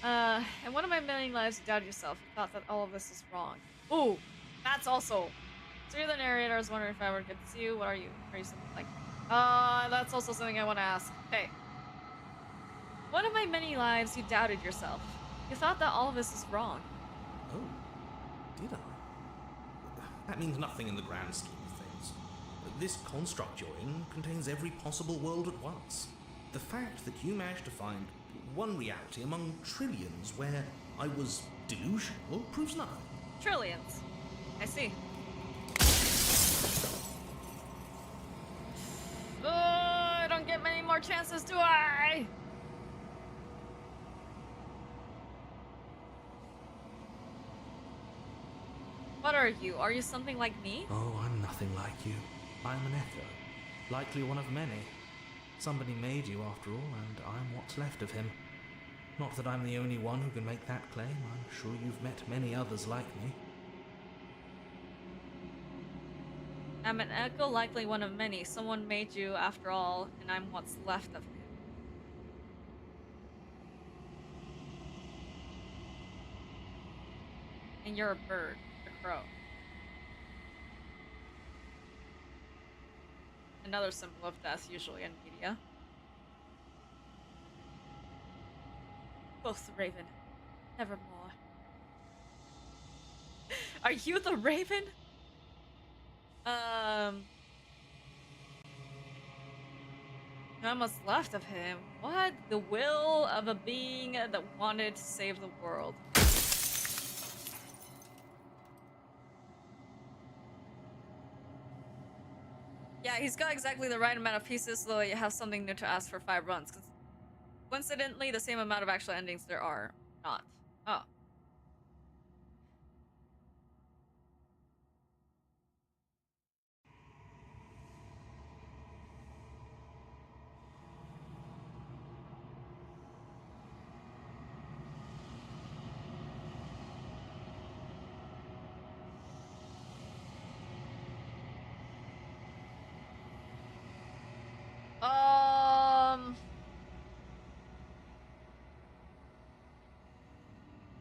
In one of my million lives, you doubted yourself. You thought that all of this was wrong. Ooh, that's also... So you're the narrator. I was wondering if I were good to see you. What are you? Are you something like... that's also something I want to ask. Hey. One of my many lives, you doubted yourself. You thought that all of this was wrong. Oh, did I? That means nothing in the grand scheme of things. This construct you're in contains every possible world at once. The fact that you managed to find one reality among trillions where I was delusional proves nothing. Trillions. I see. I don't get many more chances, do I? What are you? Are you something like me? Oh, I'm nothing like you. I'm an echo. Likely one of many. Somebody made you after all, and I'm what's left of him. Not that I'm the only one who can make that claim. I'm sure you've met many others like me. I'm an echo, likely one of many. Someone made you after all, and I'm what's left of him. And you're a bird, a crow. Another symbol of death, usually in media. Both the raven, nevermore. Are you the raven? Not much left of him. What? The will of a being that wanted to save the world. Yeah, he's got exactly the right amount of pieces so that you have something new to ask for 5 runs. Because coincidentally, the same amount of actual endings there are not. Oh.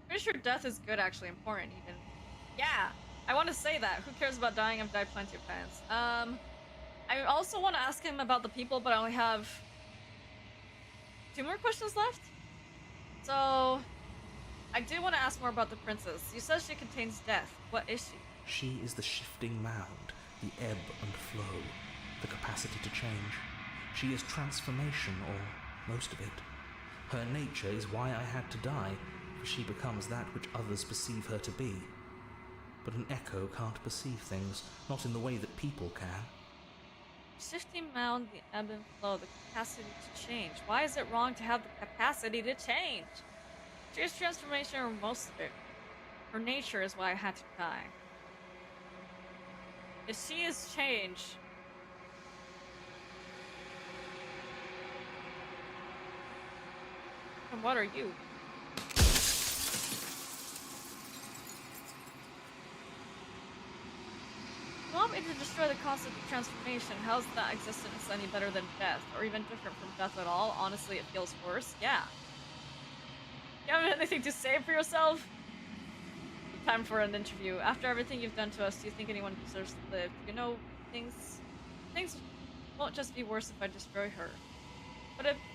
Pretty sure death is good, actually, important even. Yeah, I want to say that. Who cares about dying? I've died plenty of times. I also want to ask him about the people, but I only have 2 more questions left. So, I do want to ask more about the princess. You said she contains death. What is she? She is the shifting mound, the ebb and flow, the capacity to change. She is transformation, or most of it. Her nature is why I had to die, for she becomes that which others perceive her to be. But an echo can't perceive things, not in the way that people can. Shifting mound, the ebb and flow, the capacity to change. Why is it wrong to have the capacity to change? She is transformation, or most of it. Her nature is why I had to die. If she is change, then what are you? You want me to destroy the concept of transformation? How's that existence any better than death? Or even different from death at all? Honestly, it feels worse. Yeah. You have anything to say for yourself? Time for an interview. After everything you've done to us, do you think anyone deserves to live? You know, things won't just be worse if I destroy her.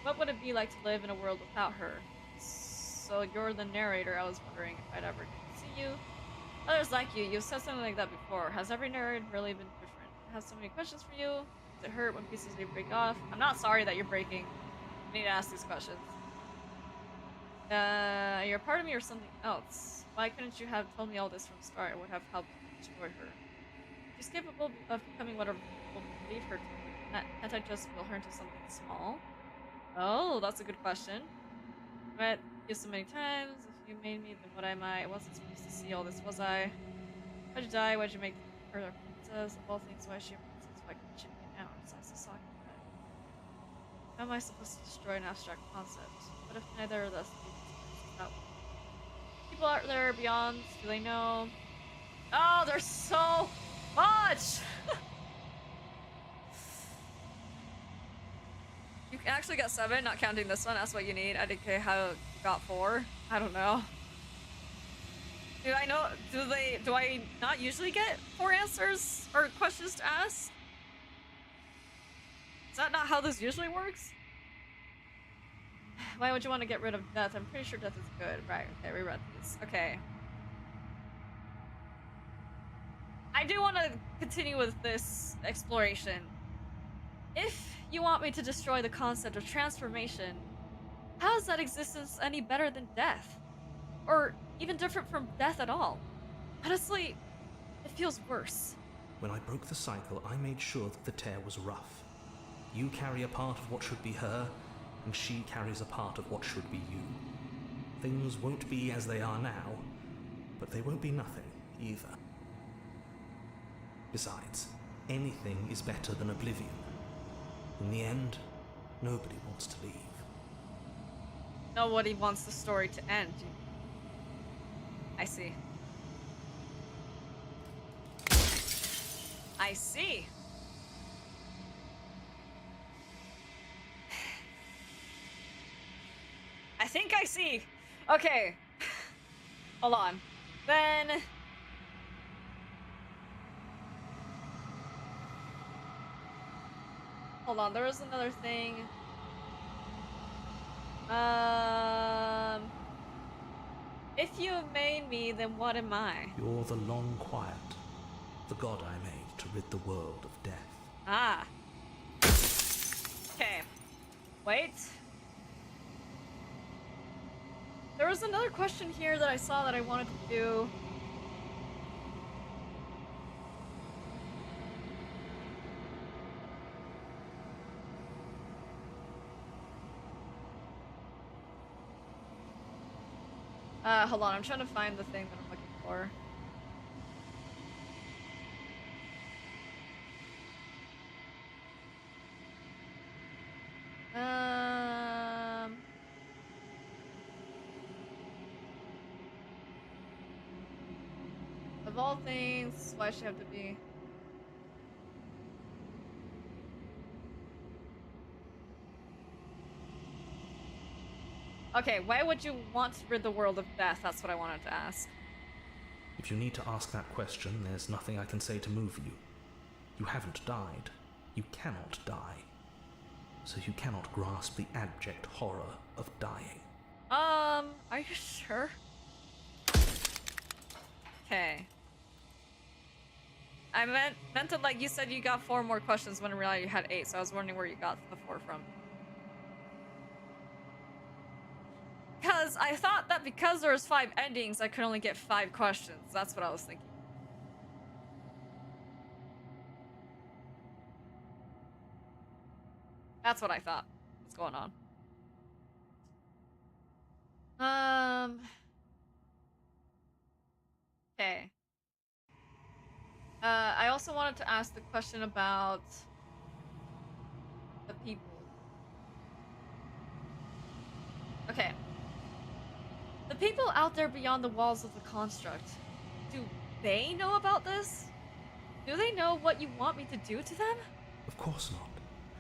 What would it be like to live in a world without her? So you're the narrator. I was wondering if I'd ever get to see you. Others like you. You've said something like that before. Has every narrator really been different? I have so many questions for you. Does it hurt when pieces do break off? I'm not sorry that you're breaking. I need to ask these questions. You're a part of me or something else? Why couldn't you have told me all this from the start? It would have helped destroy her. She's capable of becoming whatever people believe her to be. Can't I just will her into something small? Oh, that's a good question. I met you so many times. If you made me, then what am I? I wasn't supposed to see all this, was I? Why'd you die? Why'd you make her a princess? Of all things, why is she a princess? Why couldn't she be an hour? Sounds so talking about it. How am I supposed to destroy an abstract concept? What if neither of us out? People out there beyond, do they know? Oh, there's so much! You actually got 7, not counting this one. That's what you need. I didn't care how you got 4. I don't know. Do I know? Do I not usually get 4 answers or questions to ask? Is that not how this usually works? Why would you want to get rid of death? I'm pretty sure death is good. Right, okay, we read these. Okay. I do want to continue with this exploration. If you want me to destroy the concept of transformation, how is that existence any better than death? Or even different from death at all? Honestly, it feels worse. When I broke the cycle, I made sure that the tear was rough. You carry a part of what should be her, and she carries a part of what should be you. Things won't be as they are now, but they won't be nothing either. Besides, anything is better than oblivion. In the end, nobody wants to leave. Nobody wants the story to end. I see. I see. I think I see. Okay. Hold on. Then... Hold on, there was another thing. If you have made me, then what am I? You're the long quiet, the god I made to rid the world of death. Ah. Okay. Wait. There was another question here that I saw that I wanted to do. Hold on, I'm trying to find the thing that I'm looking for. Of all things, why should it have to be? Okay, why would you want to rid the world of death? That's what I wanted to ask. If you need to ask that question, there's nothing I can say to move you. You haven't died. You cannot die. So you cannot grasp the abject horror of dying. Are you sure? Okay. I meant to, like, you said you got 4 more questions when in reality you had 8, so I was wondering where you got the 4 from. Because I thought that because there was 5 endings, I could only get 5 questions. That's what I was thinking. That's what I thought. What's going on? Okay. I also wanted to ask the question about the people. Okay. The people out there beyond the walls of the construct, do they know about this? Do they know what you want me to do to them? Of course not.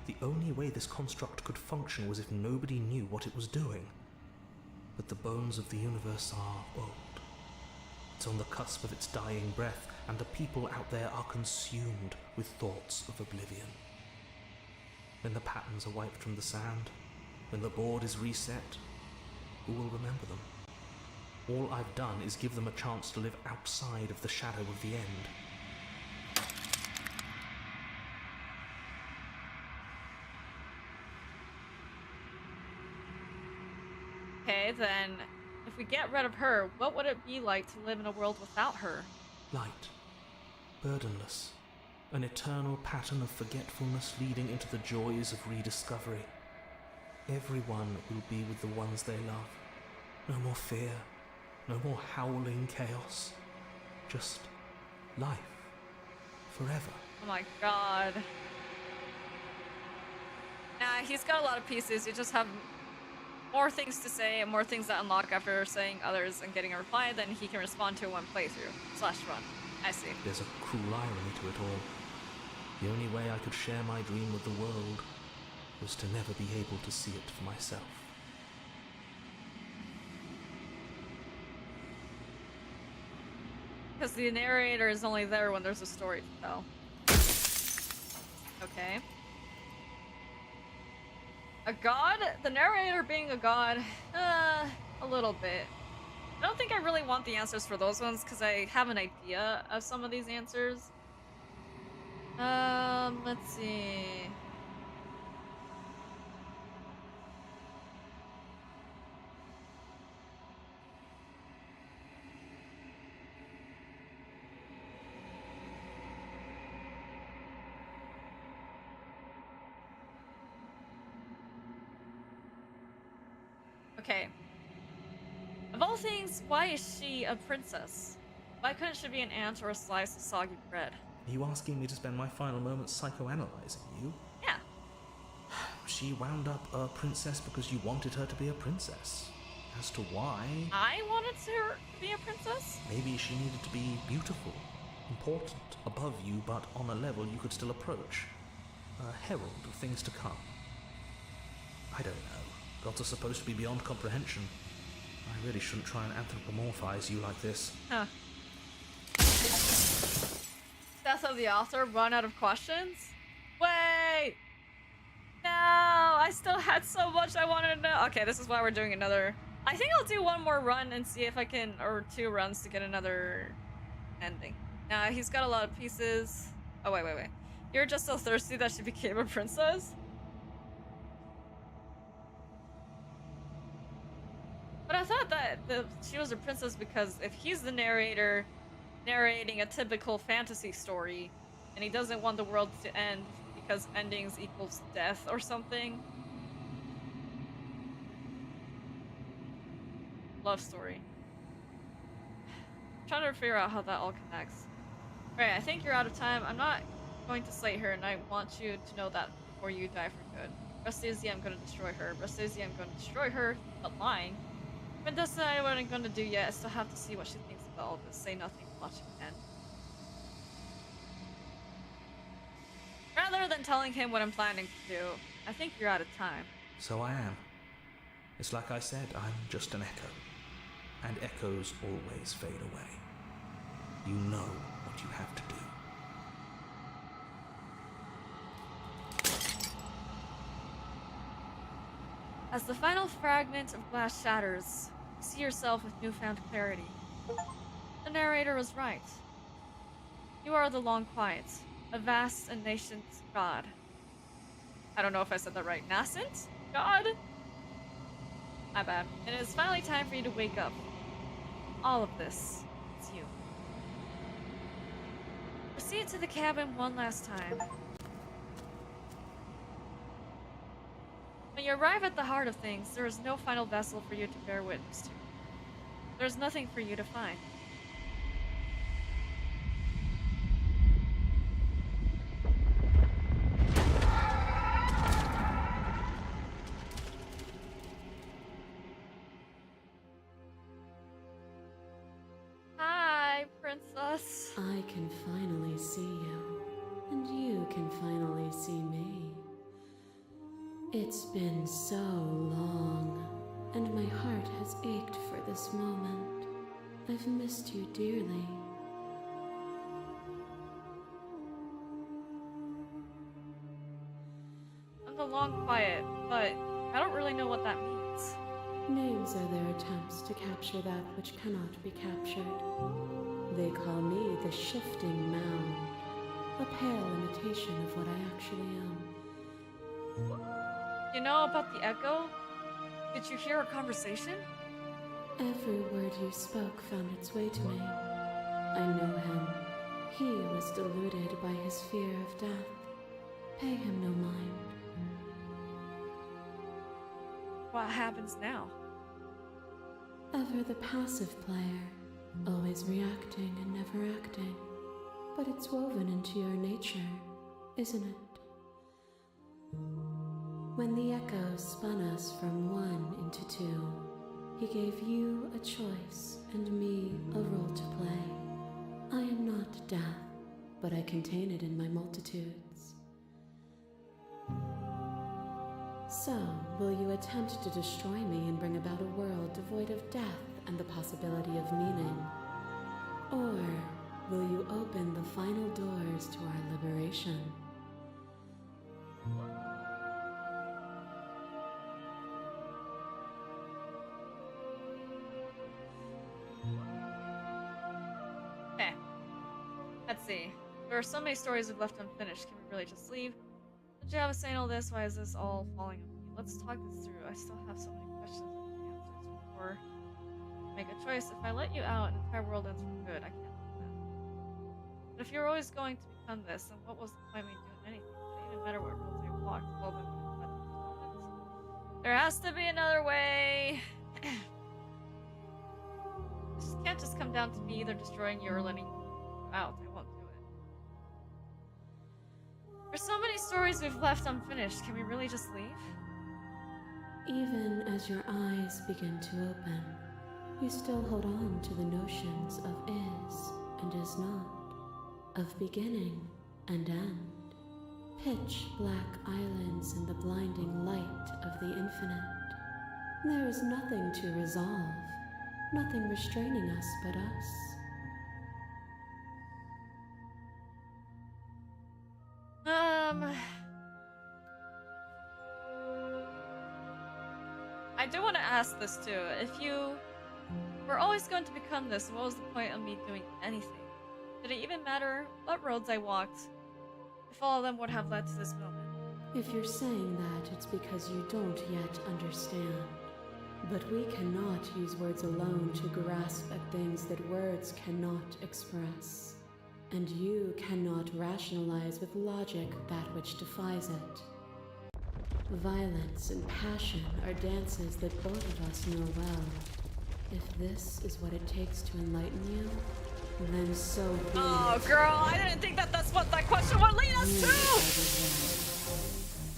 The only way this construct could function was if nobody knew what it was doing. But the bones of the universe are old. It's on the cusp of its dying breath, and the people out there are consumed with thoughts of oblivion. When the patterns are wiped from the sand, when the board is reset, who will remember them? All I've done is give them a chance to live outside of the shadow of the end. Okay, then, if we get rid of her, what would it be like to live in a world without her? Light, burdenless, an eternal pattern of forgetfulness leading into the joys of rediscovery. Everyone will be with the ones they love. No more fear, no more howling chaos. Just life. Forever. Oh my god. Nah, he's got a lot of pieces. You just have more things to say and more things that unlock after saying others and getting a reply than he can respond to in one playthrough / run. I see. There's a cruel irony to it all. The only way I could share my dream with the world was to never be able to see it for myself. Because the narrator is only there when there's a story to tell. Okay. A god? The narrator being a god? A little bit. I don't think I really want the answers for those ones because I have an idea of some of these answers. Let's see. Okay. Of all things, why is she a princess? Why couldn't she be an ant or a slice of soggy bread? Are you asking me to spend my final moments psychoanalyzing you? Yeah. She wound up a princess because you wanted her to be a princess. As to why, I wanted her to be a princess? maybe she needed to be beautiful, important, above you, but on a level you could still approach. A herald of things to come. I don't know. Gods are supposed to be beyond comprehension. I really shouldn't try and anthropomorphize you like this. Huh. Death of the author, run out of questions? Wait! No! I still had so much I wanted to know. Okay, this is why we're doing another... I think I'll do one more run and see if I can... Or 2 runs to get another ending. Nah, he's got a lot of pieces. Oh, wait. You're just so thirsty that she became a princess? But I thought that she was a princess because if he's the narrator narrating a typical fantasy story and he doesn't want the world to end because endings equals death or something. Love story. I'm trying to figure out how that all connects. Alright, I think you're out of time. I'm not going to slay her and I want you to know that before you die for good. Restasia, I'm going to destroy her. Restasia, I'm going to destroy her. But lying. But that's not what I'm gonna do yet. I still have to see what she thinks about all this. Say nothing, watch it end. Rather than telling him what I'm planning to do, I think you're out of time. So I am. It's like I said, I'm just an echo. And echoes always fade away. You know what you have to do. As the final fragment of glass shatters, you see yourself with newfound clarity. The narrator was right. You are the Long Quiet, a vast and nascent god. I don't know if I said that right. Nascent? God? My bad. And it is finally time for you to wake up. All of this is you. Proceed to the cabin one last time. When you arrive at the heart of things, there is no final vessel for you to bear witness to. There is nothing for you to find. Hi, princess. I can finally see you, and you can finally see me. It's been so long, and my heart has ached for this moment. I've missed you dearly. I'm the Long Quiet, but I don't really know what that means. Names are their attempts to capture that which cannot be captured. They call me the Shifting Mound, a pale imitation of what I actually am. You know about the echo? Did you hear a conversation? Every word you spoke found its way to me. I know him. He was deluded by his fear of death. Pay him no mind. What happens now? Ever the passive player, always reacting and never acting. But it's woven into your nature, isn't it? When the echo spun us from one into two, he gave you a choice and me a role to play. I am not death, but I contain it in my multitudes. So, will you attempt to destroy me and bring about a world devoid of death and the possibility of meaning? Or will you open the final doors to our liberation? see. There are so many stories we've left unfinished. Can we really just leave? Did you have a saying all this? Why is this all falling on me? Let's talk this through. I still have so many questions and answers before I make a choice. If I let you out, an entire world ends for good. I can't do that. But if you're always going to become this, then what was the point of me doing anything? Did it even matter what roads I walked? Well, then we had these moments. There has to be another way. This can't just come down to me either destroying you or letting you out. I won't do it. There's so many stories we've left unfinished. Can we really just leave? Even as your eyes begin to open, you still hold on to the notions of is and is not, of beginning and end, pitch black islands in the blinding light of the infinite. There is nothing to resolve, nothing restraining us but us. I do want to ask this too. If you were always going to become this, what was the point of me doing anything? Did it even matter what roads I walked if all of them would have led to this moment? If you're saying that, it's because you don't yet understand. But we cannot use words alone to grasp at things that words cannot express. And you cannot rationalize with logic that which defies it. Violence and passion are dances that both of us know well. If this is what it takes to enlighten you, then so be it. Oh, girl, I didn't think that's what that question would lead us You to! are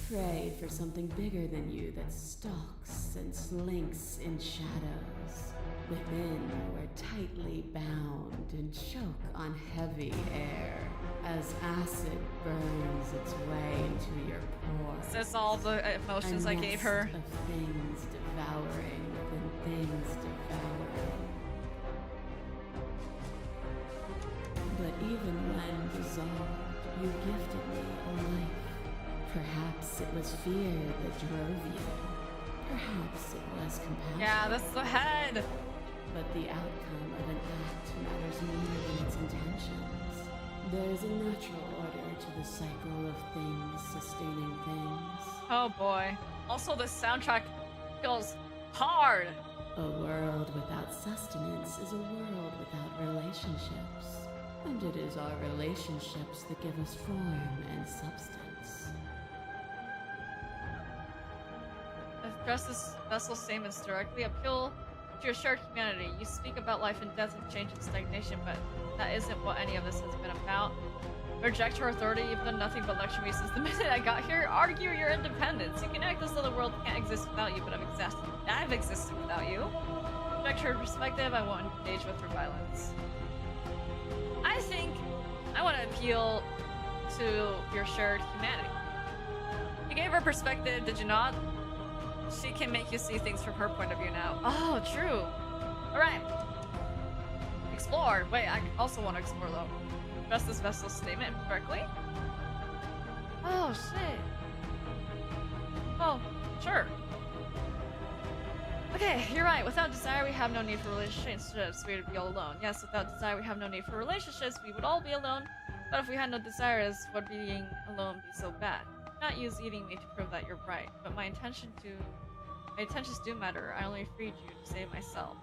the one. Pray for something bigger than you that stalks and slinks in shadows. Within, you are tightly bound and choke on heavy air as acid burns its way into your pores. Is this all the emotions I gave her? Of things devouring within things devouring. But even when dissolved, you gifted me a life. Perhaps it was fear that drove you. Perhaps it was compassion. Yeah, that's the head. But the outcome of an act matters more than its intentions. There is a natural order to the cycle of things sustaining things. Oh boy. Also, the soundtrack feels hard. A world without sustenance is a world without relationships. And it is our relationships that give us form and substance. Address this vessel's statements directly. Appeal to your shared humanity. You speak about life and death and change and stagnation, but that isn't what any of this has been about. Reject your authority. You've done nothing but lecture me since the minute I got here. Argue your independence. You can act as though the world can't exist without you, but I've existed without you. Reject her perspective. I won't engage with her violence. I think I want to appeal to your shared humanity. You gave her perspective, did you not? She can make you see things from her point of view now. Oh, true. Alright. Explore. Wait, I also want to explore though. Address this vessel's statement correctly. Oh, shit. Oh, sure. Okay, you're right. Without desire, we have no need for relationships. We would be all alone. Yes, without desire, we have no need for relationships. We would all be alone. But if we had no desires, would being alone be so bad? Do not use eating me to prove that you're right. But my intentions do matter. I only freed you to save myself.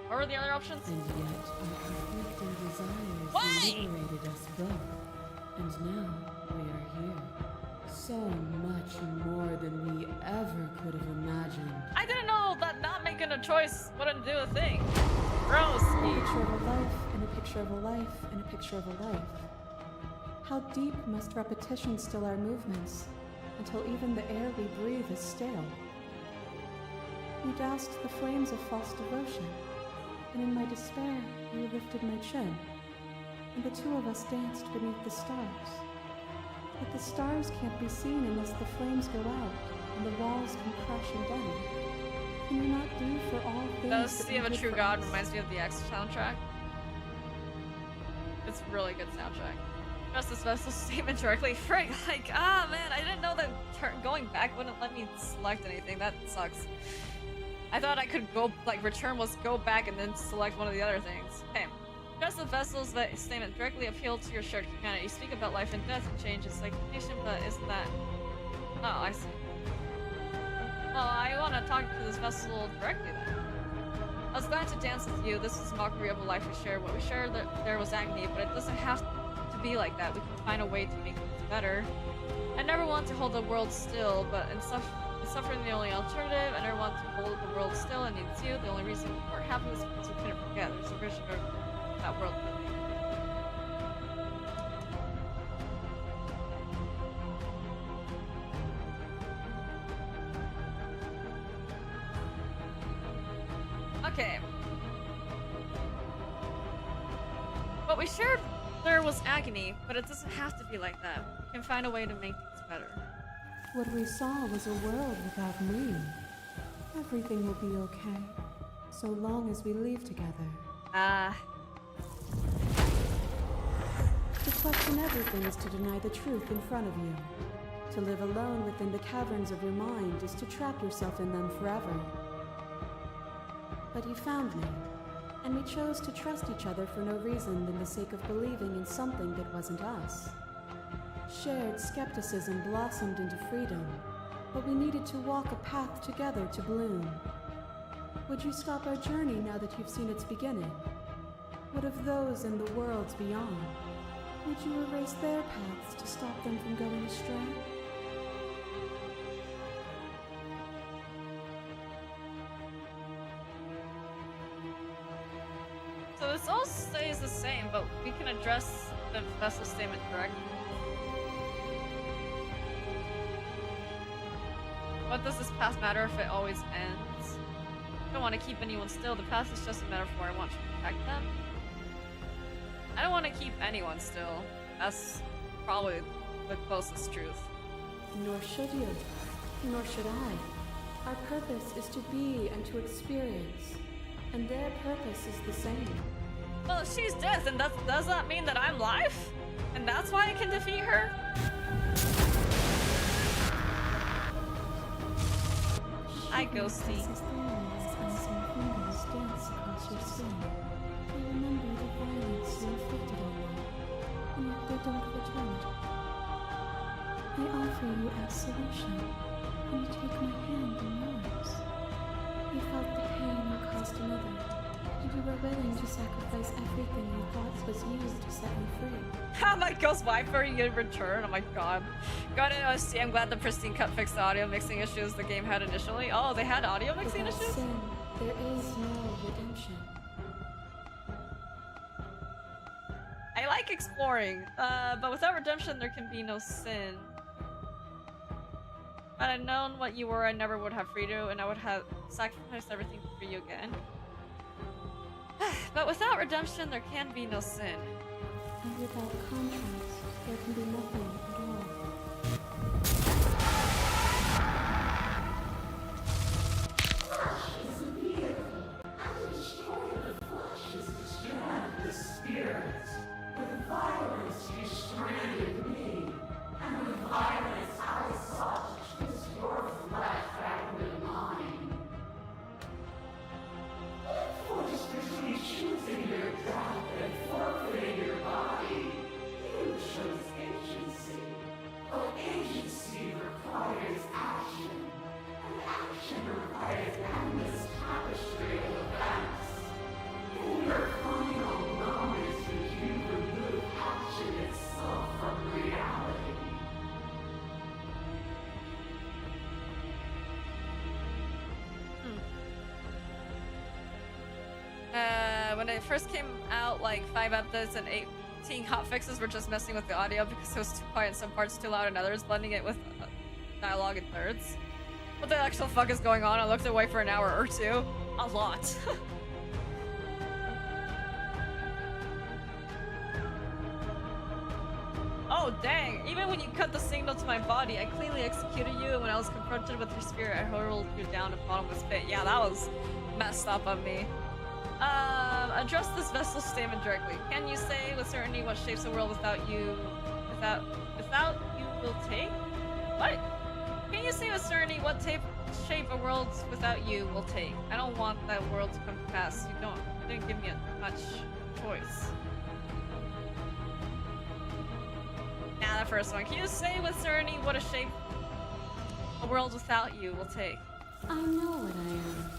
What were the other options? And yet, our conflicting desires Wait! liberated us both. And now, we are here. So much more than we ever could have imagined. I didn't know that not making a choice wouldn't do a thing. Gross. A picture of a life, and a picture of a life, and a picture of a life. How deep must repetition still our movements, until even the air we breathe is stale? You doused the flames of false devotion, and in my despair, you lifted my chin, and the two of us danced beneath the stars. But the stars can't be seen unless the flames go out, and the walls come crashing down. Can you not do for all things The that Sea you of a did True for God us? reminds me of the X soundtrack. It's really good soundtrack. Address this vessel's statement directly. Frick, like, man, I didn't know that going back wouldn't let me select anything. That sucks. I thought I could go, like, return was go back and then select one of the other things. Okay. Address the vessels that statement directly appeal to your shared humanity. You speak about life and death and change its signification, but isn't that... Oh, I see. Well, I want to talk to this vessel directly then. I was glad to dance with you. This is mockery of a life we shared. What we shared there was agony, but it doesn't have to be like that. We can find a way to make things better. I never want to hold the world still, but in suffering the only alternative. I never want to hold the world still. I need you. The only reason we weren't happy was because we couldn't forget. There's a version of that world building. Okay. What we shared there was agony, but it doesn't have to be like that. We can find a way to make things better. What we saw was a world without me. Everything will be okay, so long as we leave together. To question everything is to deny the truth in front of you. To live alone within the caverns of your mind is to trap yourself in them forever. But you found me, and we chose to trust each other for no reason than the sake of believing in something that wasn't us. Shared skepticism blossomed into freedom, but we needed to walk a path together to bloom. Would you stop our journey now that you've seen its beginning? What of those in the worlds beyond? Would you erase their paths to stop them from going astray? So this all stays the same, but we can address the vessel statement directly. What does this path matter if it always ends? I don't want to keep anyone still. The path is just a metaphor. I want to protect them. I don't want to keep anyone still. That's probably the closest truth. Nor should you. Nor should I. Our purpose is to be and to experience. And their purpose is the same. Well, if she's dead, then does that mean that I'm life? And that's why I can defeat her? Hi, Ghosty. Unseen fingers dance across your skin. They remember the violence you inflicted on them, and yet they don't return it. I offer you absolution, and you take my hand in yours. You felt the pain you caused another, and you were willing to sacrifice everything you thought was used to set me free. How my ghost wife are you in return? Oh my god. Got an OST. I'm glad the pristine cut fixed the audio mixing issues the game had initially. Oh, they had audio mixing Without issues? sin, there is no redemption. I like exploring, but without redemption there can be no sin. Had I known what you were, I never would have freed you, and I would have sacrificed everything for you again. But without redemption, there can be no sin. And without contrast, there can be nothing at all. When it first came out, like 5 updates and 18 hotfixes were just messing with the audio because it was too quiet in some parts, too loud in others, blending it with dialogue in thirds. What the actual fuck is going on? I looked away for an hour or two. A lot. Oh dang, even when you cut the signal to my body, I cleanly executed you, and when I was confronted with your spirit, I hurled you down the bottomless pit. Yeah, that was messed up of me. Address this vessel statement directly. Can you say with certainty what shapes the world without you will take? What? Can you say with certainty what shape a world without you will take. I don't want that world to come to pass. You didn't give me much choice. Now the first one. Can you say with certainty what a shape a world without you will take? I know what I am,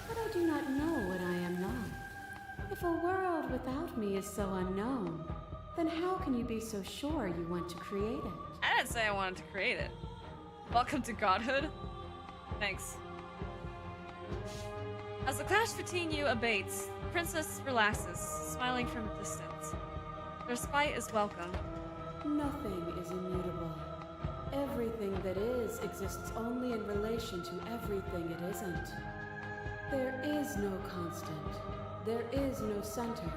but I do not know what I am not. If a world without me is so unknown, then how can you be so sure you want to create it? I didn't say I wanted to create it. Welcome to godhood. Thanks. As the clash between you abates, the princess relaxes, smiling from a distance. Their spite is welcome. Nothing is immutable. Everything that is exists only in relation to everything it isn't. There is no constant. There is no center.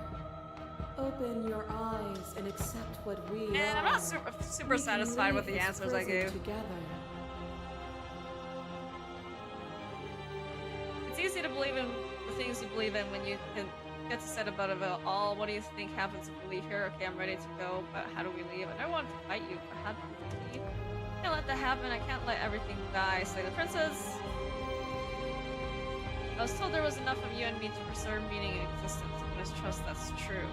Open your eyes and accept what we are. And I'm not super satisfied with the answers I gave. Together. It's easy to believe in the things you believe in when you can get to set about it all. What do you think happens if we leave here? Okay, I'm ready to go, but how do we leave? I don't want to fight you, but how do we leave? I can't let that happen. I can't let everything die. Say the princess. I was told there was enough of you and me to preserve meaning in existence. I must trust that's true.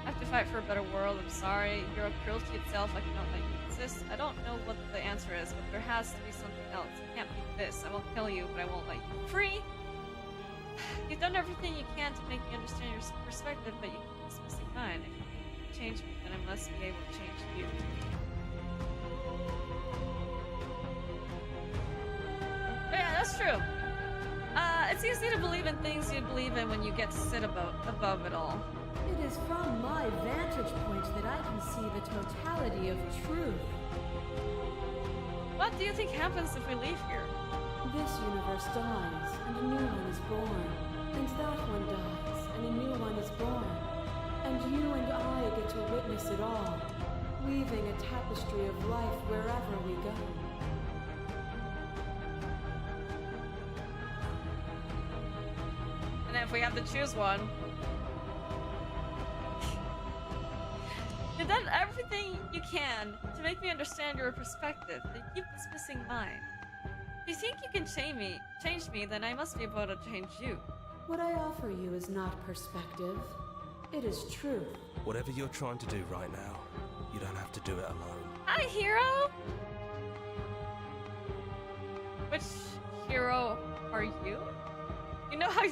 I have to fight for a better world. I'm sorry. You're cruelty itself. I cannot let you exist. I don't know what the answer is, but there has to be something else. It can't be this. I won't kill you, but I won't let you free. You've done everything you can to make me understand your perspective, but you keep dismissing mine. If you change me, then I must be able to change you. Yeah, that's true. It's easy to believe in things you believe in when you get to sit above it all. It is from my vantage point that I can see the totality of truth. What do you think happens if we leave here? This universe dies, and a new one is born. And that one dies, and a new one is born. And you and I get to witness it all, weaving a tapestry of life wherever we go. And if we have to choose one... You've done everything you can to make me understand your perspective, but you keep dismissing mine. If you think you can change me, then I must be able to change you. What I offer you is not perspective. It is truth. Whatever you're trying to do right now, you don't have to do it alone. Hi, hero! Which hero are you? You know how...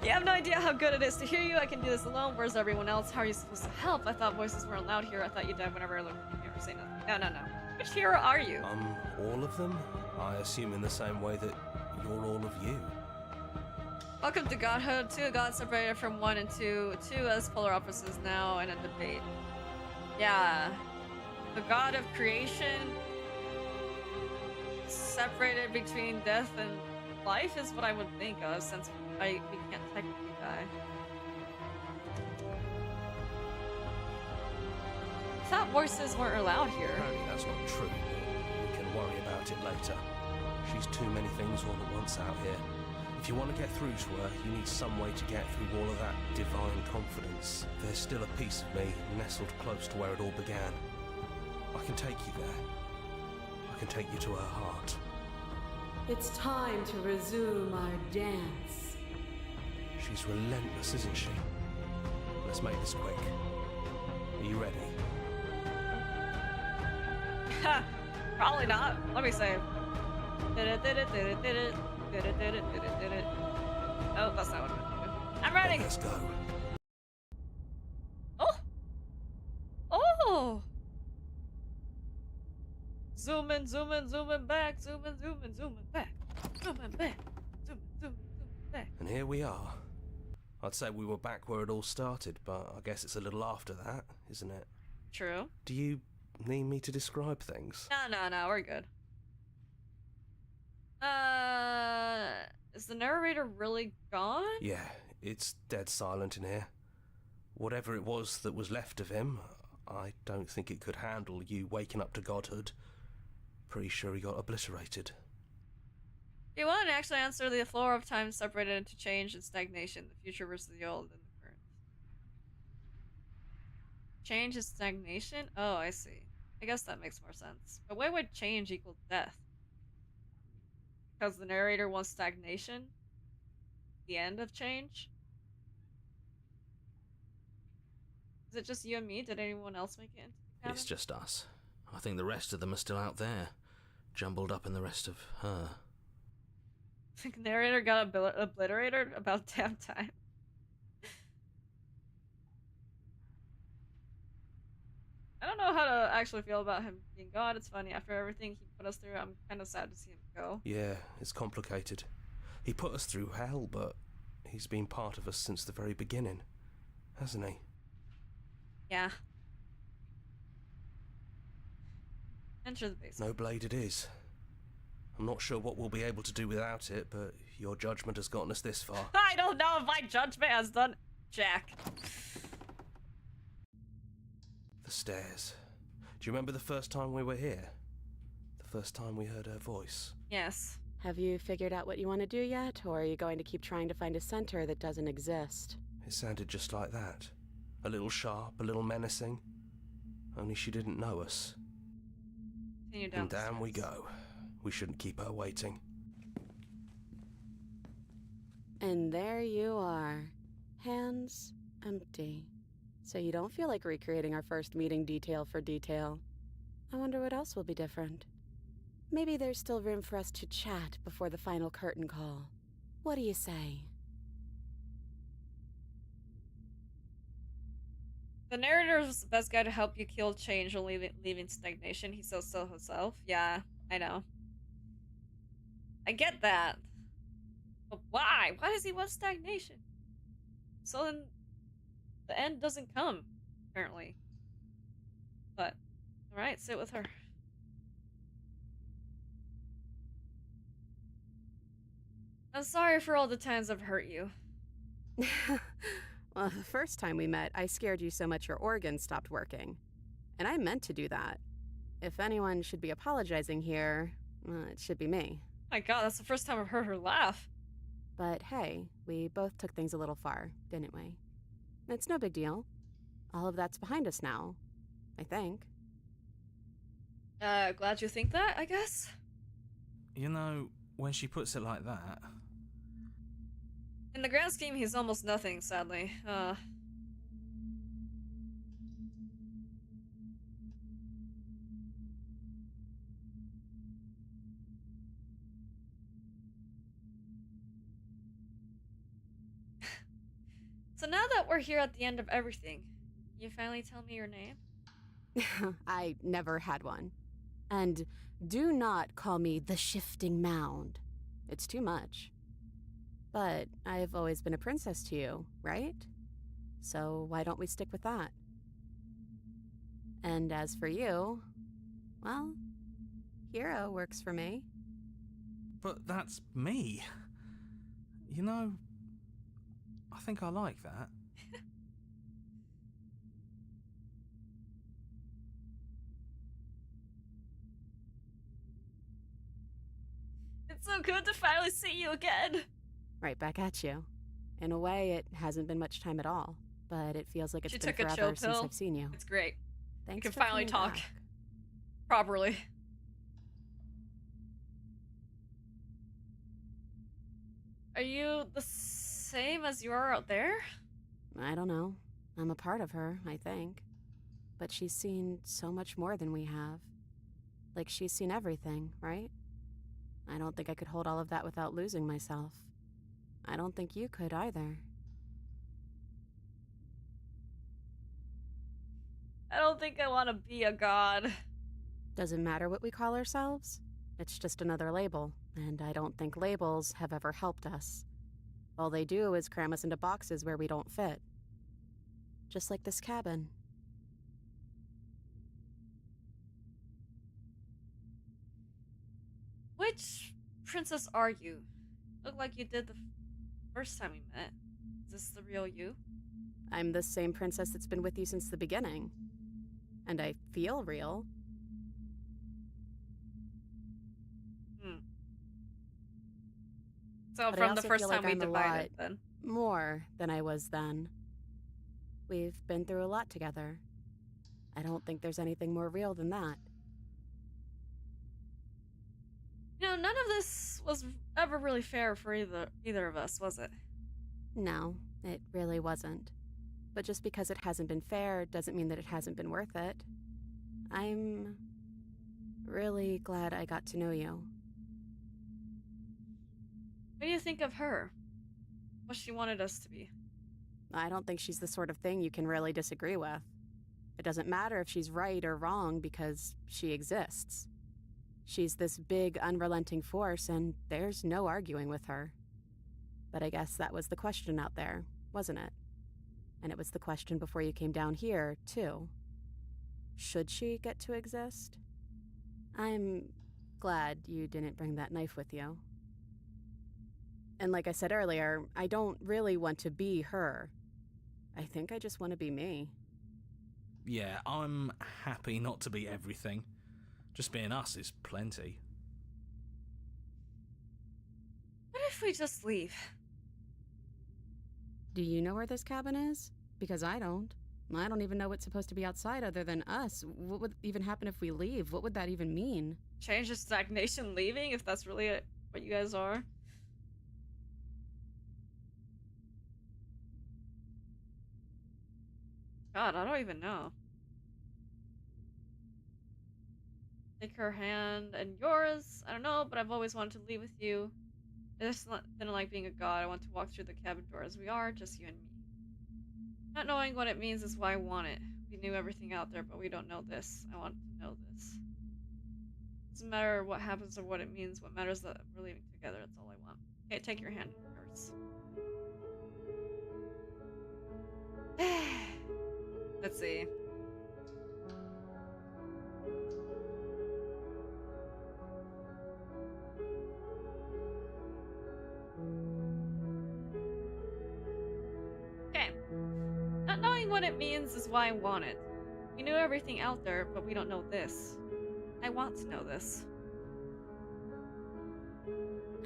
You have no idea how good it is to hear you. I can do this alone. Where's everyone else? How are you supposed to help? I thought voices weren't loud here. I thought you died whenever I looked at you or say nothing. No. Which hero are you? All of them? I assume in the same way that you're all of you. Welcome to godhood. Two gods separated from one and two. Two as polar opposites now in a debate. Yeah. The god of creation separated between death and life is what I would think of, since we can't technically die. I thought voices weren't allowed here. Apparently that's not true. We can worry about it later. She's too many things all at once out here. If you want to get through to her, you need some way to get through all of that divine confidence. There's still a piece of me nestled close to where it all began. I can take you there. I can take you to her heart. It's time to resume our dance. She's relentless, isn't she? Let's make this quick. Are you ready? Probably not. Let me save. Oh, that's not what I'm doing. I'm ready. Let's go. Oh! Zoom in, back. Zoom in, back. Zoom in, back. Zoom back. And here we are. I'd say we were back where it all started, but I guess it's a little after that, isn't it? True. Do you need me to describe things? No, we're good. Is the narrator really gone? Yeah, it's dead silent in here. Whatever it was that was left of him, I don't think it could handle you waking up to godhood. Pretty sure he got obliterated. You want to actually answer the floor of time separated into change and stagnation, the future versus the old and the current. Change is stagnation? Oh, I see. I guess that makes more sense. But why would change equal death? Because the narrator wants stagnation. The end of change. Is it just you and me? Did anyone else make it into the cabin? It's just us. I think the rest of them are still out there, jumbled up in the rest of her. I think the narrator got obliterated about damn time. I don't know how to actually feel about him being God. It's funny, after everything he put us through, I'm kind of sad to see him go. Yeah, it's complicated. He put us through hell, but he's been part of us since the very beginning, hasn't he? Yeah. Enter the basement. No blade it is. I'm not sure what we'll be able to do without it, but your judgment has gotten us this far. I don't know if my judgment has done jack. The stairs. Do you remember the first time we were here? The first time we heard her voice? Yes. Have you figured out what you want to do yet, or are you going to keep trying to find a center that doesn't exist? It sounded just like that. A little sharp, a little menacing. Only she didn't know us. Continue down And the down we stairs. go. We shouldn't keep her waiting. And there you are. Hands empty. So you don't feel like recreating our first meeting detail for detail. I wonder what else will be different. Maybe there's still room for us to chat before the final curtain call. What do you say? The narrator is the best guy to help you kill change and leaving stagnation. He says so himself. Yeah, I know. I get that. But why? Why does he want stagnation? So then the end doesn't come, apparently. But, alright, sit with her. I'm sorry for all the times I've hurt you. Well, the first time we met, I scared you so much your organs stopped working. And I meant to do that. If anyone should be apologizing here, well, it should be me. My god, that's the first time I've heard her laugh. But hey, we both took things a little far, didn't we? It's no big deal. All of that's behind us now, I think. Glad you think that, I guess? You know, when she puts it like that, In the grand scheme, he's almost nothing, sadly. So now that we're here at the end of everything, you finally tell me your name? I never had one. And do not call me the Shifting Mound. It's too much. But I've always been a princess to you, right? So why don't we stick with that? And as for you, well, hero works for me. but that's me. You know, I think I like that. It's so good to finally see you again. Right back at you. In a way, it hasn't been much time at all, but it feels like it's She been took a chill forever since pill. I've seen you. It's great. Thanks can for finally coming talk. back. Properly. Are you the same as you are out there? I don't know. I'm a part of her, I think. But she's seen so much more than we have. Like, she's seen everything, right? I don't think I could hold all of that without losing myself. I don't think you could either. I don't think I want to be a god. Doesn't matter what we call ourselves. It's just another label, and I don't think labels have ever helped us. All they do is cram us into boxes where we don't fit. Just like this cabin. Which princess are you? Look like you did the first time we met. Is this the real you? I'm the same princess that's been with you since the beginning. And I feel real. So But I from the also first feel time like we I'm a divided, lot then. more than I was then. We've been through a lot together. I don't think there's anything more real than that. You know, none of this was ever really fair for either of us, was it? No, it really wasn't. But just because it hasn't been fair doesn't mean that it hasn't been worth it. I'm really glad I got to know you. What do you think of her? What she wanted us to be? I don't think she's the sort of thing you can really disagree with. It doesn't matter if she's right or wrong because she exists. She's this big, unrelenting force, and there's no arguing with her. But I guess that was the question out there, wasn't it? And it was the question before you came down here, too. Should she get to exist? I'm glad you didn't bring that knife with you. And like I said earlier, I don't really want to be her. I think I just want to be me. Yeah, I'm happy not to be everything. Just being us is plenty. What if we just leave? Do you know where this cabin is? Because I don't. I don't even know what's supposed to be outside other than us. What would even happen if we leave? What would that even mean? Change to stagnation leaving, if that's really what you guys are? God, I don't even know. Take her hand and yours. I don't know, but I've always wanted to leave with you. I just didn't like being a god. I want to walk through the cabin door as we are, just you and me. Not knowing what it means is why I want it. We knew everything out there, but we don't know this. I want to know this. Doesn't matter what happens or what it means. What matters is that we're leaving together. That's all I want. Okay, take your hand and yours. Let's see. Okay. Not knowing what it means is why I want it. We knew everything out there, but we don't know this. I want to know this.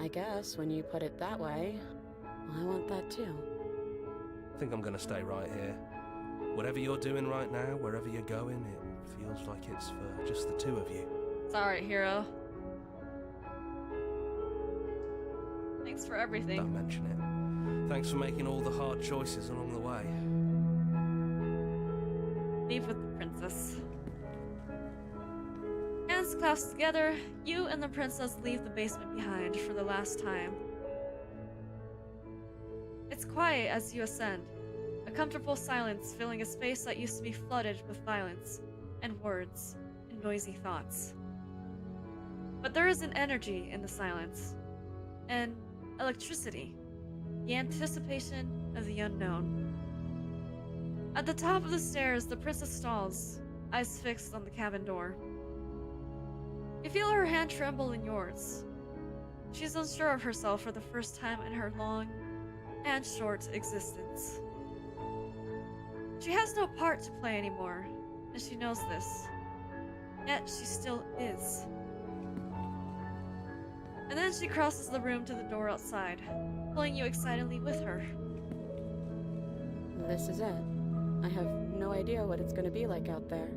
I guess when you put it that way, I want that too. I think I'm gonna stay right here. Whatever you're doing right now, wherever you're going, it feels like it's for just the two of you. It's alright, hero. Thanks for everything. Don't mention it. Thanks for making all the hard choices along the way. Leave with the princess. Hands clasped together, you and the princess leave the basement behind for the last time. It's quiet as you ascend. A comfortable silence filling a space that used to be flooded with violence, and words, and noisy thoughts. But there is an energy in the silence, an electricity, the anticipation of the unknown. At the top of the stairs, the princess stalls, eyes fixed on the cabin door. You feel her hand tremble in yours. She's unsure of herself for the first time in her long and short existence. She has no part to play anymore, and she knows this. Yet she still is. And then she crosses the room to the door outside, pulling you excitedly with her. This is it. I have no idea what it's going to be like out there.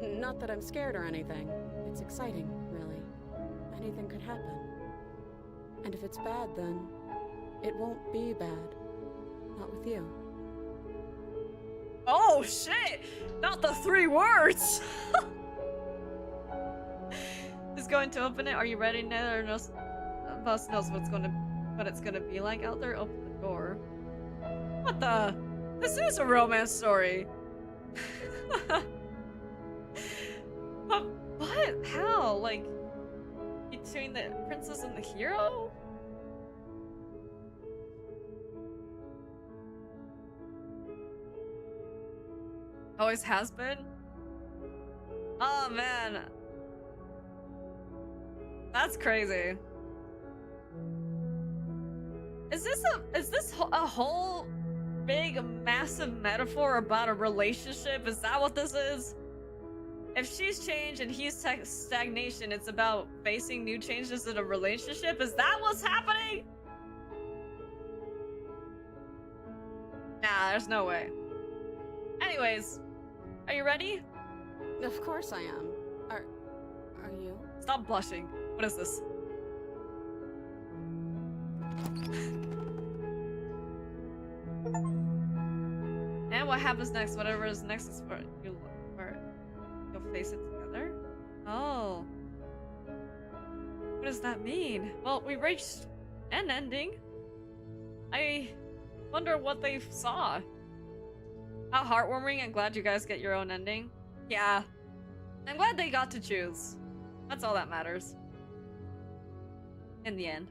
Not that I'm scared or anything. It's exciting, really. Anything could happen. And if it's bad, then it won't be bad. Not with you. Oh shit! Not the 3 words! Is going to open it? Are you ready? Neither of us knows what it's gonna be like out there. Open the door. What the? This is a romance story. But what? How? Like between the princess and the hero? Always has been? Oh man. That's crazy. Is this a whole big massive metaphor about a relationship? Is that what this is? If she's changed and he's stagnation, it's about facing new changes in a relationship? Is that what's happening? Nah, there's no way. Anyways, are you ready? Of course I am. Are you? Stop blushing. What is this? And what happens next? Whatever is next is where you'll face it together? Oh. What does that mean? Well, we reached an ending. I wonder what they saw. How heartwarming and glad you guys get your own ending. Yeah. I'm glad they got to choose. That's all that matters. In the end.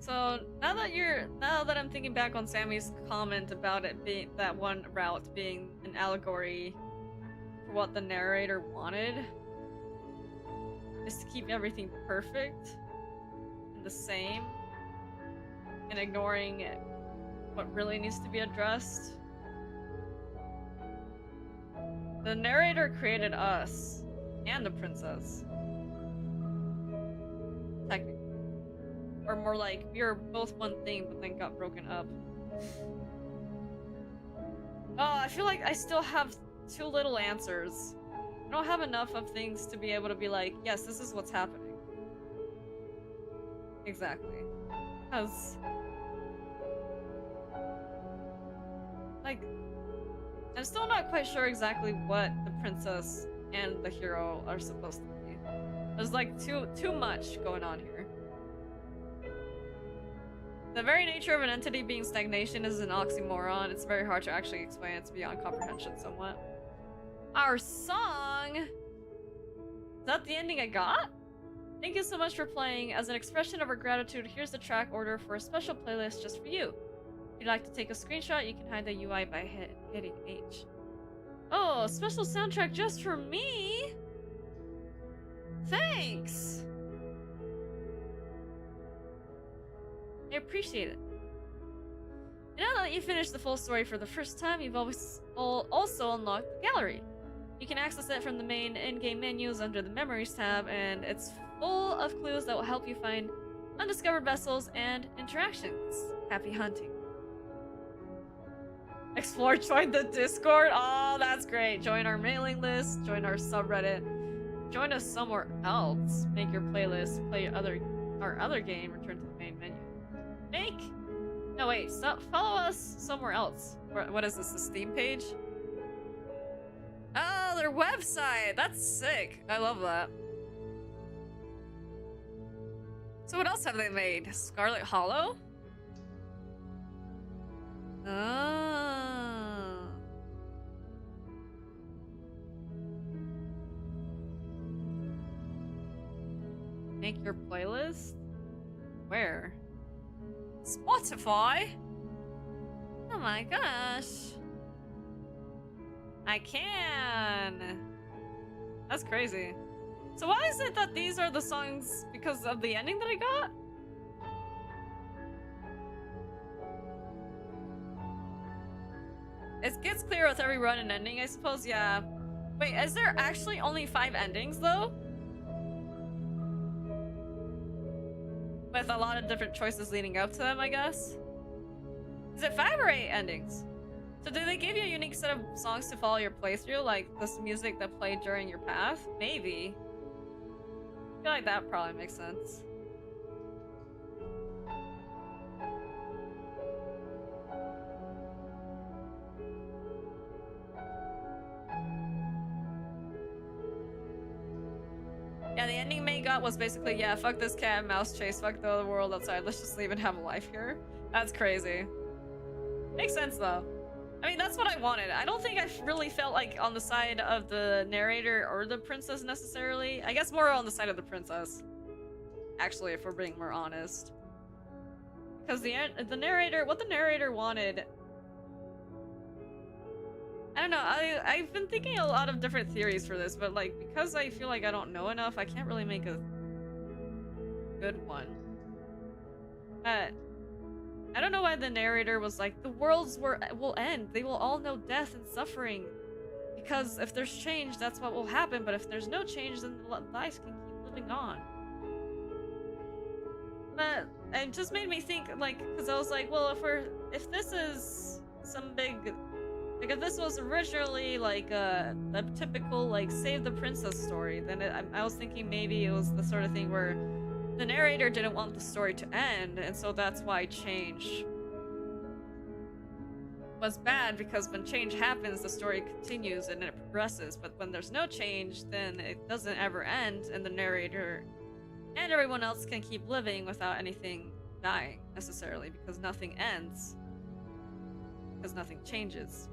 So now that I'm thinking back on Sammy's comment about it being that one route being an allegory for what the narrator wanted, is to keep everything perfect and the same and ignoring what really needs to be addressed. The narrator created us and the princess. Technically. Or more like, we were both one thing but then got broken up. Oh, I feel like I still have too little answers. I don't have enough of things to be able to be like, yes, this is what's happening. Exactly. Because... like... I'm still not quite sure exactly what the princess and the hero are supposed to be. There's like too much going on here. The very nature of an entity being stagnation is an oxymoron. It's very hard to actually explain. It's beyond comprehension somewhat. Our song! Is that the ending I got? Thank you so much for playing. As an expression of our gratitude, here's the track order for a special playlist just for you. If you'd like to take a screenshot, you can hide the UI by hitting H. Oh, special soundtrack just for me? Thanks! I appreciate it. And now that you've finished the full story for the first time, you've also unlocked the gallery. You can access it from the main in-game menus under the Memories tab, and it's full of clues that will help you find undiscovered vessels and interactions. Happy hunting. Explore, join the Discord. Oh, that's great. Join our mailing list, join our subreddit, join us somewhere else. Make your playlist, play our other game, return to the main menu. No, wait, follow us somewhere else. What is this, the Steam page? Oh, their website! That's sick. I love that. So what else have they made? Scarlet Hollow? Ah. Make your playlist? Where? Spotify? Oh my gosh. I can. That's crazy. So why is it that these are the songs because of the ending that I got? It gets clearer with every run and ending, I suppose, yeah. Wait, is there actually only 5 endings though? With a lot of different choices leading up to them, I guess? Is it 5 or 8 endings? So do they give you a unique set of songs to follow your playthrough, like this music that played during your path? Maybe. I feel like that probably makes sense. Yeah, the ending May got was basically, yeah, fuck this cat and mouse chase, fuck the other world outside, let's just leave and have a life here. That's crazy. Makes sense though. I mean, that's what I wanted. I don't think I really felt like on the side of the narrator or the princess necessarily. I guess more on the side of the princess. Actually, if we're being more honest. Because the narrator, what the narrator wanted... I don't know, I've been thinking a lot of different theories for this, but like, because I feel like I don't know enough, I can't really make a good one. But I don't know why the narrator was like, the worlds will end. They will all know death and suffering. Because if there's change, that's what will happen, but if there's no change, then life can keep living on. But it just made me think, like, because I was like, well, if this is some big Like, if this was originally, like, a typical, like, save the princess story, then I was thinking maybe it was the sort of thing where the narrator didn't want the story to end, and so that's why change was bad, because when change happens, the story continues and it progresses, but when there's no change, then it doesn't ever end, and the narrator and everyone else can keep living without anything dying, necessarily, because nothing ends. Because nothing changes.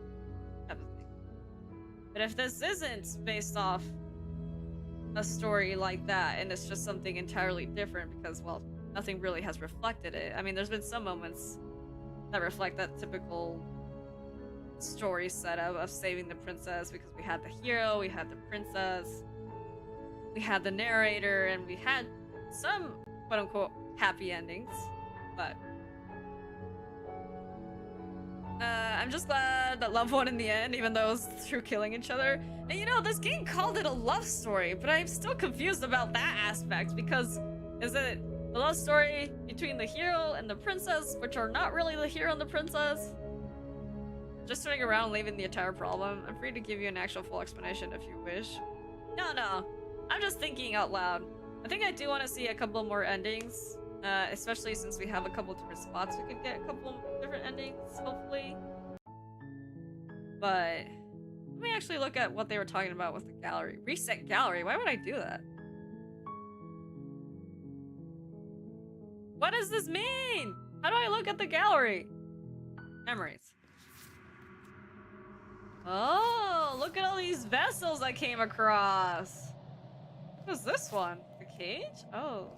Type of thing. But if this isn't based off a story like that, and it's just something entirely different because, well, nothing really has reflected it. I mean, there's been some moments that reflect that typical story setup of saving the princess, because we had the hero, we had the princess, we had the narrator, and we had some quote-unquote happy endings, but I'm just glad that love won in the end, even though it was through killing each other. And you know, this game called it a love story, but I'm still confused about that aspect, because is it the love story between the hero and the princess, which are not really the hero and the princess? Just turning around and leaving the entire problem. I'm free to give you an actual full explanation if you wish. No, I'm just thinking out loud. I think I do want to see a couple more endings, especially since we have a couple different spots we could get a couple different endings, hopefully. But let me actually look at what they were talking about with the gallery. Reset gallery? Why would I do that? What does this mean? How do I look at the gallery? Memories. Oh, look at all these vessels I came across. What is this one? The cage? Oh.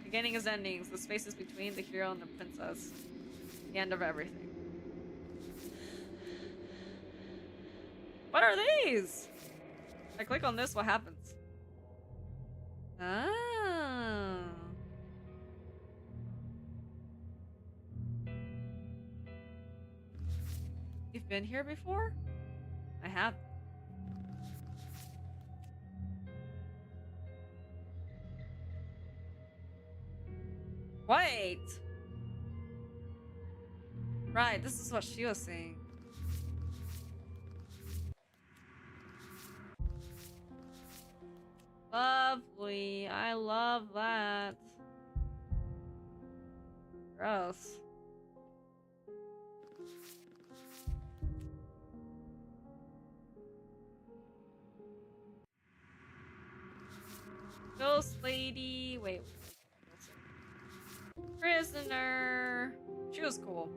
Beginning is endings. The spaces between the hero and the princess. The end of everything. What are these? If I click on this, what happens? Oh. You've been here before? I have. Wait! Right, this is what she was saying. Lovely. I love that. Gross. Ghost lady. Wait. Prisoner. She was cool.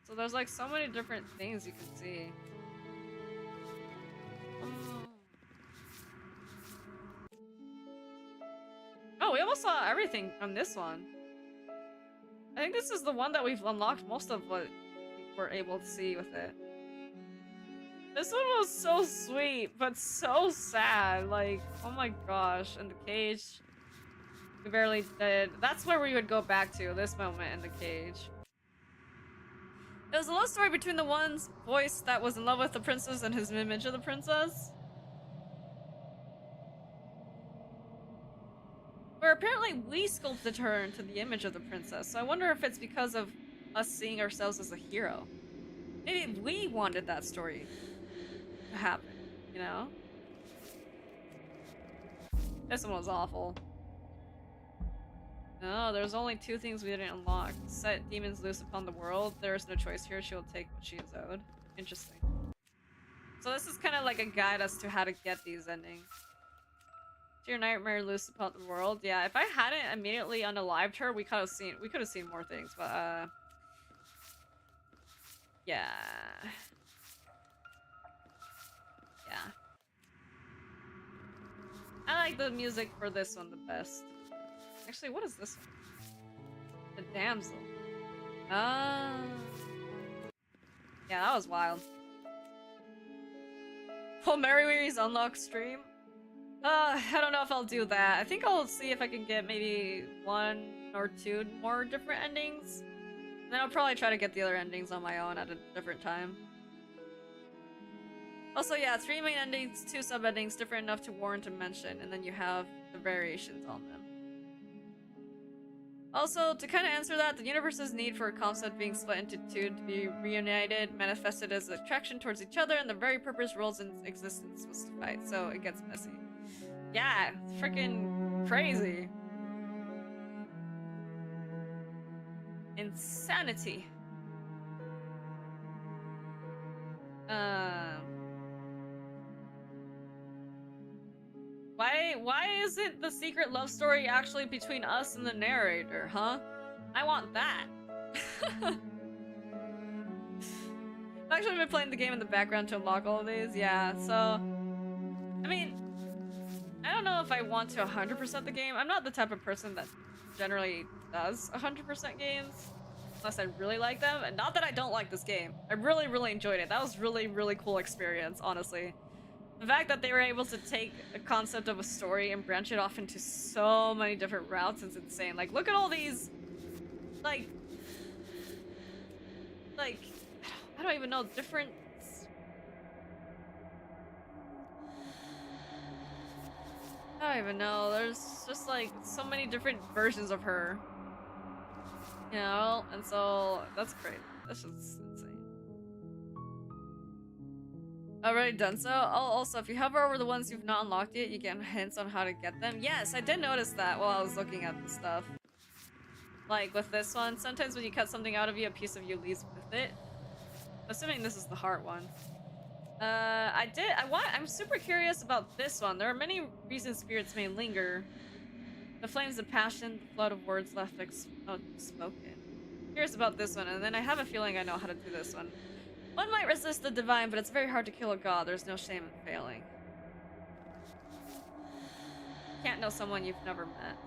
So there's like so many different things you can see. Oh, we almost saw everything on this one. I think this is the one that we've unlocked most of what we're able to see with it. This one was so sweet, but so sad. Like, oh my gosh. And the cage. We barely did. That's where we would go back to, this moment in the cage. It was a love story between the one's voice that was in love with the princess and his image of the princess. Where apparently we sculpted her into the image of the princess, so I wonder if it's because of us seeing ourselves as a hero. Maybe we wanted that story to happen, you know? This one was awful. No, there's only two things we didn't unlock. Set demons loose upon the world. There is no choice here. She'll take what she is owed. Interesting. So this is kind of like a guide as to how to get these endings. Your nightmare loose upon the world. Yeah, if I hadn't immediately unalived her, we could have seen more things, but yeah. Yeah. I like the music for this one the best. Actually, what is this one? The damsel. Yeah, that was wild. Will Mary Weary's unlock stream? I don't know if I'll do that. I think I'll see if I can get maybe 1 or 2 more different endings. And then I'll probably try to get the other endings on my own at a different time. Also, yeah, 3 main endings, 2 sub endings, different enough to warrant a mention, and then you have the variations on them. Also, to kind of answer that, the universe's need for a concept being split into 2 to be reunited manifested as attraction towards each other, and the very purpose roles in existence was to fight, so it gets messy. Yeah, it's freaking crazy. Insanity. Why isn't the secret love story actually between us and the narrator, huh? I want that. I've actually been playing the game in the background to unlock all of these, yeah, so... I mean, I don't know if I want to 100% the game. I'm not the type of person that generally does 100% games, unless I really like them. And not that I don't like this game. I really, really enjoyed it. That was really, really cool experience, honestly. The fact that they were able to take a concept of a story and branch it off into so many different routes is insane. Like, look at all these, like, I don't even know, different... I don't even know, there's just like so many different versions of her. You know? And so, that's great. That's just insane. Already done so? Oh, also, if you hover over the ones you've not unlocked yet, you get hints on how to get them. Yes, I did notice that while I was looking at the stuff. Like, with this one, sometimes when you cut something out of you, a piece of you leaves with it. Assuming this is the heart one. I'm super curious about this one. There are many reasons spirits may linger. The flames of passion, the flood of words left unspoken. Curious about this one, and then I have a feeling I know how to do this one. One might resist the divine, but it's very hard to kill a god. There's no shame in failing. Can't know someone you've never met.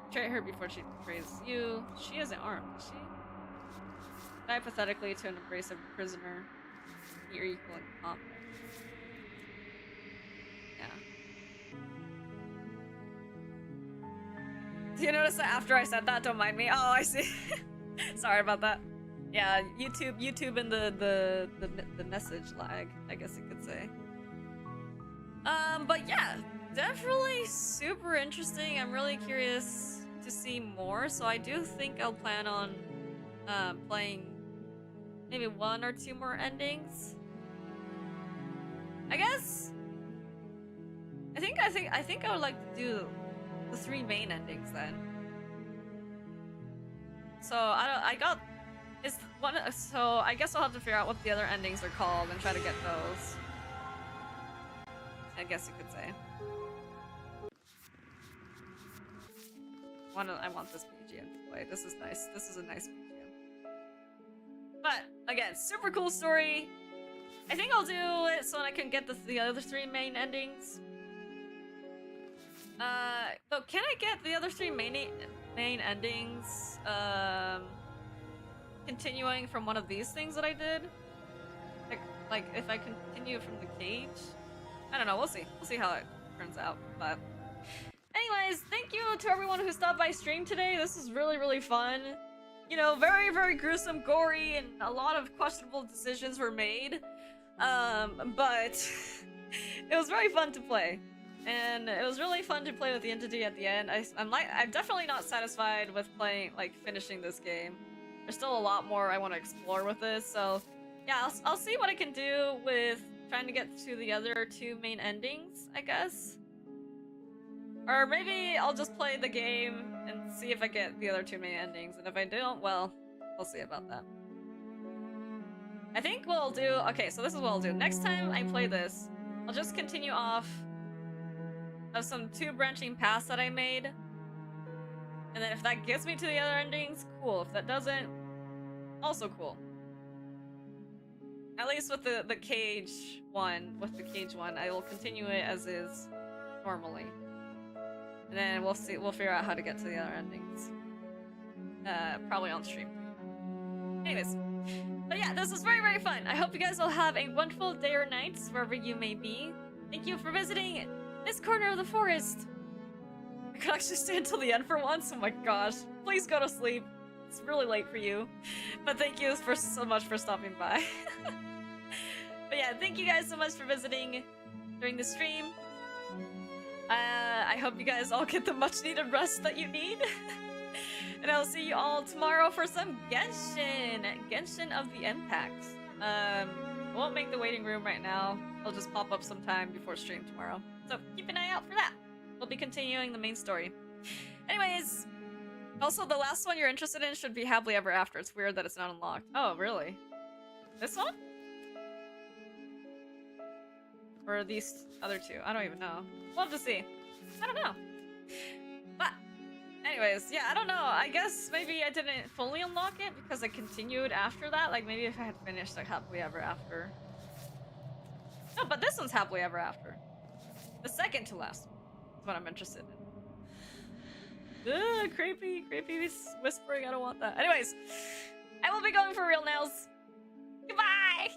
Betray her before she betrays you. She isn't armed, is she? Die pathetically to an abrasive prisoner. Your equal in combat. Yeah. Do you notice that after I said that, don't mind me? Oh, I see. Sorry about that. Yeah, YouTube and the message lag, I guess you could say. But yeah, definitely super interesting. I'm really curious to see more, so I do think I'll plan on playing maybe 1 or 2 more endings. I guess. I think I would like to do the 3 main endings then. So so I guess I'll have to figure out what the other endings are called and try to get those. I guess you could say. I want this BGM to play. This is nice. This is a nice BGM. But again, super cool story. I think I'll do it so I can get the other 3 main endings. Though, can I get the other 3 main endings? Continuing from one of these things that I did? Like if I continue from the cage? I don't know, we'll see. We'll see how it turns out, but... Anyways, thank you to everyone who stopped by stream today. This was really, really fun. You know, very, very gruesome, gory, and a lot of questionable decisions were made. But it was very fun to play. And it was really fun to play with the entity at the end. I'm definitely not satisfied with finishing this game. There's still a lot more I want to explore with this, so yeah, I'll see what I can do with trying to get to the other 2 main endings, I guess. Or maybe I'll just play the game and see if I get the other 2 main endings, and if I don't, well, we'll see about that. I think what I'll do... Okay, so this is what I'll do. Next time I play this, I'll just continue off of some 2 branching paths that I made. And then if that gets me to the other endings, cool. If that doesn't, also cool. At least with the cage one, I will continue it as is normally. And then we'll figure out how to get to the other endings. Probably on stream. Anyways. But yeah, this was very, very fun. I hope you guys all have a wonderful day or night, wherever you may be. Thank you for visiting this corner of the forest. I could actually stay until the end for once. Oh my gosh. Please go to sleep. It's really late for you. But thank you so much for stopping by. But yeah, thank you guys so much for visiting during the stream. I hope you guys all get the much needed rest that you need. And I'll see you all tomorrow for some Genshin! Genshin of the Impact. I won't make the waiting room right now. It'll just pop up sometime before stream tomorrow. So keep an eye out for that. We'll be continuing the main story. Anyways, also the last one you're interested in should be Happily Ever After. It's weird that it's not unlocked. Oh, really? This one? Or these other two? I don't even know. We'll have to see. I don't know. But, anyways, yeah, I don't know. I guess maybe I didn't fully unlock it because I continued after that. Like, maybe if I had finished, like, Happily Ever After. No, but this one's Happily Ever After. The second to last one is what I'm interested in. Ugh, creepy whispering. I don't want that. Anyways, I will be going for real nails. Goodbye!